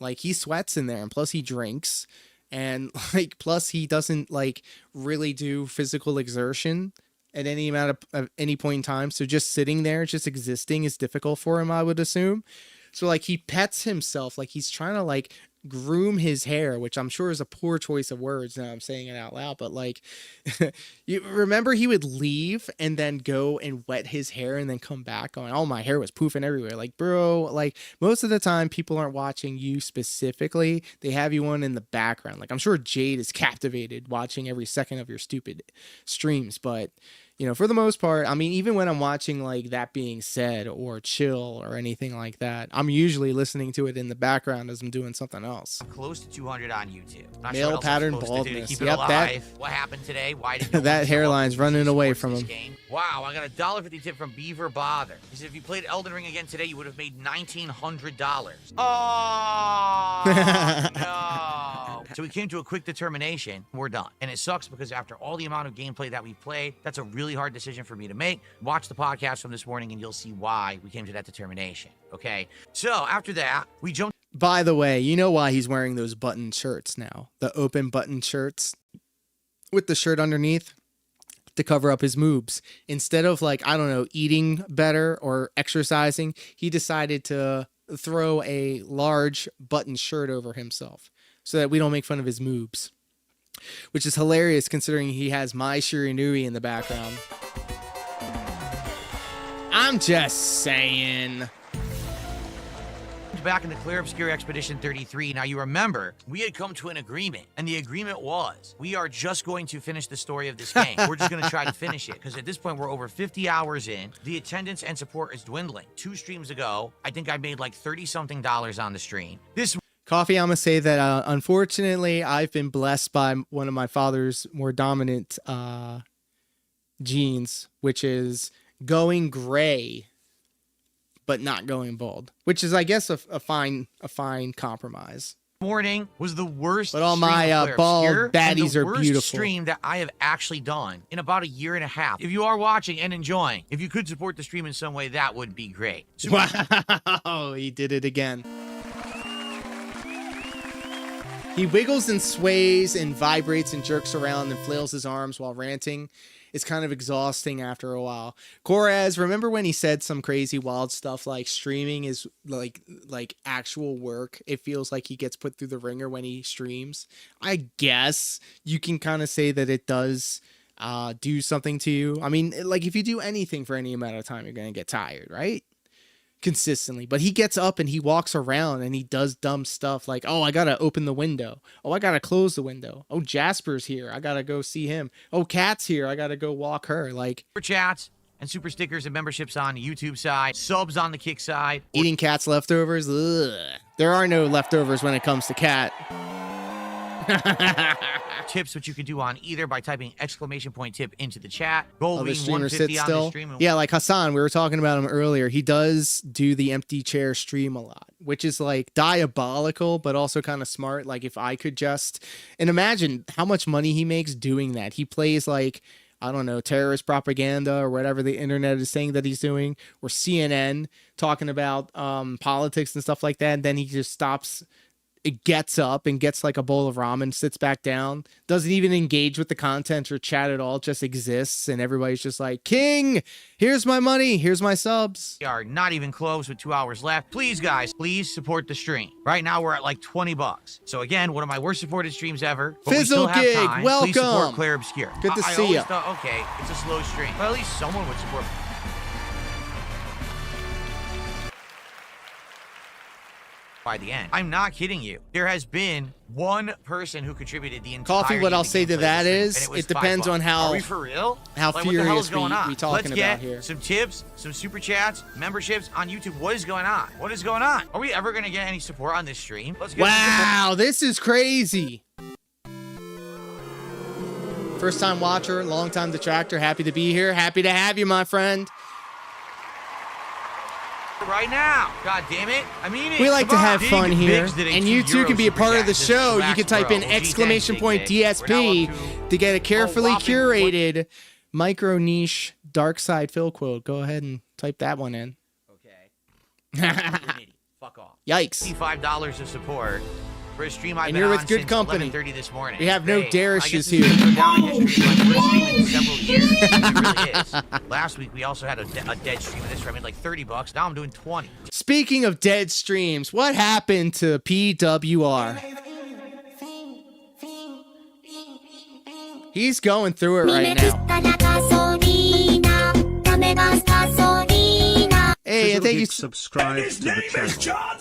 Like, he sweats in there, and plus he drinks, and like, plus he doesn't like really do physical exertion at any amount of any point in time. So just sitting there, just existing is difficult for him, I would assume. So like, he pets himself, like he's trying to like groom his hair, which I'm sure is a poor choice of words now I'm saying it out loud, but like, you remember he would leave and then go and wet his hair and then come back going, oh, my hair was poofing everywhere. Like, bro, like, most of the time people aren't watching you specifically, they have you on in the background. Like, I'm sure Jade is captivated watching every second of your stupid streams, but you know, for the most part, I mean, even when I'm watching like That Being Said or Chill or anything like that, I'm usually listening to it in the background as I'm doing something else. close to 200 on YouTube. Not Male sure what else I'm pattern supposed to do to baldness. keep it Yep, that- alive. What happened today? Why did no That one show hairline's up running to away support from this him. game? Wow, I got a $1.50 tip from Beaver Bother. He said if you played Elden Ring again today, you would have made $1,900. Oh, no. So we came to a quick determination. We're done. And it sucks because after all the amount of gameplay that we played, that's a really hard decision for me to make. Watch the podcast from this morning and you'll see why we came to that determination. Okay? So after that, we jumped. By the way, you know why he's wearing those button shirts now? The open button shirts with the shirt underneath to cover up his moobs. Instead of like, I don't know, eating better or exercising, he decided to throw a large button shirt over himself so that we don't make fun of his moobs. Which is hilarious considering he has Mai Shiranui in the background. I'm just saying. Back in the Clear Obscure Expedition 33. Now, you remember, we had come to an agreement, and the agreement was, we are just going to finish the story of this game. We're just going to try to finish it, because at this point, we're over 50 hours in. The attendance and support is dwindling. 2 streams ago, I think I made like $30-something on the stream. This Coffee, I'm gonna say that unfortunately, I've been blessed by one of my father's more dominant genes, which is going gray, but not going bald, which is, I guess, a fine compromise. Morning was the worst. But all my bald baddies are beautiful. Stream that I have actually done in about 1.5 years. If you are watching and enjoying, if you could support the stream in some way, that would be great. Wow, he did it again. He wiggles and sways and vibrates and jerks around and flails his arms while ranting. It's kind of exhausting after a while. Korraz, remember when he said some crazy wild stuff like streaming is like actual work? It feels like he gets put through the ringer when he streams. I guess you can kind of say that it does do something to you. I mean, like if you do anything for any amount of time, you're going to get tired, right? Consistently. But he gets up and he walks around and he does dumb stuff like, oh, I gotta open the window, oh, I gotta close the window, oh, Jasper's here, I gotta go see him, oh, Kat's here, I gotta go walk her. Like super chats and super stickers and memberships on the YouTube side, subs on the Kick side. Eating Kat's leftovers. Ugh. There are no leftovers when it comes to Kat. Tips, which you can do on either by typing !tip into the chat. Gold the streamer 150 sits on still. the stream. Yeah, like Hassan, we were talking about him earlier. He does do the empty chair stream a lot, which is like diabolical, but also kind of smart. Like if I could just, and imagine how much money he makes doing that. He plays like, I don't know, terrorist propaganda or whatever the internet is saying that he's doing, or CNN talking about politics and stuff like that. And then he just stops. It gets up and gets like a bowl of ramen, sits back down, doesn't even engage with the content or chat at all, just exists, and everybody's just like, King, here's my money, here's my subs. We are not even close with 2 hours left. Please, guys, please support the stream. Right now, we're at like $20. So again, one of my worst supported streams ever. But Fizzle we still Gig, have time. welcome. Please support Claire Obscure. Good to I see ya. Thought, okay, it's a slow stream, but at least someone would support. By the end, I'm not kidding you. There has been one person who contributed the entire. Coffee, what I'll say to that is, it depends on how. Are we for real? How like, furious we talking Let's get about here. Some tips, some super chats, memberships on YouTube. What is going on? What is going on? Are we ever gonna get any support on this stream? Let's get. Wow, this is crazy. First time watcher, long time detractor. Happy to be here. Happy to have you, my friend. Right now, god damn it! I mean, we like to have fun here, and you too can be a part of the show. You can type in !DSP to get a carefully curated micro niche DarksydePhil quote. Go ahead and type that one in. Okay. Fuck off. Yikes. $5 of support for a stream I've and been you're on with good since company. 11:30 this morning. We have no Darishes here. Several years. It really is. Last week we also had a dead stream of this where I made like $30. Now I'm doing 20. Speaking of dead streams, what happened to PWR? He's going through it right now. Hey, and thank you. Subscribe to the channel.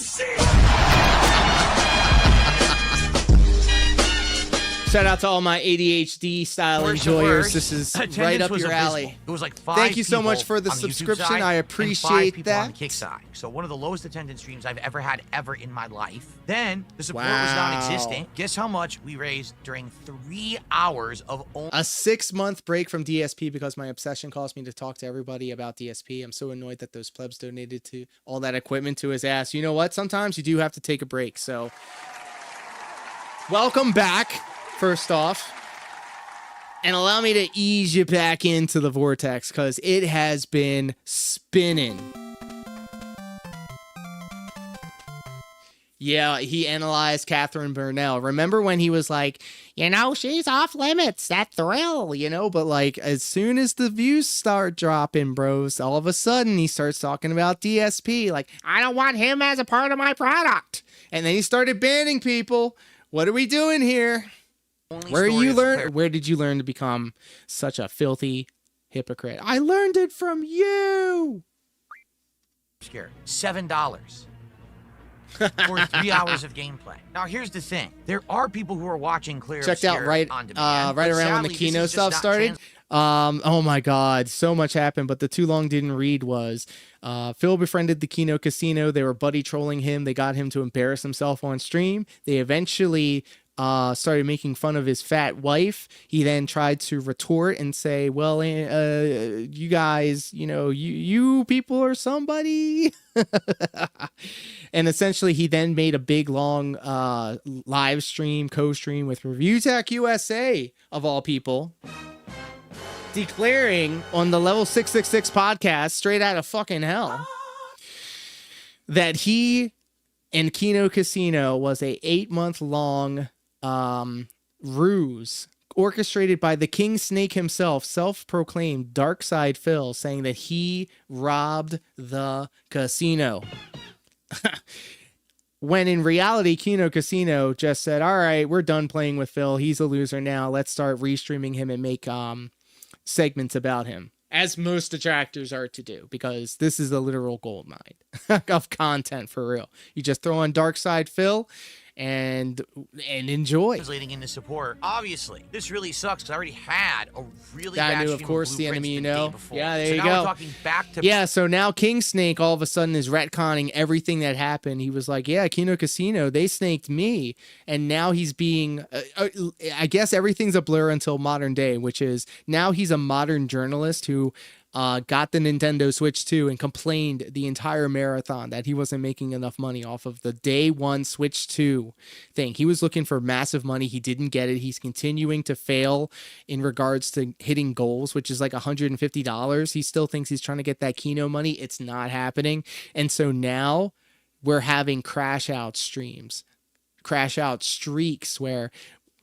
Shout out to all my ADHD style enjoyers. This is right up your alley. It was like 5 Thank you so people much for the on subscription. YouTube side I and 5 appreciate people on that. the Kick side. So one of the lowest attendance streams I've ever had in my life. Then the support was non-existent. Guess how much we raised during 3 hours of only a 6-month break from DSP because my obsession caused me to talk to everybody about DSP. I'm so annoyed that those plebs donated to all that equipment to his ass. You know what? Sometimes you do have to take a break. So welcome back, first off. And allow me to ease you back into the vortex because it has been spinning. Yeah, he analyzed Catherine Burnell. Remember when he was like, you know, she's off limits, that thrill, you know? But like, as soon as the views start dropping, bros, all of a sudden he starts talking about DSP. Like, I don't want him as a part of my product. And then he started banning people. What are we doing here? Where did you learn to become such a filthy hypocrite? I learned it from you. scared. $7. for 3 hours of gameplay. Now, here's the thing. There are people who are watching Clear Checked out right on demand, right but around when the sadly, Kino this is stuff just not started. Oh my God, so much happened, but the too long didn't read was Phil befriended the Kino Casino. They were buddy trolling him. They got him to embarrass himself on stream. They eventually started making fun of his fat wife. He then tried to retort and say, well, you guys, you know, you people are somebody. And essentially he then made a big long live stream, co-stream with Review Tech USA of all people, declaring on the Level 666 podcast, straight out of fucking hell, that he and Kino Casino was a 8-month-long ruse orchestrated by the King Snake himself, self-proclaimed DarksydePhil, saying that he robbed the casino. When in reality, Kino Casino just said, all right, we're done playing with Phil. He's a loser now. Let's start restreaming him and make segments about him, as most detractors are to do, because this is a literal gold mine of content for real. You just throw on DarksydePhil and enjoy. Translating into support. Obviously, this really sucks because I already had a really I bad knew, of stream course, the enemy you know. Yeah, there you now go. We're talking back to yeah, so now King Snake all of a sudden is retconning everything that happened. He was like, yeah, Kino Casino, they snaked me. And now he's being, I guess everything's a blur until modern day, which is now he's a modern journalist who got the Nintendo Switch 2 and complained the entire marathon that he wasn't making enough money off of the day one Switch 2 thing. He was looking for massive money. He didn't get it. He's continuing to fail in regards to hitting goals, which is like $150. He still thinks he's trying to get that Kino money. It's not happening. And so now we're having crash out streams, crash out streaks where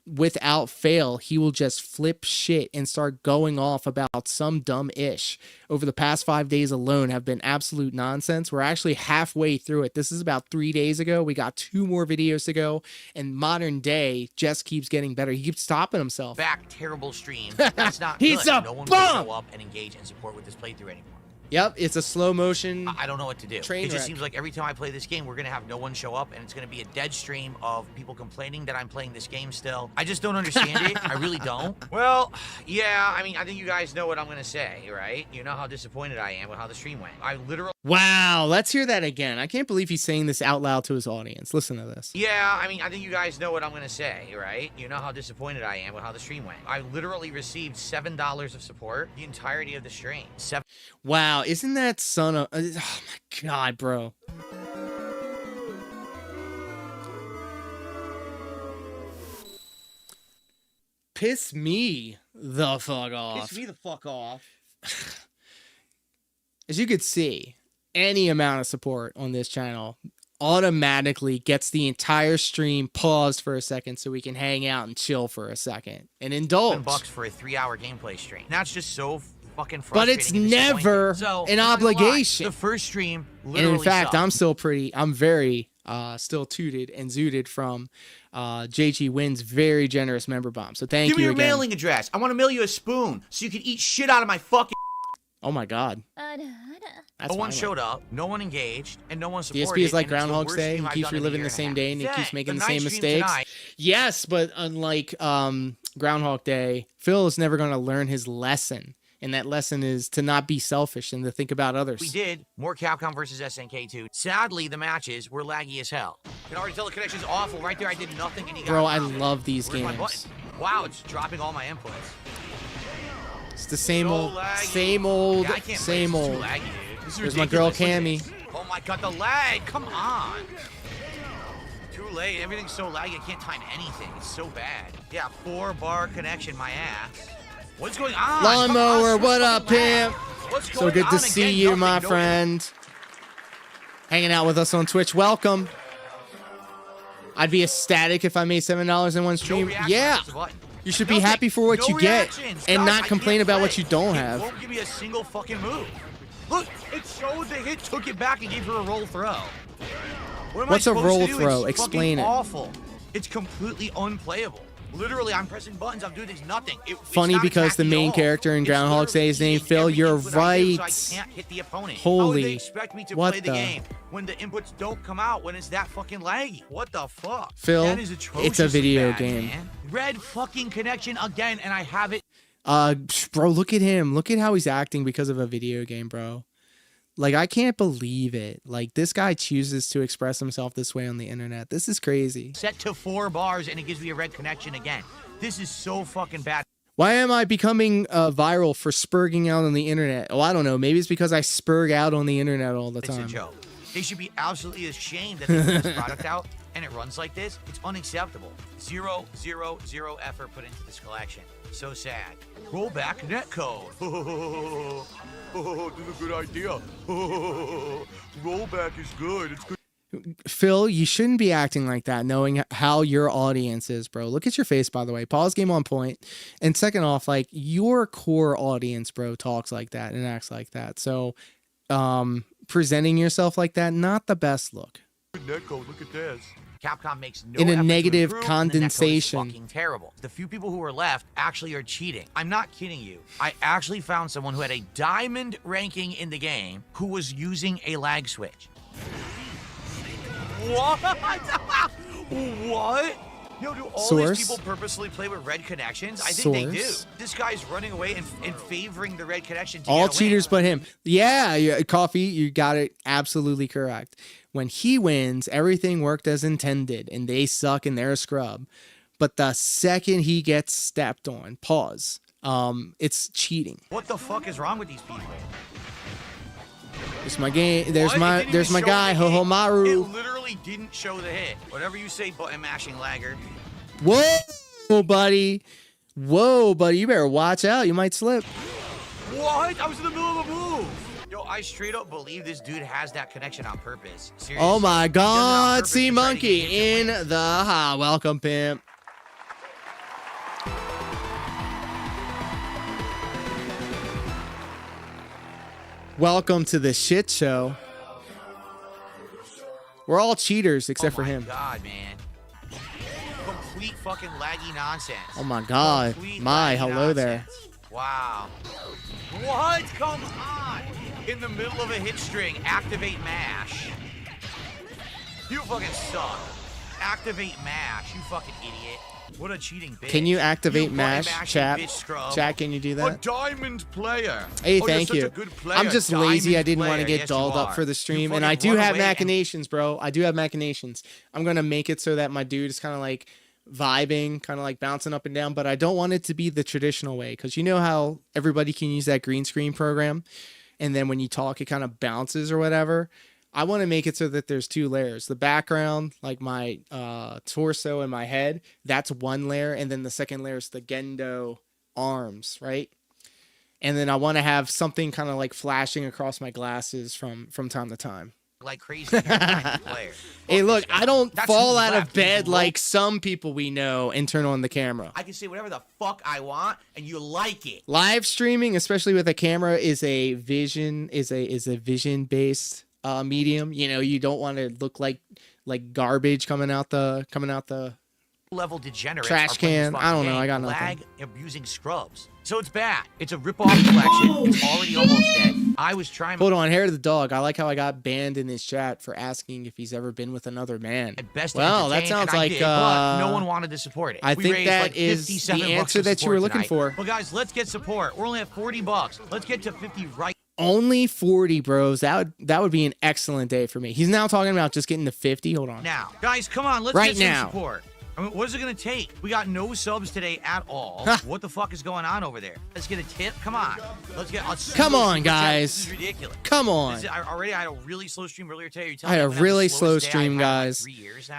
without fail, he will just flip shit and start going off about some dumb ish. Over the past 5 days alone have been absolute nonsense. We're actually halfway through it. This is about 3 days ago. We got 2 more videos to go, and modern day just keeps getting better. He keeps stopping himself. back terrible stream. That's not He's good. a No one bum! will show up and engage and support with this playthrough anymore. Yep, it's a slow motion. I don't know what to do. Train It just wreck. seems like every time I play this game, we're going to have no one show up, and it's going to be a dead stream of people complaining that I'm playing this game still. I just don't understand it. I really don't. Well, yeah, I mean, I think you guys know what I'm going to say, right? You know how disappointed I am with how the stream went. I literally... Wow, let's hear that again. I can't believe he's saying this out loud to his audience. Listen to this. Yeah, I mean, I think you guys know what I'm going to say, right? You know how disappointed I am with how the stream went. I literally received $7 of support the entirety of the stream. Wow, isn't that son of... oh my God, bro. Piss me the fuck off. Piss me the fuck off. As you could see, any amount of support on this channel automatically gets the entire stream paused for a second so we can hang out and chill for a second and indulge. $7 for a 3-hour gameplay stream. That's just so fucking frustrating. But it's and never disappointing. So, an I'm not gonna lie, obligation. The first stream And literally in fact, sucked. I'm very still tooted and zooted from jgwinnel's very generous member bomb. So thank Give me you your again. mailing address. I want to mail you a spoon so you can eat shit out of my fucking... Oh my God. That's No one fine. showed up, no one engaged, and no one supported. DSP is like and it's the Groundhog's worst Day. stream He I've keeps done in a reliving year the and a same half. day and he keeps Dang, making the night same stream mistakes. tonight. Yes, but unlike Groundhog Day, Phil is never going to learn his lesson. And that lesson is to not be selfish and to think about others. We did more Capcom versus SNK 2. Sadly, the matches were laggy as hell. You can already tell the connection's awful. Right there, I did nothing, and he got Bro, I pounded. love these Where's my games. button? Wow, it's dropping all my inputs. It's the same So old, laggy. same old, Yeah, I can't same play. This is old. too laggy, dude. This is There's my girl ridiculous. Cammy. Oh my god, the lag! Come on! Too late. Everything's so laggy, I can't time anything. It's so bad. Yeah, 4-bar connection, my ass. What's going on? Lawnmower, Come on, what so up, fucking pimp? lag. What's So going good to on see again? you, Nothing, my no- friend. Hanging out with us on Twitch. Welcome. I'd be ecstatic if I made $7 in one stream. reaction, Yeah. press the button. You should be Nothing. happy for what No you get reactions. and Guys, not I complain can't about play. what you don't It have. won't give me a single fucking move. Look, it showed the hit, took it back, and gave her a roll throw. What am What's I a supposed roll to do? throw? It's Explain fucking it. awful. It's completely unplayable. Literally, I'm pressing buttons. I'm doing this nothing. It's Funny not because the attacking main at all. character in It's Groundhog Day is literally named Phil. every You're input I give, right. so I can't hit the opponent. Holy. How would they expect me to What play the game when the inputs don't come out when it's that fucking laggy? What the fuck? Phil, That is atrociously it's a video bad, game. Man. Red fucking connection again, and I have it. Bro, look at him. Look at how he's acting because of a video game, bro. Like, I can't believe it. Like, this guy chooses to express himself this way on the internet. This is crazy. Set to 4 bars, and it gives me a red connection again. This is so fucking bad. Why am I becoming viral for spurging out on the internet? Oh, I don't know. Maybe it's because I spurg out on the internet all the time. It's a joke. They should be absolutely ashamed that they put this product out and it runs like this. It's unacceptable. 0, 0, 0 effort put into this collection. So sad. Roll back netcode. This is a good idea. Rollback is good. It's good. Phil, you shouldn't be acting like that, knowing how your audience is, bro. Look at your face, by the way. Pause game on point. And second off, like, your core audience, bro, talks like that and acts like that. So, presenting yourself like that, not the best look. Netcode, look at this. Capcom makes no In a effort to negative improve, condensation. and the netcode is fucking terrible. The few people who are left actually are cheating. I'm not kidding you. I actually found someone who had a diamond ranking in the game who was using a lag switch. What? What? Yo, do all these people purposely play with red connections? I think they do. This guy's running away and favoring the red connection. All cheaters but him. Yeah, Coffee, you got it absolutely correct. When he wins, everything worked as intended, and they suck and they're a scrub. But the second he gets stepped on, pause, it's cheating. What the fuck is wrong with these people? There's my game. There's my guy, Hohomaru. It literally didn't show the hit. Whatever you say, button mashing lagger. Whoa, buddy. Whoa, buddy. You better watch out. You might slip. What? I was in the middle of a move. Yo, I straight up believe this dude has that connection on purpose. Seriously. Oh my God, Sea Monkey in the welcome, pimp. Welcome to the shit show. We're all cheaters except for him. Oh my God, man. Complete fucking laggy nonsense. Oh my God. My, hello there. Wow. What? Come on. In the middle of a hit string, activate mash. You fucking suck. Activate mash, you fucking idiot. What a cheating bitch. Can you activate mash, chat? Chat, can you do that? A diamond player. Hey, oh, thank you. I'm just lazy. I didn't want to get dolled up for the stream. And I do have machinations, bro. I do have machinations. I'm going to make it so that my dude is kind of like vibing, kind of like bouncing up and down. But I don't want it to be the traditional way. Because you know how everybody can use that green screen program. And then when you talk, it kind of bounces or whatever. I want to make it so that there's 2 layers. The background, like my torso and my head, that's 1 layer. And then the second layer is the Gendo arms, right? And then I want to have something kind of like flashing across my glasses from time to time. Like crazy. Hey, look, I don't fall out of bed like some people we know and turn on the camera. I can say whatever the fuck I want, and you like it. Live streaming, especially with a camera, is a vision based medium. You know, you don't want to look like garbage coming out the level degenerates trash can. I don't know. I got nothing. Lag abusing scrubs. So it's bad. It's a rip-off collection. It's already almost dead. I was trying. Hold on, hair of the dog. I like how I got banned in his chat for asking if he's ever been with another man. Well, that sounds like but no one wanted to support it. I think that is the answer that you were looking for. Well, guys, let's get support. We're only at $40. Let's get to 50 right. Only 40, bros. That would be an excellent day for me. He's now talking about just getting to 50. Hold on. Now, guys, come on. Let's get some support. I mean, what is it going to take? We got no subs today at all. What the fuck is going on over there? Let's get a tip. Come on. Let's get a Come on, guys. This is ridiculous. Come on. I had a really slow stream earlier today. I had a really slow stream, guys.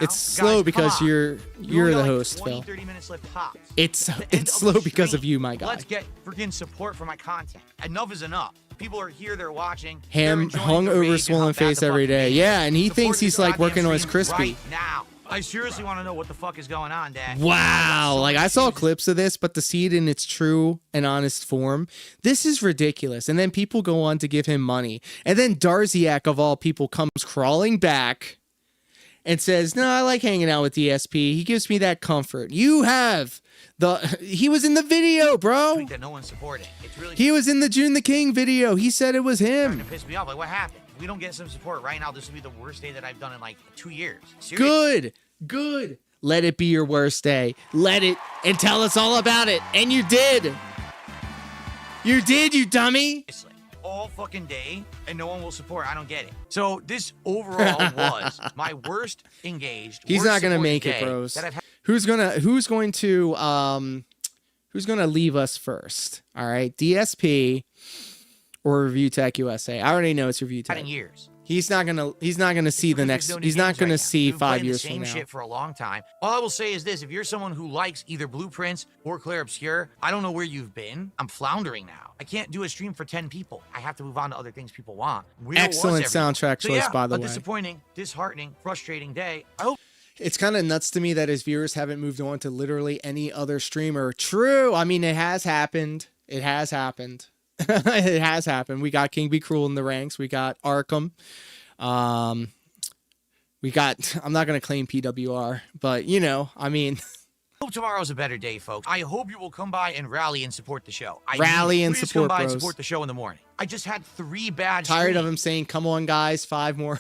It's slow because you're the host, Phil. 30 minutes left tops. It's slow because of you, my guy. Let's get freaking support for my content. Enough is enough. People are here, they're watching. Him hung over swollen face every day. Yeah, and he thinks he's like working on his crispy. Right now. I seriously want to know what the fuck is going on, Dad. Wow, like I saw clips of this, but to see it in its true and honest form, this is ridiculous. And then people go on to give him money. And then Darziak, of all people, comes crawling back and says, no, I like hanging out with DSP. He gives me that comfort. He was in the video, bro. That no one supported. It's really He was in the June the King video. He said it was starting him. to piss me off. Like, what happened? If we don't get some support right now, this will be the worst day that I've done in like 2 years. Seriously. Good. Let it be your worst day. Let it, and tell us all about it. And you did. You did, you dummy. All fucking day, and no one will support. I don't get it. So this overall was my worst engaged. He's worst not gonna supported make it, day bros. that I've had. Who's going to leave us first? All right, DSP or Review Tech USA. I already know it's Review Tech. In years. He's not gonna see the next. He's not gonna see 5 years from now. Same shit for a long time. All I will say is this: if you're someone who likes either Blueprints or Claire Obscure, I don't know where you've been. I'm floundering now. I can't do a stream for 10 people. I have to move on to other things people want. Excellent soundtrack choice, by the way. A disappointing, disheartening, frustrating day. I hope. It's kind of nuts to me that his viewers haven't moved on to literally any other streamer. True. I mean, it has happened. It has happened. It has happened. We got KingBCruel in the ranks. We got Arkham. We got, I'm not going to claim PWR, but you know, I mean, hope tomorrow's a better day, folks. I hope you will come by and rally and support the show. Please come by bros. and support the show in the morning. I just had 3 bad Tired streams. of him saying, come on guys, $5 more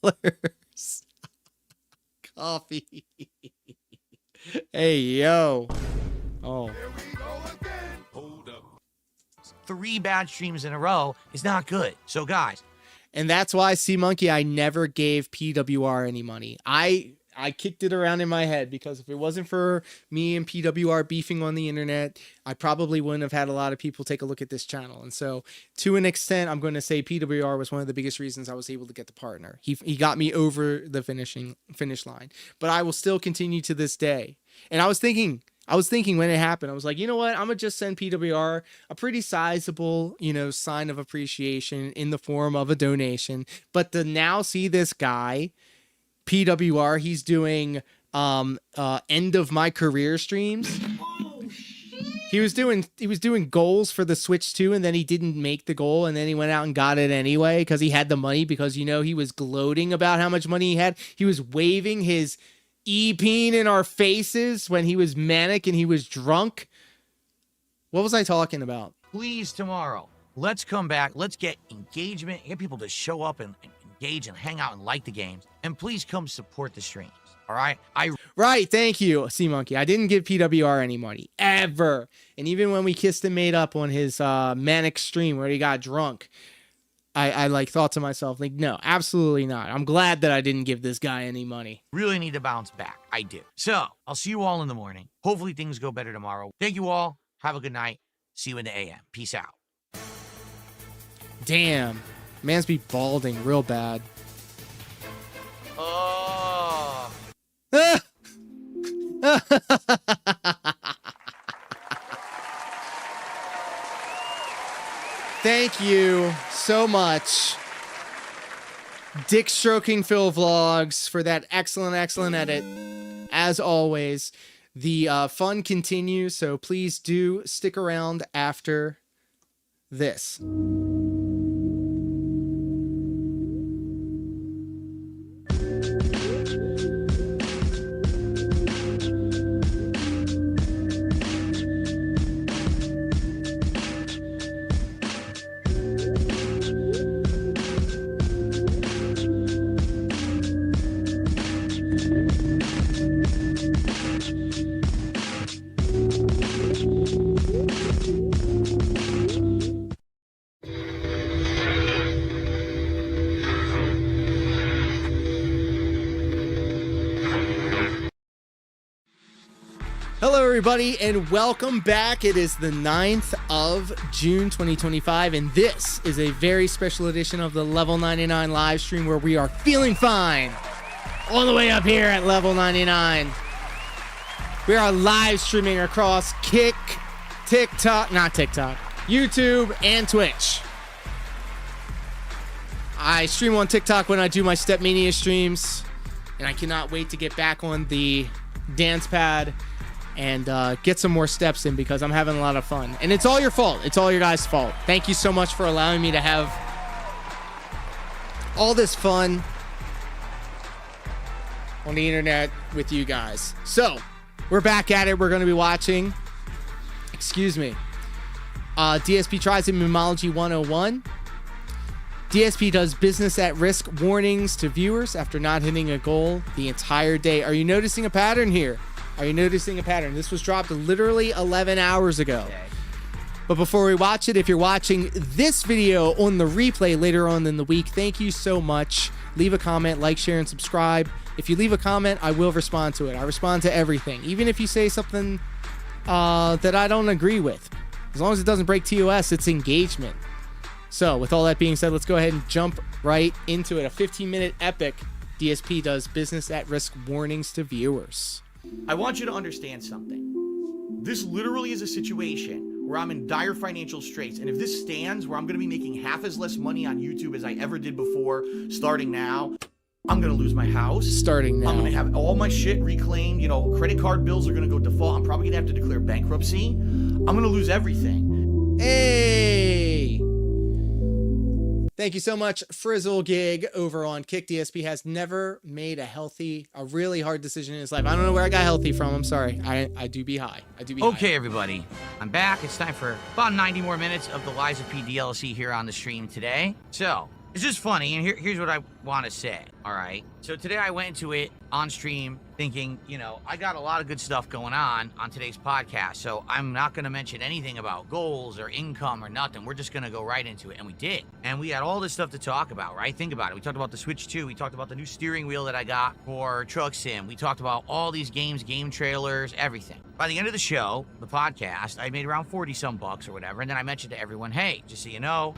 dollars. Coffee. Hey, yo. Oh. 3 bad streams in a row is not good. So guys. And that's why, C Monkey, I never gave PWR any money. I kicked it around in my head because if it wasn't for me and PWR beefing on the internet, I probably wouldn't have had a lot of people take a look at this channel. And so to an extent, I'm going to say PWR was one of the biggest reasons I was able to get the partner. He got me over the finish line, but I will still continue to this day. And I was thinking when it happened, I was like, you know what? I'm going to just send PWR a pretty sizable, you know, sign of appreciation in the form of a donation. But to now see this guy, PWR, he's doing end of my career streams. He was doing goals for the Switch 2, and then he didn't make the goal, and then he went out and got it anyway because he had the money, because, you know, he was gloating about how much money he had. He was waving his E-peen in our faces when he was manic and he was drunk. What was I talking about? Please, tomorrow, let's come back. Let's get engagement, get people to show up and engage and hang out and like the games. And please come support the streams. All right? Right, thank you, C Monkey. I didn't give PWR any money, ever. And even when we kissed and made up on his manic stream where he got drunk, I like thought to myself, like, no, absolutely not. I'm glad that I didn't give this guy any money. Really need to bounce back. I do. So I'll see you all in the morning. Hopefully things go better tomorrow. Thank you all. Have a good night. See you in the AM. Peace out. Damn. Man's be balding real bad. Oh. Thank you so much, Dick Stroking Phil Vlogs, for that excellent edit. As always, the fun continues, so please do stick around after this. Hello everybody and welcome back. It is the 9th of June 2025 and this is a very special edition of the Level 99 live stream where we are feeling fine all the way up here at Level 99. We are live streaming across YouTube and Twitch. I stream on TikTok when I do my Step Mania streams and I cannot wait to get back on the dance pad and get some more steps in because I'm having a lot of fun. And it's all your fault. It's all your guys' fault. Thank you so much for allowing me to have all this fun. on the internet with you guys. So we're back at it. We're going to be watching, DSP tries Mimology 101. DSP does business at risk warnings to viewers after not hitting a goal the entire day. Are you noticing a pattern here? This was dropped literally 11 hours ago. But before we watch it, if you're watching this video on the replay later on in the week, thank you so much. Leave a comment, like, share, and subscribe. If you leave a comment, I will respond to it. I respond to everything. Even if you say something that I don't agree with. As long as it doesn't break TOS, it's engagement. So with all that being said, let's go ahead and jump right into it. A 15-minute epic. DSP does business at risk warnings to viewers. I want you to understand something. This literally is a situation where I'm in dire financial straits, and if this stands where I'm going to be making half as less money on YouTube as I ever did before, starting now, I'm going to lose my house. Starting now. I'm going to have all my shit reclaimed. You know, credit card bills are going to go default. I'm probably going to have to declare bankruptcy. I'm going to lose everything. Hey! Thank you so much, Frizzle Gig over on Kick. DSP has never made a really hard decision in his life. I don't know where I got healthy from. I'm sorry. I do be high. Okay, everybody. I'm back. It's time for about 90 more minutes of the Lies of P DLC here on the stream today. So, it's just funny, and here's what I want to say, all right? So today I went into it on stream thinking, you know, I got a lot of good stuff going on today's podcast, so I'm not going to mention anything about goals or income or nothing. We're just going to go right into it, and we did. And we had all this stuff to talk about, right? Think about it. We talked about the Switch 2. We talked about the new steering wheel that I got for Truck Sim. We talked about all these games, game trailers, everything. By the end of the show, the podcast, I made around 40-some bucks or whatever, and then I mentioned to everyone, hey, just so you know,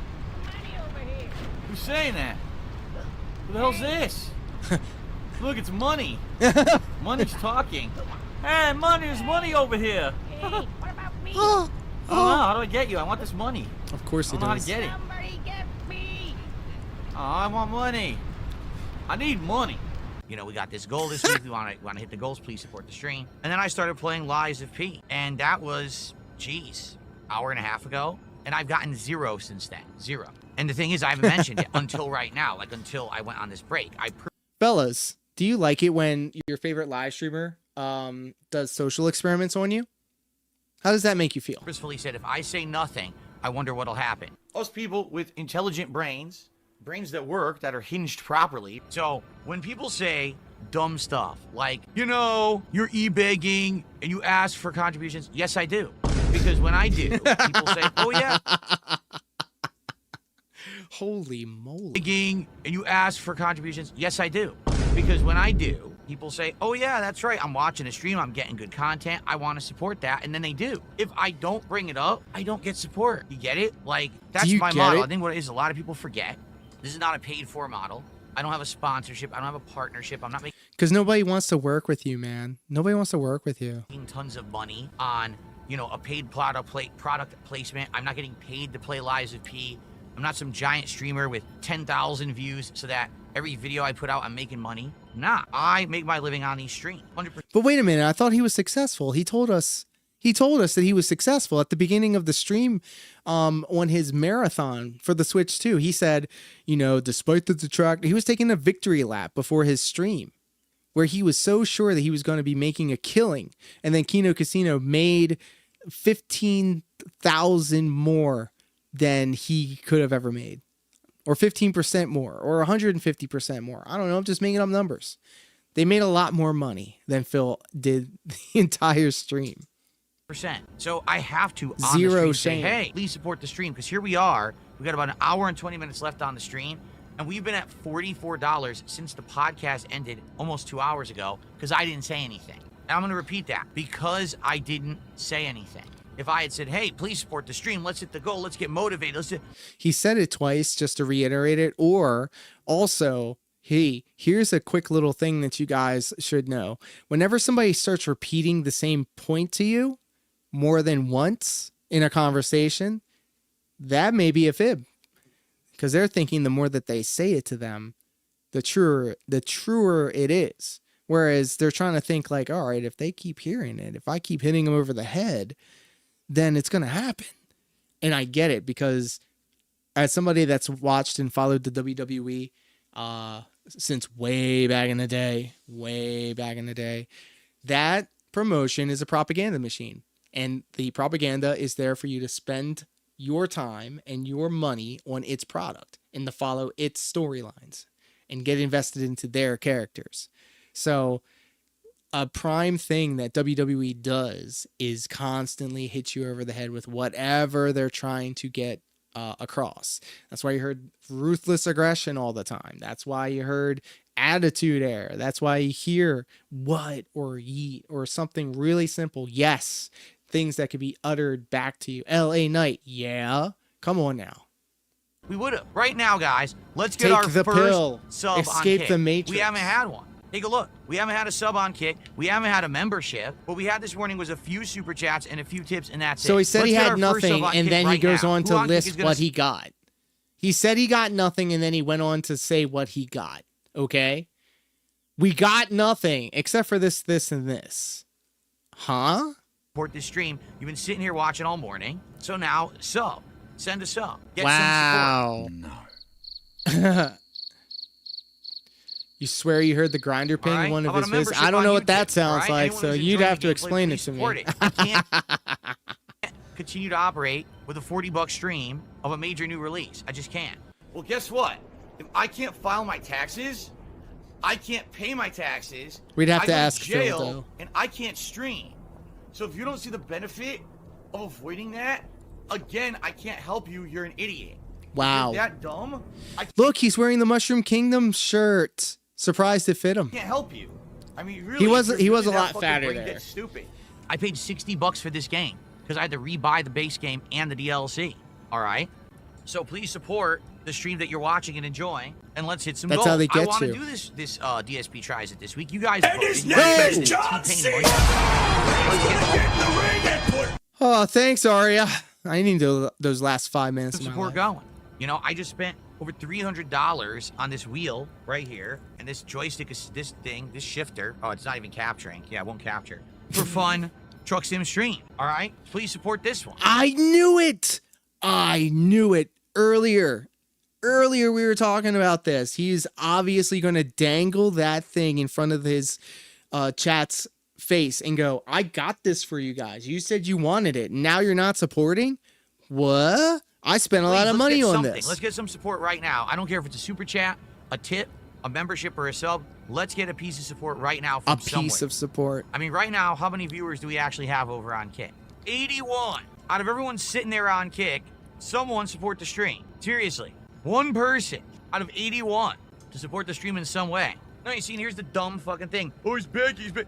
Who's saying that? Who the hell's this? Look, it's money. Money's talking. Hey, there's money over here. Hey, what about me? Oh, how do I get you? I want this money. Of course he does. I don't know how to get it. Somebody get me. Oh, I want money. I need money. you know, we got this goal this week. We want to hit the goals. Please support the stream. And then I started playing Lies of P, and that was, geez, hour and a half ago. And I've gotten 0 since then. 0. And the thing is, I haven't mentioned it until right now, like until I went on this break. Fellas, do you like it when your favorite live streamer does social experiments on you? How does that make you feel? Purposefully said, if I say nothing, I wonder what'll happen. Us people with intelligent brains that work, that are hinged properly. So when people say dumb stuff like, you know, you're e-begging and you ask for contributions, yes, I do. Because when I do, people say, oh, yeah. Holy moly. Begging and you ask for contributions, yes, I do. Because when I do, people say, oh, yeah, that's right. I'm watching a stream. I'm getting good content. I want to support that. And then they do. If I don't bring it up, I don't get support. You get it? Like, that's my model. I think what it is, a lot of people forget. This is not a paid for model. I don't have a sponsorship. I don't have a partnership. I'm not making... Because nobody wants to work with you, man. Nobody wants to work with you. Tons of money on, you know, a paid product placement. I'm not getting paid to play Lies of P. I'm not some giant streamer with 10,000 views so that every video I put out, I'm making money. Nah, I make my living on these streams. 100%. But wait a minute, I thought he was successful. He told us that he was successful at the beginning of the stream on his marathon for the Switch 2. He said, you know, despite the detract, he was taking a victory lap before his stream where he was so sure that he was going to be making a killing. And then Kino Casino made 15,000 more than he could have ever made, or 15% more, or 150% more. I don't know. I'm just making up numbers. They made a lot more money than Phil did the entire stream. So I have to on the stream say, hey, please support the stream, because here we are. We got about an hour and 20 minutes left on the stream, and we've been at $44 since the podcast ended almost 2 hours ago because I didn't say anything. And I'm going to repeat that, because I didn't say anything. If I had said, hey, please support the stream, let's hit the goal, let's get motivated. He said it twice just to reiterate it, or also, hey, here's a quick little thing that you guys should know. Whenever somebody starts repeating the same point to you more than once in a conversation, that may be a fib, because they're thinking the more that they say it to them, the truer it is. Whereas they're trying to think like, all right, if they keep hearing it, if I keep hitting them over the head, then it's going to happen. And I get it, because as somebody that's watched and followed the WWE since way back in the day, that promotion is a propaganda machine. And the propaganda is there for you to spend your time and your money on its product and to follow its storylines and get invested into their characters. So a prime thing that WWE does is constantly hit you over the head with whatever they're trying to get across. That's why you heard ruthless aggression all the time. That's why you heard attitude error. That's why you hear what or yeet or something really simple. Yes. Things that could be uttered back to you. LA Knight. Yeah. Come on now. We would have. Right now, guys, let's get Take our the first pill. sub Escape on Kick. the Matrix. We haven't had one. Take a look. We haven't had a sub on Kick. We haven't had a membership. What we had this morning was a few super chats and a few tips, and that's it. So he said Let's he get had our first sub nothing, on and Kick then he right goes now. on Who to on Kick is list gonna what he got. He said he got nothing, and then he went on to say what he got. Okay? We got nothing, except for this, this, and this. Huh? support this stream. You've been sitting here watching all morning. So now, sub. Send a sub. Get wow. some support. You swear you heard the grinder ping in one of his videos? I I don't know what that sounds like, so you'd have to explain it to me. I can't continue to operate with a $40 stream of a major new release. I just can't. Well, guess what? If I can't file my taxes, I can't pay my taxes. We'd have I to go ask jail, Phil, though. and I can't stream. So if you don't see the benefit of avoiding that, again, I can't help you. You're an idiot. Wow. If you're that dumb? Look, he's wearing the Mushroom Kingdom shirt. Surprised it fit him. I can't help you. I mean, really, He was if you're a really that lot fucking fatter brain there. dead stupid. I paid $60 for this game because I had to rebuy the base game and the DLC. All right. So please support the stream that you're watching and enjoying, and let's hit some That's goals. how they get I want to you. do this DSP tries it this week. You guys And his voted. name is John C. He's gonna get in the ring and put Oh, thanks, Arya. I need those last 5 minutes of my support life. going. You know, I just spent over $300 on this wheel right here, and this joystick is this thing, this shifter. Oh, it's not even capturing. Yeah, it won't capture. For fun truck sim stream. All right, please support this one. I knew it. I knew it earlier. Earlier we were talking about this. He's obviously going to dangle that thing in front of his chat's face and go, I got this for you guys. You said you wanted it. Now you're not supporting? What? I spent a lot of money on this. Let's get some support right now. I don't care if it's a super chat, a tip, a membership, or a sub. Let's get a piece of support right now from A piece of support. I mean, right now, how many viewers do we actually have over on Kick? 81. Out of everyone sitting there on Kick, someone support the stream. Seriously. One person out of 81 to support the stream in some way. No, you see, here's the dumb fucking thing. Oh, he's big, he's big.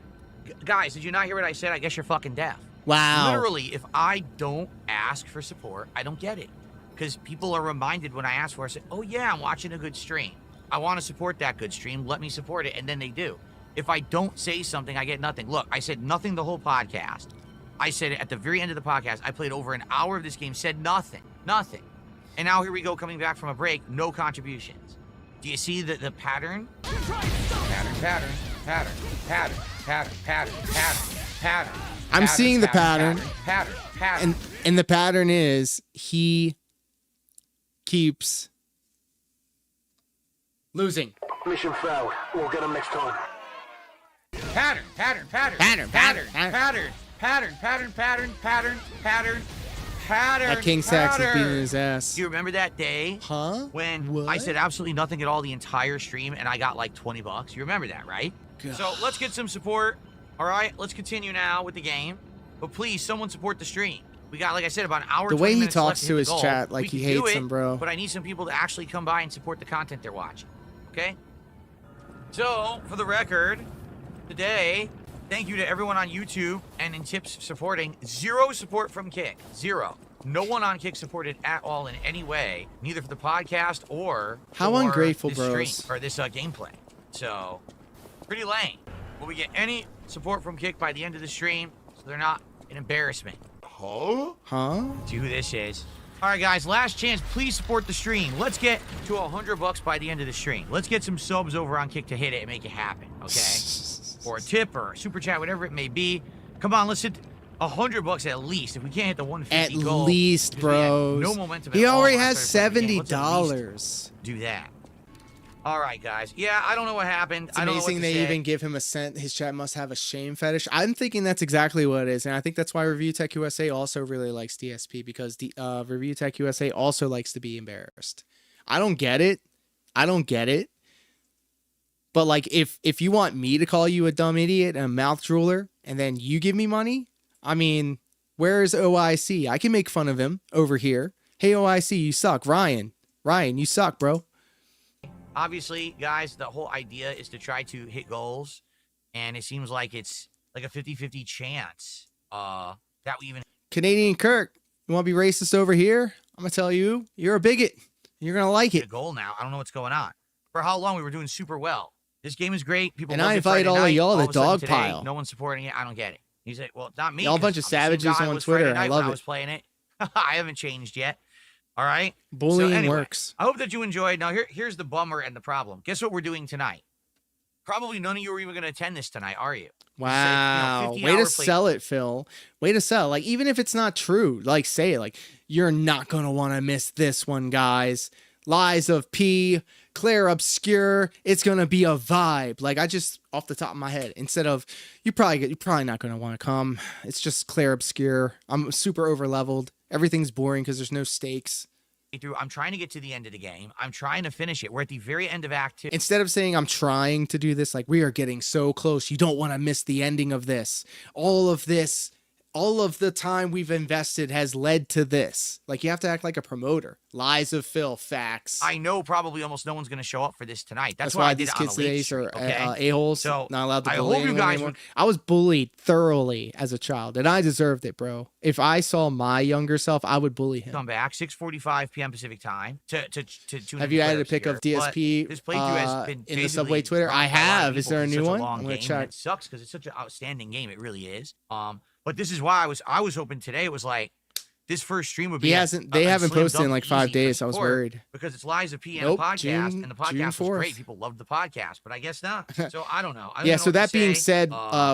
Guys, did you not hear what I said? I guess you're fucking deaf. Wow. Literally, if I don't ask for support, I don't get it. Because people are reminded when I ask for it, I say, oh yeah, I'm watching a good stream. I want to support that good stream. Let me support it. And then they do. If I don't say something, I get nothing. Look, I said nothing the whole podcast. I said it at the very end of the podcast. I played over an hour of this game, said nothing. Nothing. And now here we go, coming back from a break, no contributions. Do you see the pattern? Pattern. I'm seeing the pattern. And the pattern is he keeps losing. mission failed. We'll get him next time. Pattern. That King Sax is beating his ass. Do you remember that day? Huh? When What? I said absolutely nothing at all the entire stream and I got like $20? You remember that, right? God. So let's get some support. All right, let's continue now with the game. But please, someone support the stream. We got, like I said, about an hour. The way 20 he minutes left talks to to hit his the goal. chat like We he can do hates it, him, bro. But I need some people to actually come by and support the content they're watching. Okay? So, for the record, today, thank you to everyone on YouTube and in tips supporting. 0 support from Kick. 0. No one on Kick supported at all in any way, neither for the podcast or How for ungrateful, this bros. stream, or this gameplay. So, pretty lame. Will we get any support from Kick by the end of the stream so they're not an embarrassment? Huh? See who this is. All right, guys, last chance. Please support the stream. Let's get to $100 by the end of the stream. Let's get some subs over on Kick to hit it and make it happen, okay? Or a tip or a super chat, whatever it may be. Come on, let's hit $100 at least. If we can't hit the 150 At goal, least, because we had bros. no momentum He at all already when I has started playing the game, let's at $70. least do that. All right, guys. Yeah, I don't know what happened. It's I don't know what amazing to they say. even give him a scent. His chat must have a shame fetish. I'm thinking that's exactly what it is, and I think that's why Review Tech USA also really likes DSP, because the Review Tech USA also likes to be embarrassed. I don't get it. But like, if you want me to call you a dumb idiot and a mouth drooler, and then you give me money, I mean, where's OIC? I can make fun of him over here. Hey, OIC, you suck. Ryan, you suck, bro. Obviously, guys, the whole idea is to try to hit goals, and it seems like it's like a 50-50 chance that we even... Canadian Kirk, you want to be racist over here? I'm going to tell you, you're a bigot. You're going to like it. A goal now. I don't know what's going on. For how long we were doing super well. This game is great. People and loved I it invite Friday all night. of y'all All to of a sudden dog today, pile. No one's supporting it. I don't get it. He said, well, it's not me. Y'all a bunch of savages on Twitter. I love I it. was playing it. I haven't changed yet. All right. Bullying so anyway, works. I hope that you enjoyed. Now, here's the bummer and the problem. Guess what we're doing tonight? Probably none of you are even going to attend this tonight, are you? Wow. Way to sell it, Phil. Way to sell. Like, even if it's not true, like, say it. Like, you're not going to want to miss this one, guys. Lies of P, Claire Obscure. It's going to be a vibe. Like, I just, off the top of my head, instead of, you're probably not going to want to come. It's just Claire Obscure. I'm super over leveled. Everything's boring because there's no stakes. I'm trying to get to the end of the game. I'm trying to finish it. We're at the very end of Act 2. Instead of saying I'm trying to do this, like, we are getting so close. You don't want to miss the ending of this. All of the time we've invested has led to this. Like, you have to act like a promoter. Lies of Phil, facts. I know probably almost no one's going to show up for this tonight. That's why I did these it kids on a late today stream, are okay? a-holes, So not allowed to I bully hope you guys anymore. I was bullied thoroughly as a child, and I deserved it, bro. If I saw my younger self, I would bully him. Come back 6:45 p.m. Pacific time to tune Have in you to added a pic of DSP this playthrough has been in the Subway Twitter? I have. Is there a new one? I'm gonna check. It sucks because it's such an outstanding game. It really is. But this is why I was hoping today it was like this first stream would be. They haven't posted in like 5 days. I was worried because it's Lies of P and a podcast, and the podcast June was 4th. great. People loved the podcast, but I guess not. So I don't know. Yeah. So that being said,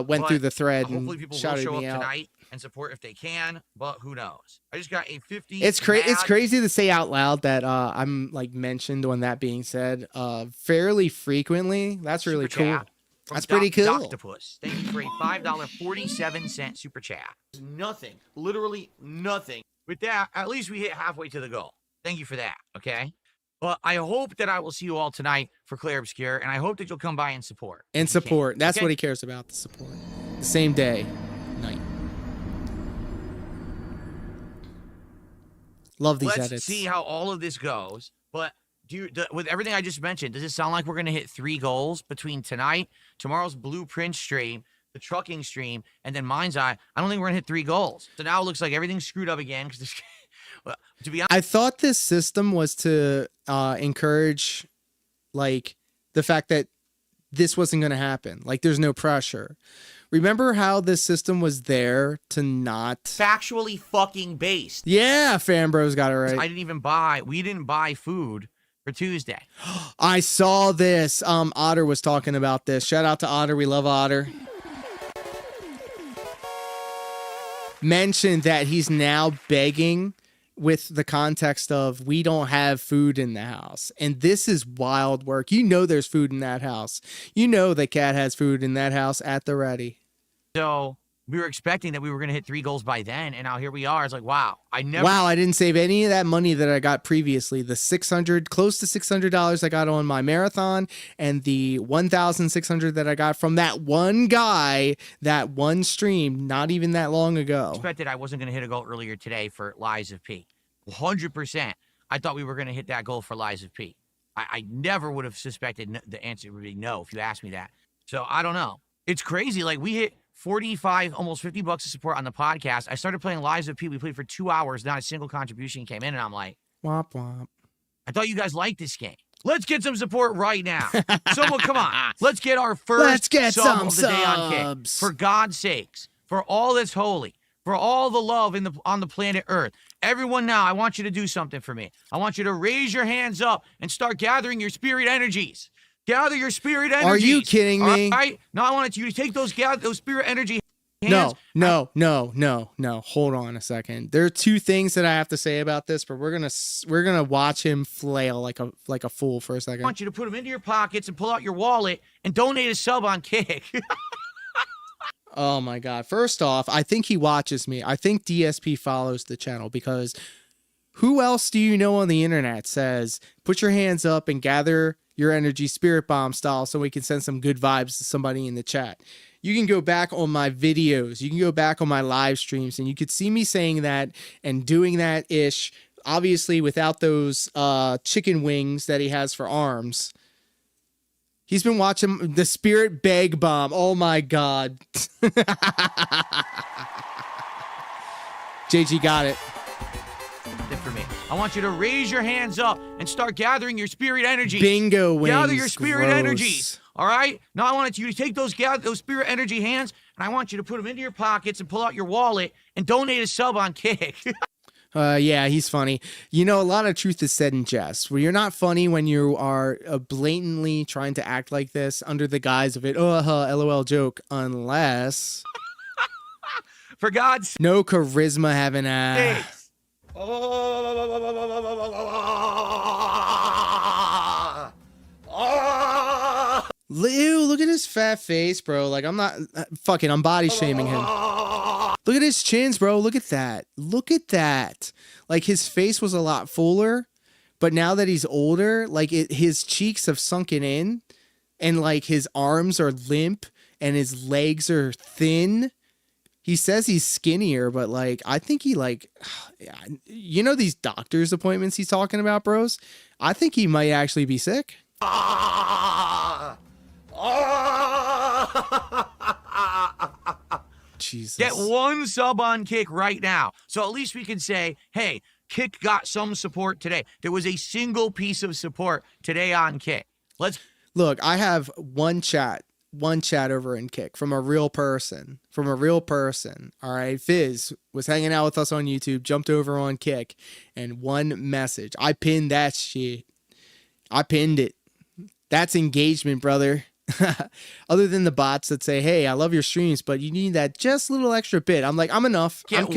went through the thread hopefully and people will shouted show up me out. tonight and support if they can, but who knows? I just got a 50. It's crazy to say out loud that I'm like mentioned when that being said fairly frequently. That's really cool. That's pretty cool. Octopus, thank you for a $5.47 super chat. Nothing. Literally nothing. With that, at least we hit halfway to the goal. Thank you for that, okay? But I hope that I will see you all tonight for Claire Obscure, and I hope that you'll come by and support. And support. That's okay? what he cares about, the support. The same day, night. Love these edits. Let's see how all of this goes. But with everything I just mentioned, does it sound like we're going to hit 3 goals between tonight, tomorrow's Blueprint stream, the trucking stream, and then Mind's Eye? I don't think we're going to hit 3 goals. So now it looks like everything's screwed up again. Because to be honest, I thought this system was to encourage, like, the fact that this wasn't going to happen. Like, there's no pressure. Remember how this system was there to not... factually fucking based. Yeah, Fambro's got it right. We didn't buy food for Tuesday. I saw this. Otter was talking about this. Shout out to Otter. We love Otter. Mentioned that he's now begging with the context of we don't have food in the house. And this is wild work. You know there's food in that house. You know that Cat has food in that house at the ready. So we were expecting that we were going to hit 3 goals by then, and now here we are. It's like, wow. I didn't save any of that money that I got previously. The close to $600 I got on my marathon, and the $1,600 that I got from that one guy, that one stream, not even that long ago. I expected I wasn't going to hit a goal earlier today for Lies of P. 100%. I thought we were going to hit that goal for Lies of P. I never would have suspected the answer would be no if you asked me that. So I don't know. It's crazy. Like, we hit 45, almost $50 of support on the podcast. I started playing Lies of P. We played for 2 hours. Not a single contribution came in, and I'm like, womp womp. I thought you guys liked this game. Let's get some support right now. Someone, come on. Let's get our first sub of the day on King. For God's sakes, for all that's holy, for all the love on the planet Earth. Everyone now, I want you to do something for me. I want you to raise your hands up and start gathering your spirit energies. Gather your spirit energies. Are you kidding me? All right? Now I want you to take those spirit energy No. Hold on a second. There are two things that I have to say about this, but we're gonna watch him flail like a fool for a second. I want you to put them into your pockets and pull out your wallet and donate a sub on Kick. Oh my God. First off, I think he watches me. I think DSP follows the channel, because who else do you know on the internet says, put your hands up and gather your energy spirit bomb style so we can send some good vibes to somebody in the chat? You can go back on my videos. You can go back on my live streams and you could see me saying that and doing that ish, obviously without those chicken wings that he has for arms. He's been watching the Spirit Bag Bomb. Oh my God. JG got it. For me, I want you to raise your hands up and start gathering your spirit energy. Bingo wings. Gather your spirit Gross. energies. All right. Now I want you to take those spirit energy hands, and I want you to put them into your pockets and pull out your wallet and donate a sub on Kick. Yeah, he's funny. You know, a lot of truth is said in jest. Where you're not funny when you are blatantly trying to act like this under the guise of it. Oh, LOL joke. Unless, for God's sake, no charisma having a. Ew, look at his fat face, bro. Like, I'm not fucking, I'm body shaming him. Look at his chins, bro. Look at that. Look at that. Like, his face was a lot fuller, but now that he's older, like, his cheeks have sunken in, and like his arms are limp and his legs are thin. He says he's skinnier, but like, I think he like, you know, these doctor's appointments he's talking about, bros? I think he might actually be sick. Jesus. Get one sub on Kick right now. So at least we can say, hey, Kick got some support today. There was a single piece of support today on Kick. Let's look, I have one chat over in Kick from a real person. All right. Fizz was hanging out with us on YouTube, jumped over on Kick, and one message. I pinned that shit. I pinned it. That's engagement, brother. Other than the bots that say, hey, I love your streams, but you need that just little extra bit. I'm like, I'm enough. Get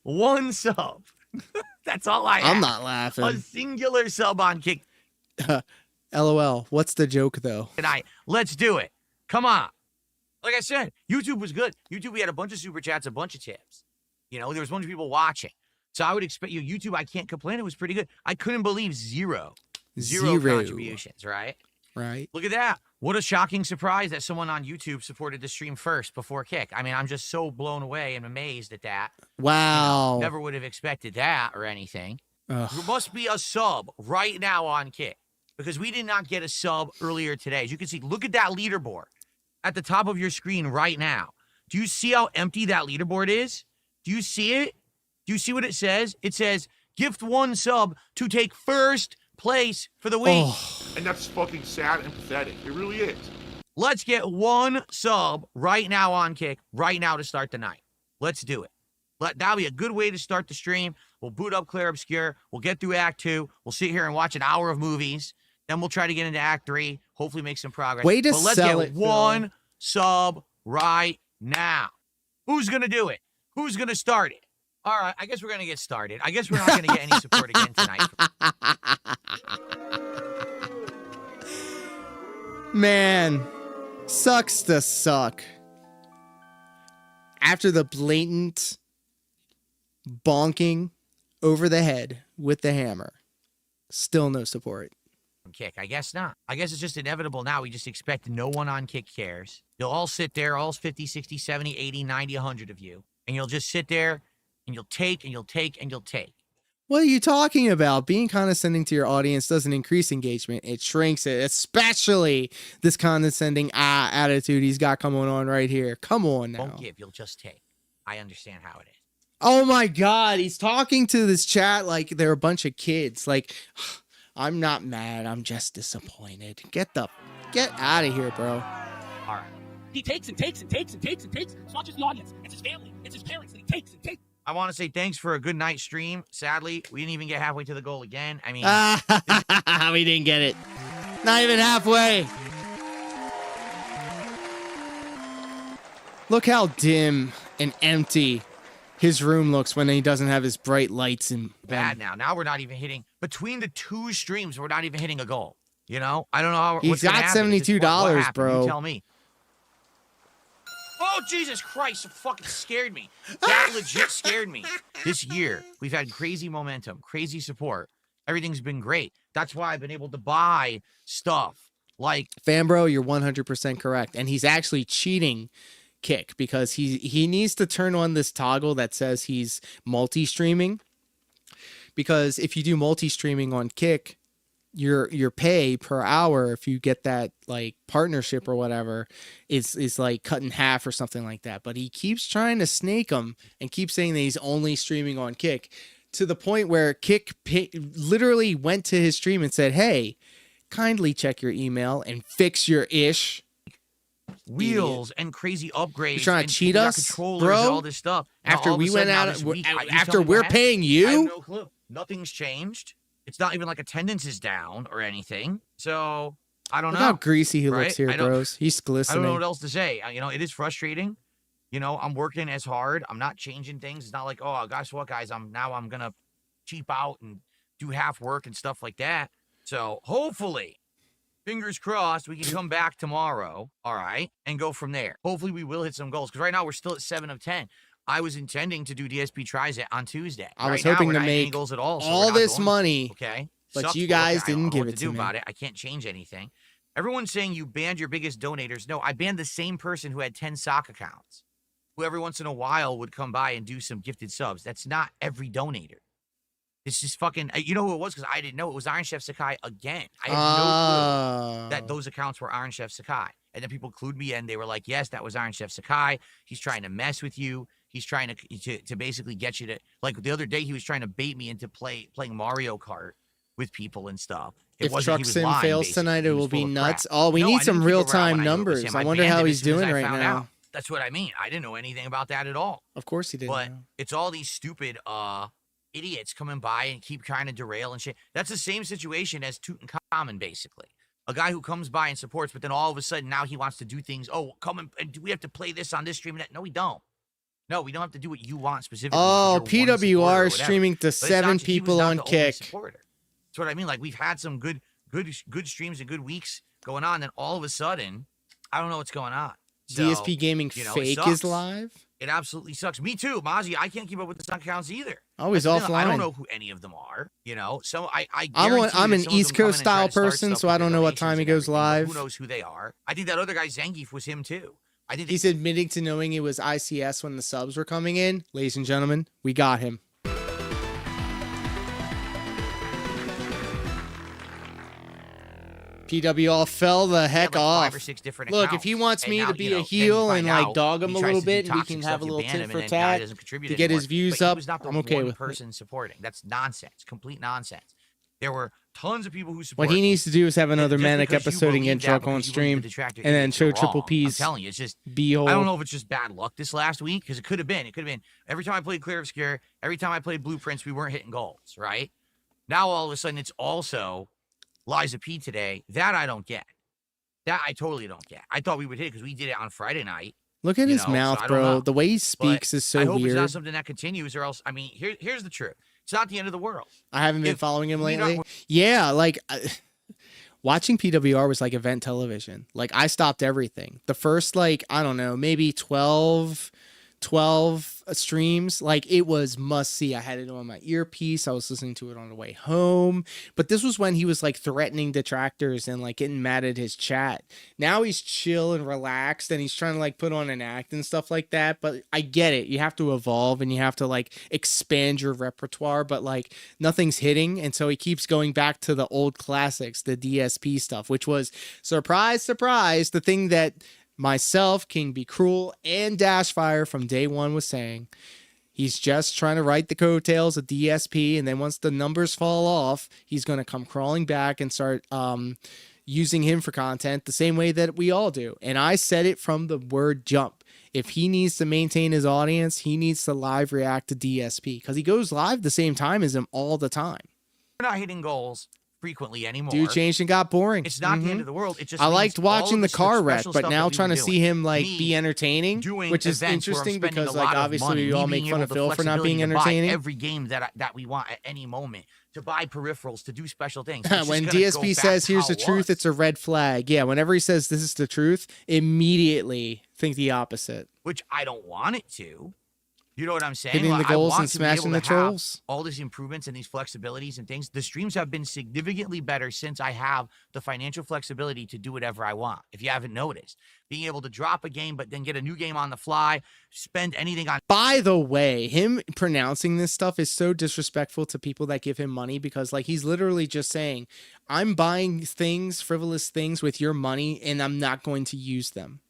one sub. That's all I have. I'm not laughing. A singular sub on Kick. LOL. What's the joke, though? Tonight. Let's do it. Come on. Like I said, YouTube was good. YouTube, we had a bunch of super chats, a bunch of tips. You know, there was a bunch of people watching. So I would expect you. YouTube, I can't complain. It was pretty good. I couldn't believe zero contributions, right? Right. Look at that. What a shocking surprise that someone on YouTube supported the stream first before Kick. I mean, I'm just so blown away and amazed at that. Wow. You know, never would have expected that or anything. Ugh. There must be a sub right now on Kick, because we did not get a sub earlier today. As you can see, look at that leaderboard at the top of your screen right now. Do you see how empty that leaderboard is? Do you see it? Do you see what it says? It says, gift one sub to take first place for the week. Oh. And that's fucking sad and pathetic. It really is. Let's get one sub right now on Kick, right now to start the night. Let's do it. That'll be a good way to start the stream. We'll boot up Claire Obscure. We'll get through Act 2. We'll sit here and watch an hour of movies. Then we'll try to get into Act 3. Hopefully make some progress. Way to but let's sell get it, one sub right now. Who's going to do it? Who's going to start it? All right, I guess we're going to get started. I guess we're not going to get any support again tonight. Man, sucks to suck. After the blatant bonking over the head with the hammer, still no support. Kick, I guess not. I guess it's just inevitable now. We just expect no one on Kick cares. You'll all sit there, all 50, 60, 70, 80, 90, 100 of you, and you'll just sit there and you'll take and you'll take and you'll take. What are you talking about? Being condescending to your audience doesn't increase engagement. It shrinks it, especially this condescending attitude he's got coming on right here. Come on now. Won't give, you'll just take. I understand how it is. Oh my God, he's talking to this chat like they're a bunch of kids. Like, I'm not mad, I'm just disappointed. Get out of here, bro. All right. He takes and takes and takes and takes and takes. It's not just the audience, it's his family, it's his parents that he takes and takes. I want to say thanks for a good night stream. Sadly, we didn't even get halfway to the goal again. I mean, we didn't get it. Not even halfway. Look how dim and empty his room looks when he doesn't have his bright lights and bad now. Now we're not even hitting between the 2 streams. We're not even hitting a goal. You know, I don't know how. He's got $72, bro. You tell me. Oh Jesus Christ! It fucking scared me. That legit scared me. This year we've had crazy momentum, crazy support. Everything's been great. That's why I've been able to buy stuff like Fambro. You're 100% correct, and he's actually cheating Kick because he needs to turn on this toggle that says he's multi-streaming, because if you do multi-streaming on Kick, your pay per hour, if you get that like partnership or whatever, is like cut in half or something like that. But he keeps trying to snake him and keeps saying that he's only streaming on Kick, to the point where Kick literally went to his stream and said, "Hey, kindly check your email and fix your ish." Wheels and crazy upgrades. You're trying to cheat us, bro? And all this stuff. After we went out, after we're paying I you? have no clue. Nothing's changed. It's not even like attendance is down or anything. So I don't know. Look how greasy he looks here, bros. He's glistening. I don't know what else to say. You know, it is frustrating. You know, I'm working as hard. I'm not changing things. It's not like, oh, guess what, guys? I'm gonna cheap out and do half work and stuff like that. So hopefully, fingers crossed, we can come back tomorrow, all right, and go from there. Hopefully, we will hit some goals, because right now we're still at 7 of 10. I was intending to do DSP tries it on Tuesday. I was hoping to make goals at all this money, okay, but you guys didn't give it to me. About it. I can't change anything. Everyone's saying you banned your biggest donators. No, I banned the same person who had 10 sock accounts, who every once in a while would come by and do some gifted subs. That's not every donator. It's just fucking, you know who it was? Because I didn't know. It was Iron Chef Sakai again. I had no clue that those accounts were Iron Chef Sakai. And then people clued me in. They were like, yes, that was Iron Chef Sakai. He's trying to mess with you. He's trying to basically get you to, like the other day, he was trying to bait me into playing Mario Kart with people and stuff. If Truck Sim fails tonight, it will be nuts. Oh, we need some real-time numbers. I wonder how he's doing right now. That's what I mean. I didn't know anything about that at all. Of course he didn't. But it's all these stupid idiots coming by and keep trying to derail and shit. That's the same situation as Tutankhamun, basically. A guy who comes by and supports, but then all of a sudden now he wants to do things. Oh, come and do we have to play this on this stream? No, we don't. No, we don't have to do what you want specifically. Oh, PWR is streaming to 7 people on Kick. That's what I mean. Like, we've had some good streams and good weeks going on, then all of a sudden, I don't know what's going on. So, DSP Gaming Fake is live? It absolutely sucks. Me too, Mozzie. I can't keep up with the stock accounts either. Oh, he's offline. I don't know who any of them are. You know, so I'm an East Coast style person, so I don't know what time he goes live. Who knows who they are? I think that other guy Zangief was him too. I think he's admitting to knowing it was ICS when the subs were coming in. Ladies and gentlemen, we got him. PWR fell the heck off. 5 or 6 different Look, accounts. if he wants me to be a heel and like dog him a little bit, and we can have a little tit for tat to get his views up, I'm okay with it. Supporting. That's nonsense. Complete nonsense. There were tons of people who What supported. he needs to do is have another manic episode and get Truck on stream, and then show Triple P's. I'm telling you, it's just. B-hole. I don't know if it's just bad luck this last week, because it could have been. It could have been every time I played Clear Obscure, every time I played Blueprints, we weren't hitting goals, right? Now all of a sudden it's also Liza P today. That I don't get. That I totally don't get. I thought we would hit it because we did it on Friday night. Look at his mouth, bro. The way he speaks is so weird. I hope it's not something that continues, or else. I mean, here's the truth. It's not the end of the world. I haven't been following him lately. Yeah, like watching PWR was like event television. Like I stopped everything. The first, like, I don't know, maybe 12 streams, like it was must see. I had it on my earpiece. I was listening to it on the way home. But this was when he was like threatening detractors and like getting mad at his chat. Now he's chill and relaxed and he's trying to like put on an act and stuff like that. But I get it. You have to evolve and you have to like expand your repertoire, but like nothing's hitting. And so he keeps going back to the old classics, the DSP stuff, which was, surprise, surprise, the thing that myself, KingBCruel, and Dashfire from day one was saying. He's just trying to write the coattails of DSP, and then once the numbers fall off, he's going to come crawling back and start using him for content the same way that we all do. And I said it from the word jump. If he needs to maintain his audience, he needs to live react to DSP, because he goes live the same time as him all the time. We're not hitting goals frequently anymore. Dude changed and got boring. It's not the end of the world. It just I means liked all watching of the this car wreck, special but stuff now that we trying were to see doing. him like Me be entertaining, doing which is events where I'm interesting spending because a like lot of obviously money, we all me make being fun able of the Phil for not being flexibility to buy entertaining. every game that we want at any moment, to buy peripherals, to do special things. When DSP says here's the truth, it's a red flag. Yeah, whenever he says this is the truth, immediately think the opposite. Which I don't want it to. You know what I'm saying? Hitting the I goals want and to be able smashing the to have trolls. all these improvements and these flexibilities and things. The streams have been significantly better since I have the financial flexibility to do whatever I want. If you haven't noticed, being able to drop a game, but then get a new game on the fly, spend anything on. By the way, him pronouncing this stuff is so disrespectful to people that give him money, because like he's literally just saying, I'm buying things, frivolous things with your money, and I'm not going to use them.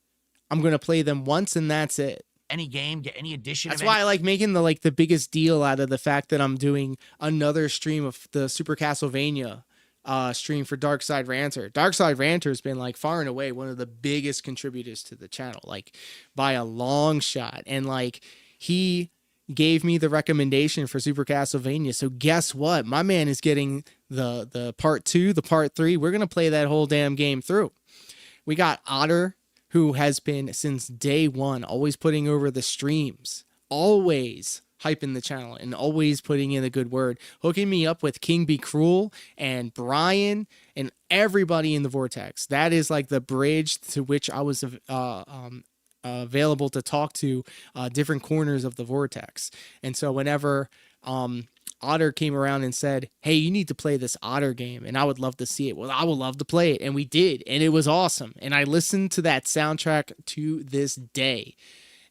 I'm going to play them once and that's it. Any game, get any edition. That's why I like making the biggest deal out of the fact that I'm doing another stream of the Super Castlevania stream for Darkside Ranter. Darkside Ranter has been like far and away one of the biggest contributors to the channel, like by a long shot. And like he gave me the recommendation for Super Castlevania. So guess what? My man is getting the part 2, the part 3. We're gonna play that whole damn game through. We got Otter, who has been since day one, always putting over the streams, always hyping the channel and always putting in a good word, hooking me up with KingBCruel and Brian and everybody in the Vortex. That is like the bridge to which I was available to talk to different corners of the Vortex. And so whenever Otter came around and said, hey, you need to play this Otter game and I would love to see it. Well, I would love to play it. And we did. And it was awesome. And I listened to that soundtrack to this day.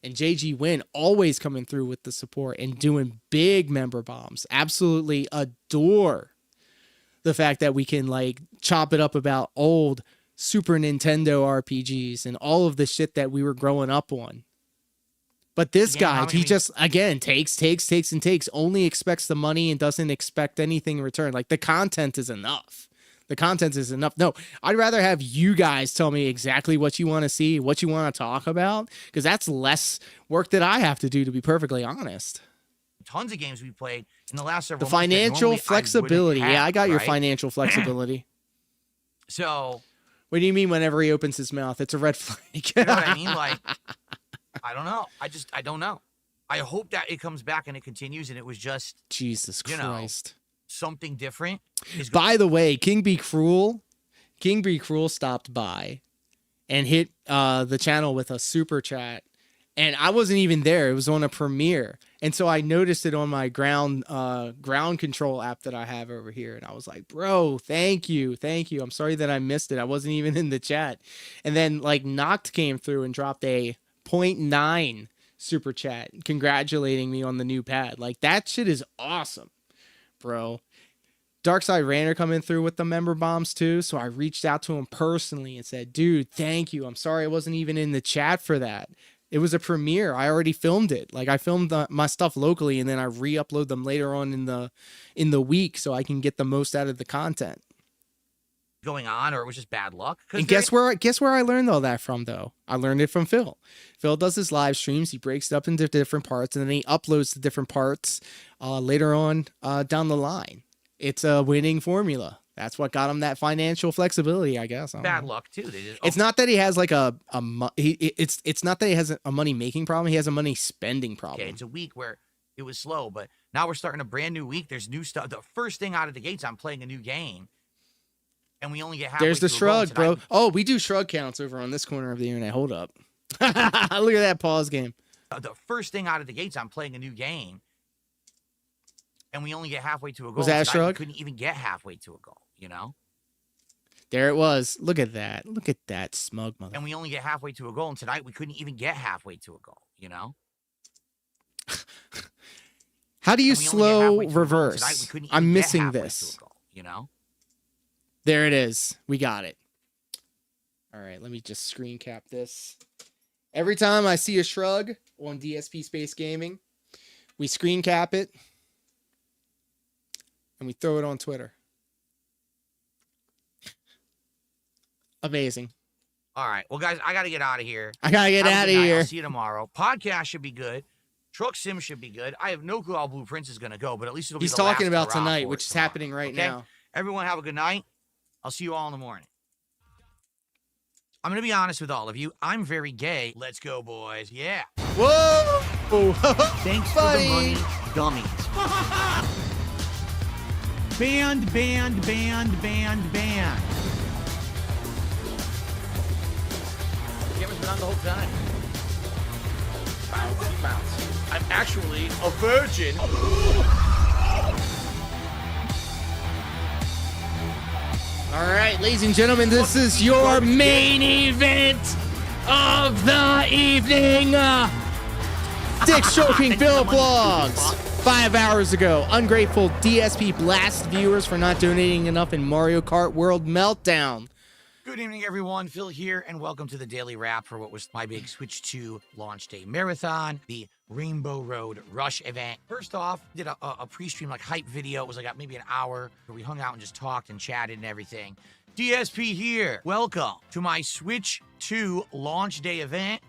And jgwinnel always coming through with the support and doing big member bombs. Absolutely adore the fact that we can like chop it up about old Super Nintendo RPGs and all of the shit that we were growing up on. But this guy, he just, again, takes, and takes, only expects the money and doesn't expect anything in return. Like, the content is enough. The content is enough. No, I'd rather have you guys tell me exactly what you want to see, what you want to talk about, because that's less work that I have to do, to be perfectly honest. Tons of games we played in the last several months. The financial flexibility. Yeah, I got your right? financial flexibility. So. What do you mean whenever he opens his mouth? It's a red flag. You know what I mean? Like. I don't know. I don't know. I hope that it comes back and it continues and it was just Jesus Christ. Something different. By the way, KingBCruel stopped by and hit the channel with a super chat. And I wasn't even there. It was on a premiere. And so I noticed it on my ground control app that I have over here. And I was like, bro, thank you. Thank you. I'm sorry that I missed it. I wasn't even in the chat. And then like Noct came through and dropped a 0.9 super chat congratulating me on the new pad. Like, that shit is awesome, bro. Darkside Ranter coming through with the member bombs too, so I reached out to him personally and said, dude, thank you. I'm sorry I wasn't even in the chat for that. It was a premiere. I already filmed it. Like, I filmed my stuff locally and then I re-upload them later on in the week so I can get the most out of the content going on, or it was just bad luck. And guess where I learned all that from, though? I learned it from Phil. Phil does his live streams. He breaks it up into different parts, and then he uploads the different parts later on down the line. It's a winning formula. That's what got him that financial flexibility, I guess. Bad luck too. It's not that he has like it's not that he has a money making problem. He has a money spending problem. Okay, it's a week where it was slow, but now we're starting a brand new week. There's new stuff. The first thing out of the gates, I'm playing a new game. And we only get halfway. There's the shrug, bro. Oh, we do shrug counts over on this corner of the internet. Hold up. Look at that pause game. The first thing out of the gates, I'm playing a new game. And we only get halfway to a goal. Was that a shrug? We couldn't even get halfway to a goal, you know? There it was. Look at that. Look at that smug mother. And we only get halfway to a goal. And tonight we couldn't even get halfway to a goal, you know? How do you slow reverse? I'm missing this. Goal, you know? There it is. We got it. All right, let me just screen cap this. Every time I see a shrug on DSP Space Gaming, we screen cap it and we throw it on Twitter. Amazing. All right. Well, guys, I got to get out of here. Here. I'll see you tomorrow. Podcast should be good. Truck sim should be good. I have no clue how Blueprints is going to go, but at least it'll be He's the last talking about hurrah tonight, for which it is tomorrow, happening right now. Everyone have a good night. I'll see you all in the morning. I'm going to be honest with all of you. I'm very gay. Let's go, boys. Yeah. Whoa! Thanks for the money, dummies. Band. Camera's been on the whole time. Bounce. I'm actually a virgin. All right, ladies and gentlemen, this is your main event of the evening. Dick Stroking Phil Vlogs. 5 hours ago, ungrateful DSP blast viewers for not donating enough in Mario Kart World Meltdown. Good evening, everyone. Phil here, and welcome to the Daily Wrap for what was my big Switch 2 launch day marathon, the Rainbow Road Rush event. First off, did a pre-stream like hype video. It was like maybe an hour where we hung out and just talked and chatted and everything. DSP here. Welcome to my Switch 2 launch day event.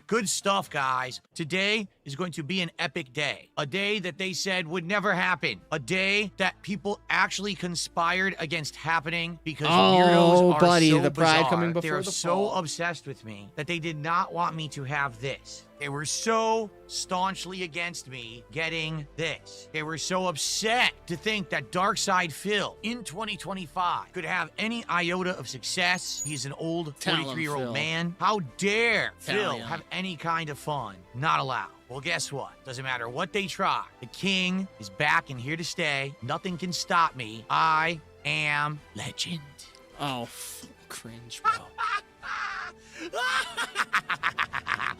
Good stuff, guys. Today is going to be an epic day. A day that they said would never happen. A day that people actually conspired against happening because weirdos are buddy, so the pride bizarre. coming before They're the so fall. obsessed with me that they did not want me to have this. They were so staunchly against me getting this. They were so upset to think that DarksydePhil in 2025 could have any iota of success. He's an old Tell him, 43-year-old Phil. man. How dare Tell Phil him. have any kind of fun? Not allowed. Well, guess what? Doesn't matter what they try. The king is back and here to stay. Nothing can stop me. I am legend. Oh, cringe, bro.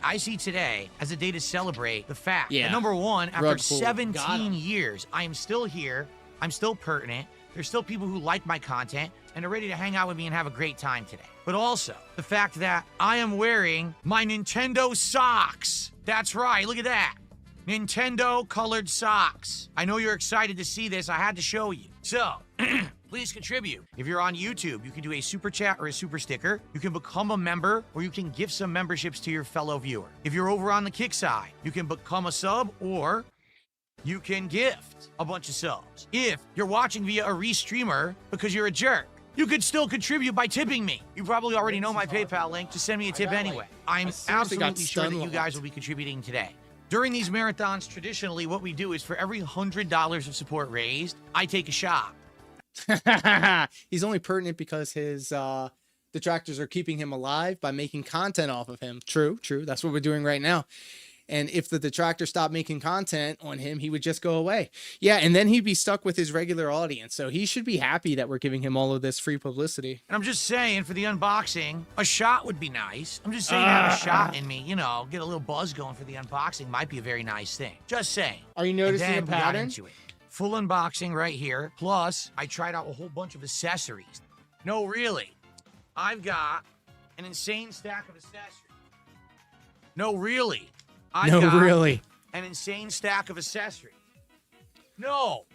I see today as a day to celebrate the fact Yeah. that, number one, after Rug pull. Got 17 him. years, I am still here. I'm still pertinent. There's still people who like my content and are ready to hang out with me and have a great time today. But also, the fact that I am wearing my Nintendo socks. That's right, look at that. Nintendo colored socks. I know you're excited to see this. I had to show you. So, please contribute. If you're on YouTube, you can do a super chat or a super sticker. You can become a member, or you can give some memberships to your fellow viewer. If you're over on the Kick side, you can become a sub, or you can gift a bunch of subs. If you're watching via a restreamer because you're a jerk, you could still contribute by tipping me. You probably already know my PayPal link. Just send me a tip anyway. I'm seriously got absolutely sure that you stun guys locked. will be contributing today. During these marathons, traditionally, what we do is for every $100 of support raised, I take a shot. He's only pertinent because his detractors are keeping him alive by making content off of him. True. That's what we're doing right now. And if the detractors stopped making content on him, he would just go away. Yeah, and then he'd be stuck with his regular audience. So he should be happy that we're giving him all of this free publicity. And I'm just saying, for the unboxing, a shot would be nice. I'm just saying, have a shot in me, you know, get a little buzz going for the unboxing might be a very nice thing. Just saying. Are you noticing And a then we got pattern? into it. Full unboxing right here. Plus, I tried out a whole bunch of accessories. No, really. I've got an insane stack of accessories. No, really. I've got an insane stack of accessories. No,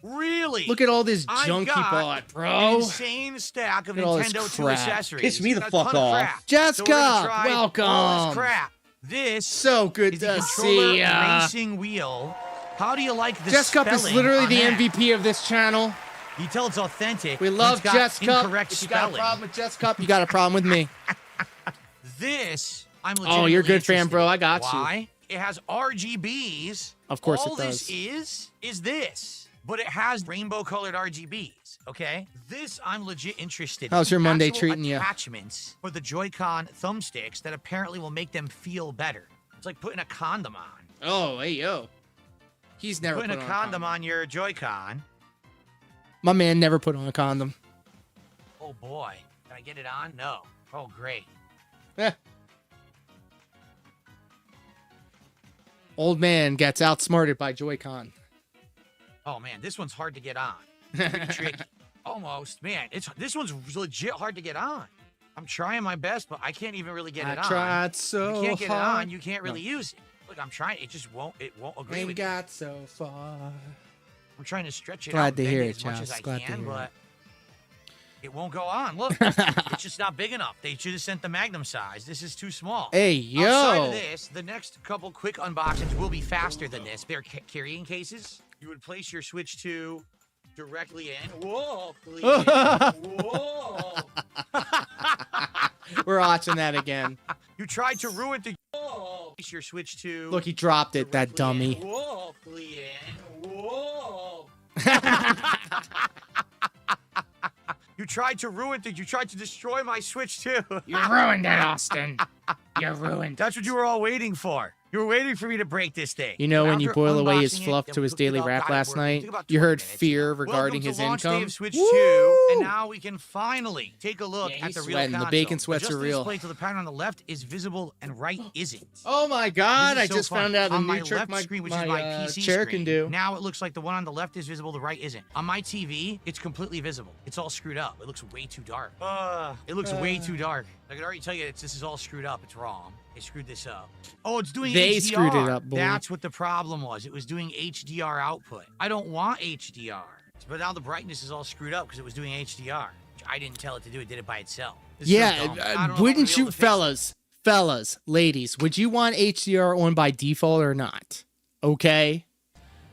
really. Look at all this I've junk he got bought, An bro. insane stack of Look at all this Nintendo 2 crap. accessories. Piss me the A fuck ton of off. crap. Jessica, So we're gonna try welcome. all this crap. This So good is the to controller see ya. racing wheel. How do you like the Jessica is spelling literally on the that? MVP of this channel. You tell it's authentic. We and love it's got Jessica. Incorrect If you got a spelling. problem with Jessica, you got a problem with me. This, I'm Oh, legitimately you're good, fan, interested bro. in. I got you. Why? It has RGBs. Of course All it does. this is this. But it has rainbow-colored RGBs, okay? This I'm legit interested in. How's your Monday Actual treating you? attachments for the Joy-Con thumbsticks that apparently will make them feel better. It's like putting a condom on. Oh, hey, yo. He's never Putting put a on condom on your Joy-Con. My man never put on a condom. Oh, boy. Can I get it on? No. Oh, great. Old man gets outsmarted by Joy-Con. Oh, man, this one's hard to get on. Pretty tricky. Almost. Man, this one's legit hard to get on. I'm trying my best, but I can't even really get it on. I tried so you can't get hard. it on, you can't really use it. Look, I'm trying. It just won't. It won't agree Ain't with got so far. I'm trying to stretch it Glad out to bend hear it it, as much as Charles. I Glad to can, hear but it won't go on. Look, it's just not big enough. They should have sent the Magnum size. This is too small. Hey, yo. Outside of this, the next couple quick unboxings will be faster than this. They're carrying cases. You would place your Switch 2 directly in. Whoa, please. Whoa. We're watching that again. You tried to ruin the your switch to. Look, he dropped it, that dummy. Whoa, please. Whoa. You tried to ruin it. You tried to destroy my Switch too. You ruined it, Austin. You ruined it. That's what you were all waiting for. You were waiting for me to break this thing. You know, when you After boil away his unboxing fluff it, to his we took it daily out, rap got it last working. It night, took about you 20 heard minutes. fear regarding Welcome his to launch day income. of Switch Woo! 2, and now we can finally take a look Yeah, at he's the real sweating. The console. bacon sweats Adjust are the real. display till the pattern on the left is visible and right isn't. Oh my God! This I is so just fun. found out a on new my trick left my, screen, which my is my PC chair screen, can do. Now it looks like the one on the left is visible, the right isn't. On my TV, it's completely visible. It's all screwed up. It looks way too dark. It looks way too dark. I can already tell you this is all screwed up. It's wrong. They screwed this up. Oh, it's doing They HDR. screwed it up, boy. That's what the problem was. It was doing HDR output. I don't want HDR. But now the brightness is all screwed up because it was doing HDR. I didn't tell it to do it. It did it by itself. This is so dumb. I don't know if I'm wouldn't gonna be you, able to fix it. fellas, ladies, would you want HDR on by default or not? Okay.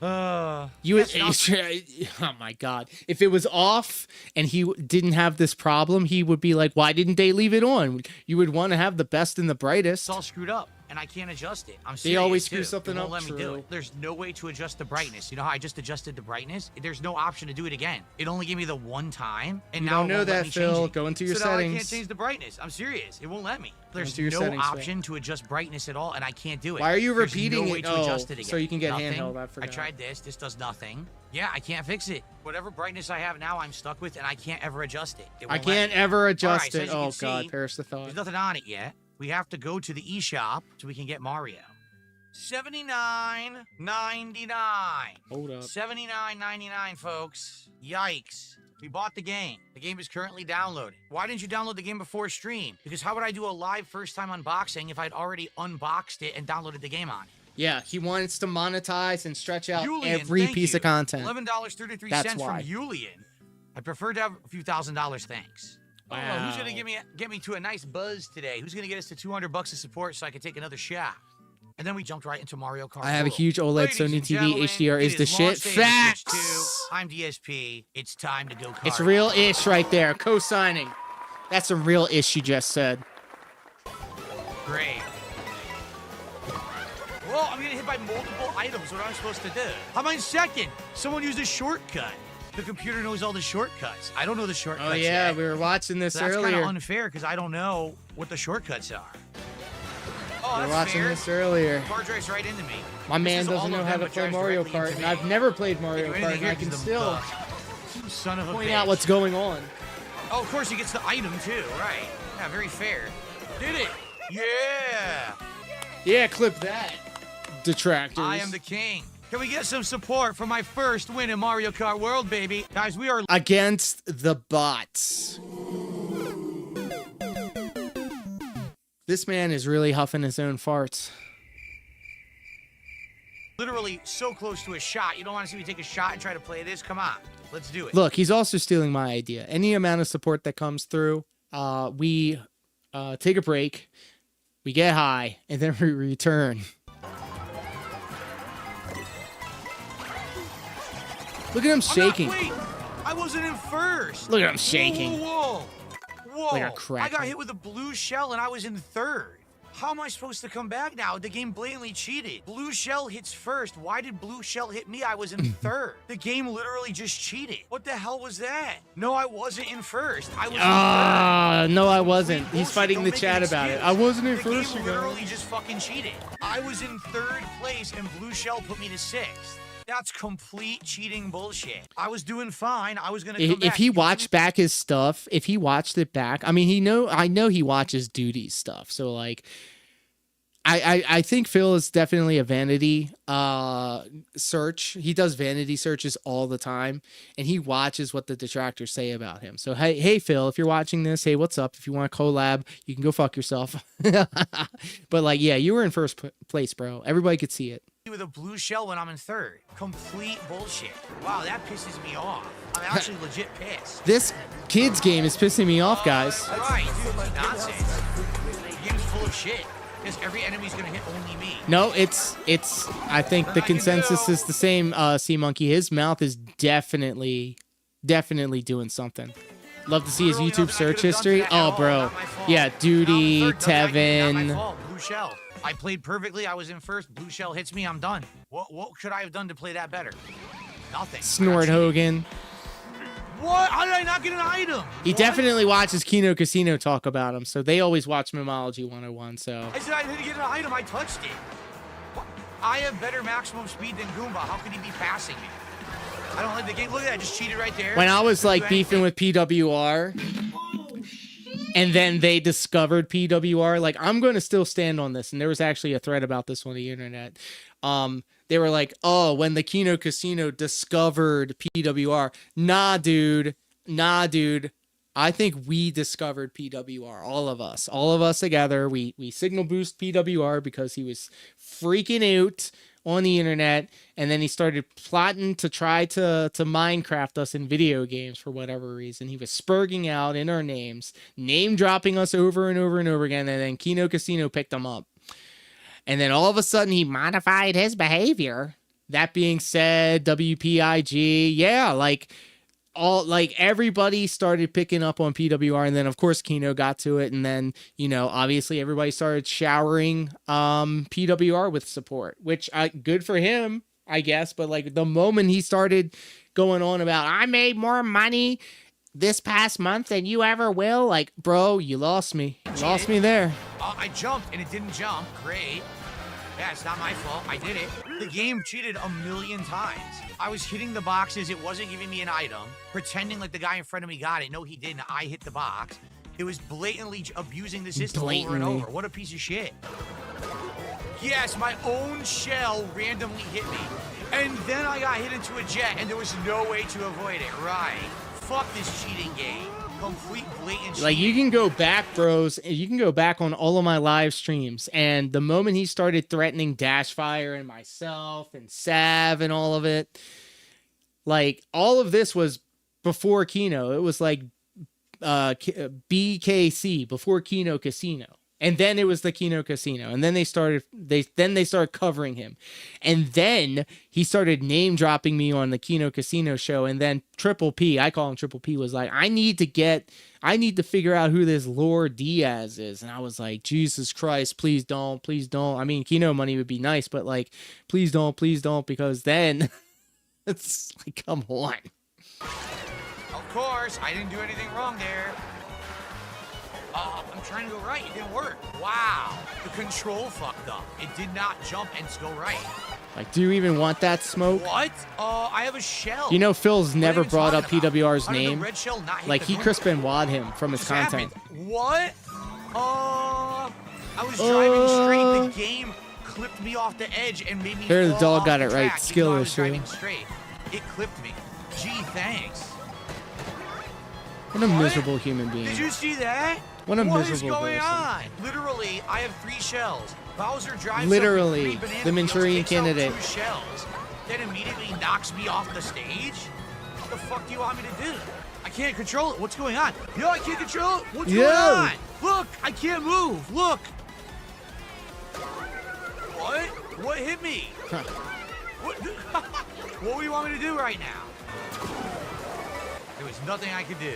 You would, oh my God. If it was off and he didn't have this problem, he would be like, why didn't they leave it on? You would want to have the best and the brightest. It's all screwed up, and I can't adjust it. I'm serious, They always too. screw something It won't up, let me do true. it. There's no way to adjust the brightness. You know how I just adjusted the brightness? There's no option to do it again. It only gave me the one time, and You now don't it know won't let that, me Phil. change it. Go into your so now I settings. can't change the brightness. I'm serious. It won't let me. There's into your no settings, Phil. option to adjust brightness at all, and I can't do it. Why are you There's repeating no way it? to adjust Oh, it again. so you can get Nothing. handheld. I forgot. tried this. This does nothing. Yeah, I can't fix it. Whatever brightness I have now, I'm stuck with, and I can't ever adjust it. It I won't let can't me. ever All right, adjust so it. as you can Oh God, see, perish the thought. there's nothing on it yet. We have to go to the eShop so we can get Mario. $79.99. Hold up. $79.99, folks. Yikes. We bought the game. The game is currently downloaded. Why didn't you download the game before stream? Because how would I do a live first-time unboxing if I'd already unboxed it and downloaded the game on it? Yeah, he wants to monetize and stretch out Julian, every thank piece you. of content. $11.33 That's from why. Julian. I prefer to have a few $1,000s, thanks. Wow. Oh, who's gonna get me to a nice buzz today? Who's gonna get us to $200 of support so I can take another shot? And then we jumped right into Mario Kart. I have a World. huge OLED Ladies Sony and TV. gentlemen, HDR is it the launch shit. day of Switch Facts. 2. I'm DSP. It's time to go kart. It's real ish right there. Co-signing. That's some real ish you just said. Great. Whoa, I'm getting hit by multiple items. What am I supposed to do? How am I in second? Someone used a shortcut. The computer knows all the shortcuts. I don't know the shortcuts Oh yeah, yet. we were watching this So that's kind earlier. of unfair because I don't know what the shortcuts are. Oh, We were that's watching fair. this earlier. Car drives right into me. My This man is doesn't all know of how them, to but play drives Mario directly Kart, into and me. I've never played Mario Can't do Kart, anything and I here can 'cause still of the bug. Son of a point bitch. out what's going on. Oh, of course he gets the item too, right? Yeah, very fair. Did it? Yeah. Yeah, clip that. Detractors. I am the king. Can we get some support for my first win in Mario Kart World, baby? Guys, we are Against the bots. This man is really huffing his own farts. literally so close to a shot. You don't want to see me take a shot and try to play this? Come on. Let's do it. Look, he's also stealing my idea. Any amount of support that comes through, we take a break, we get high, and then we return. Look at him shaking. Wait, I wasn't in first. Look at him shaking. Whoa, whoa. Like a I crackhead. got hit with a blue shell and I was in third. How am I supposed to come back now? The game blatantly cheated. Blue shell hits first. Why did blue shell hit me? I was in third. The game literally just cheated. What the hell was that? No, I wasn't in first. I was in third. No, I wasn't. He's Bullshit, fighting don't the make chat an about it. excuse. I wasn't in The first. game you guys. literally just fucking cheated. I was in third place and blue shell put me to sixth. That's complete cheating bullshit. I was doing fine. I was gonna come If back. he watched back his stuff, if he watched it back, I mean, I know he watches Duty's stuff. So like, I think Phil is definitely a vanity search. He does vanity searches all the time, and he watches what the detractors say about him. So hey Phil, if you're watching this, hey, what's up? If you want to collab, you can go fuck yourself. But like, yeah, you were in first place, bro. Everybody could see it. With a blue shell when I'm in third. Complete bullshit. Wow, that pisses me off. I'm actually legit pissed. This kids game is pissing me off, guys. Right, dude, it's nonsense. The game's full of shit. Because every enemy's gonna hit only me. No, it's. I think the consensus is the same. Sea Monkey, his mouth is definitely doing something. Love to see his YouTube search history. Oh, bro, yeah, Duty, Tevin. Blue shell. I played perfectly. I was in first. Blue shell hits me. I'm done. What should I have done to play that better? Nothing. Snort Hogan. What? How did I not get an item? He definitely watches Kino Casino talk about him, so they always watch Memology 101. So I said I didn't get an item. I touched it. I have better maximum speed than Goomba. How could he be passing me? I don't like the game. Look at that. I just cheated right there. When I was like beefing with PWR, and then they discovered PWR, like I'm going to still stand on this. And there was actually a thread about this on the internet. They were like, oh, when the Kino Casino discovered PWR. Nah, dude. I think we discovered PWR. All of us together. We signal boost PWR because he was freaking out on the internet. And then he started plotting to try to Minecraft us in video games for whatever reason. He was spurging out in our names, name dropping us over and over and over again. And then Kino Casino picked him up. And then all of a sudden he modified his behavior. That being said, WPIG, yeah, like everybody started picking up on PWR, and then of course Kino got to it, and then obviously everybody started showering PWR with support, which good for him, I guess. But like the moment he started going on about I made more money this past month than you ever will, like, bro, you lost me. You lost me there. I jumped and it didn't jump. Great. Yeah, it's not my fault. I did it. The game cheated a million times. I was hitting the boxes. It wasn't giving me an item. Pretending like the guy in front of me got it. No, he didn't. I hit the box. It was blatantly abusing the system over and over. What a piece of shit. Yes, my own shell randomly hit me. And then I got hit into a jet, and there was no way to avoid it. Right. Fuck this cheating game. Complete blatant cheating. Like, you can go back, bros. You can go back on all of my live streams. And the moment he started threatening Dashfire and myself and Sav and all of it, like, all of this was before Kino. It was like BKC, before Kino Casino. And then it was the Kino Casino. And then they started covering him. And then he started name dropping me on the Kino Casino show. And then Triple P, I call him Triple P, was like, I need to figure out who this Lord Diaz is. And I was like, Jesus Christ, please don't. I mean, Kino money would be nice, but like, please don't, because then it's like, come on. Of course, I didn't do anything wrong there. I'm trying to go right. It didn't work. Wow. The control fucked up. It did not jump and go right. Like, do you even want that smoke? What? I have a shell. You know, Phil's never brought up PWR's name. Red shell not hit like, he Chris Benoit him from his content. What? I was driving straight. The game clipped me off the edge and made me There, the fall dog off got the it track, right. Skill even though I was issue. driving straight. It clipped me. Gee, thanks. What a miserable human being. Did you see that? What a What miserable is going person. on? Literally, I have 3 shells. Bowser drives Literally, up with 3 banana the Manchurian peels, takes out candidate. 2 shells, then immediately knocks me off the stage? What the fuck do you want me to do? I can't control it. What's going on? Yo, I can't control it. What's going on? Look, I can't move. Look. What? What hit me? Huh. What do you want me to do right now? There was nothing I could do.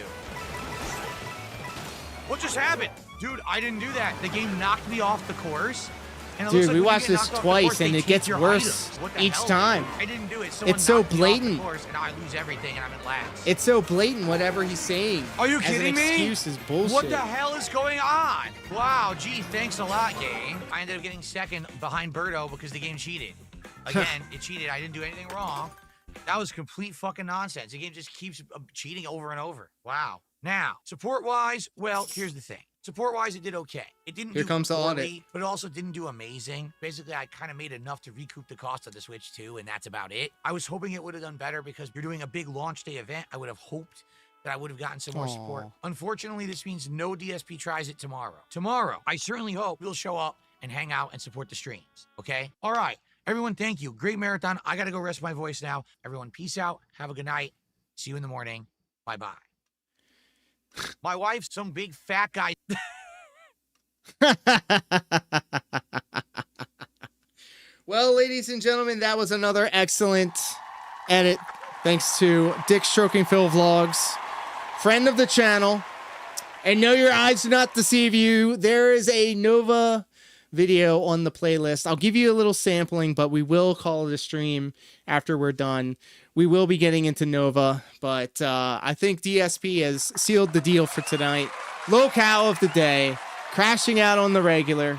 What just happened? Dude, I didn't do that. The game knocked me off the course. And it Dude, looks like we when you watched get this knocked off the twice, course, and they it keep gets your worse items. What the each hell, time. dude? I didn't do it. It's so Someone knocked me off the blatant. course, and I lose everything, and I'm in last. It's so blatant, whatever he's saying. Are you as kidding an me? excuse is bullshit. What the hell is going on? Wow, gee, thanks a lot, game. I ended up getting second behind Birdo because the game cheated. Again, it cheated. I didn't do anything wrong. That was complete fucking nonsense. The game just keeps cheating over and over. Wow. Now, support-wise, well, here's the thing. Support-wise, it did okay. It didn't Here do comes the poorly, audit. but it also didn't do amazing. Basically, I kind of made enough to recoup the cost of the Switch too, and that's about it. I was hoping it would have done better because you're doing a big launch day event. I would have hoped that I would have gotten some more support. Unfortunately, this means no DSP tries it tomorrow. Tomorrow, I certainly hope you'll show up and hang out and support the streams, okay? All right, everyone, thank you. Great marathon. I got to go rest my voice now. Everyone, peace out. Have a good night. See you in the morning. Bye-bye. My wife's some big fat guy. Well, ladies and gentlemen, that was another excellent edit. Thanks to Dick Stroking Phil Vlogs, friend of the channel. And no, your eyes do not deceive you. There is a Nova video on the playlist. I'll give you a little sampling, but we will call it a stream after we're done. We will be getting into Nova, but I think DSP has sealed the deal for tonight. Locale of the day, crashing out on the regular.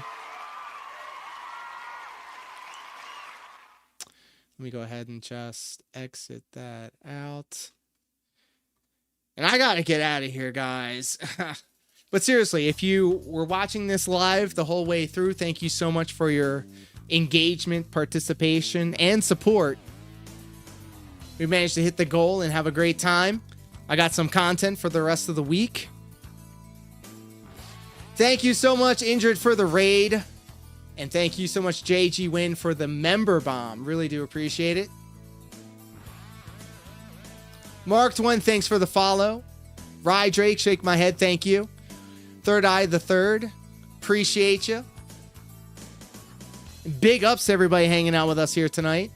Let me go ahead and just exit that out. And I gotta get out of here, guys. But seriously, if you were watching this live the whole way through, thank you so much for your engagement, participation, and support. We managed to hit the goal and have a great time. I got some content for the rest of the week. Thank you so much, Injured, for the raid. And thank you so much, jgwinnel, for the member bomb. Really do appreciate it. Marked One, thanks for the follow. Rye Drake, shake my head, thank you. Third Eye the Third, appreciate you. Big ups to everybody hanging out with us here tonight.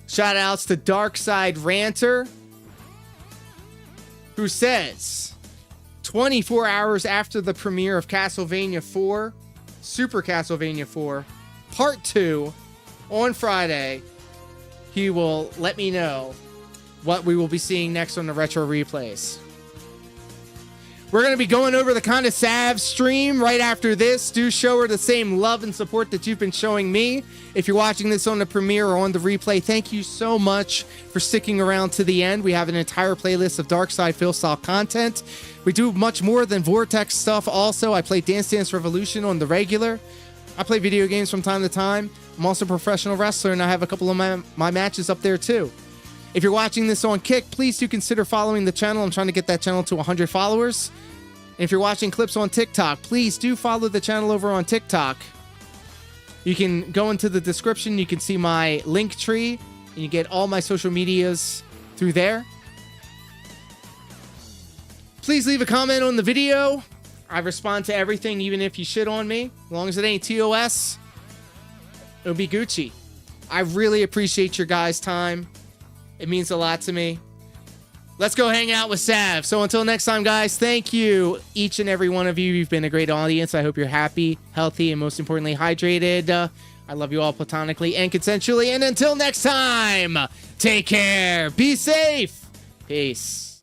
Shout outs to Darksyde Ranter, who says 24 hours after the premiere of Castlevania 4, Super Castlevania 4, Part 2, on Friday, he will let me know what we will be seeing next on the Retro Replays. We're going to be going over the Kinda Sav stream right after this. Do show her the same love and support that you've been showing me. If you're watching this on the premiere or on the replay, thank you so much for sticking around to the end. We have an entire playlist of DarksydePhil style content. We do much more than Vortex stuff also. I play Dance Dance Revolution on the regular. I play video games from time to time. I'm also a professional wrestler, and I have a couple of my matches up there too. If you're watching this on Kick, please do consider following the channel. I'm trying to get that channel to 100 followers. And if you're watching clips on TikTok, please do follow the channel over on TikTok. You can go into the description. You can see my link tree, and you get all my social medias through there. Please leave a comment on the video. I respond to everything, even if you shit on me. As long as it ain't TOS, it'll be Gucci. I really appreciate your guys' time. It means a lot to me. Let's go hang out with Sav. So until next time, guys, thank you, each and every one of you. You've been a great audience. I hope you're happy, healthy, and most importantly, hydrated. I love you all platonically and consensually. And until next time, take care. Be safe. Peace.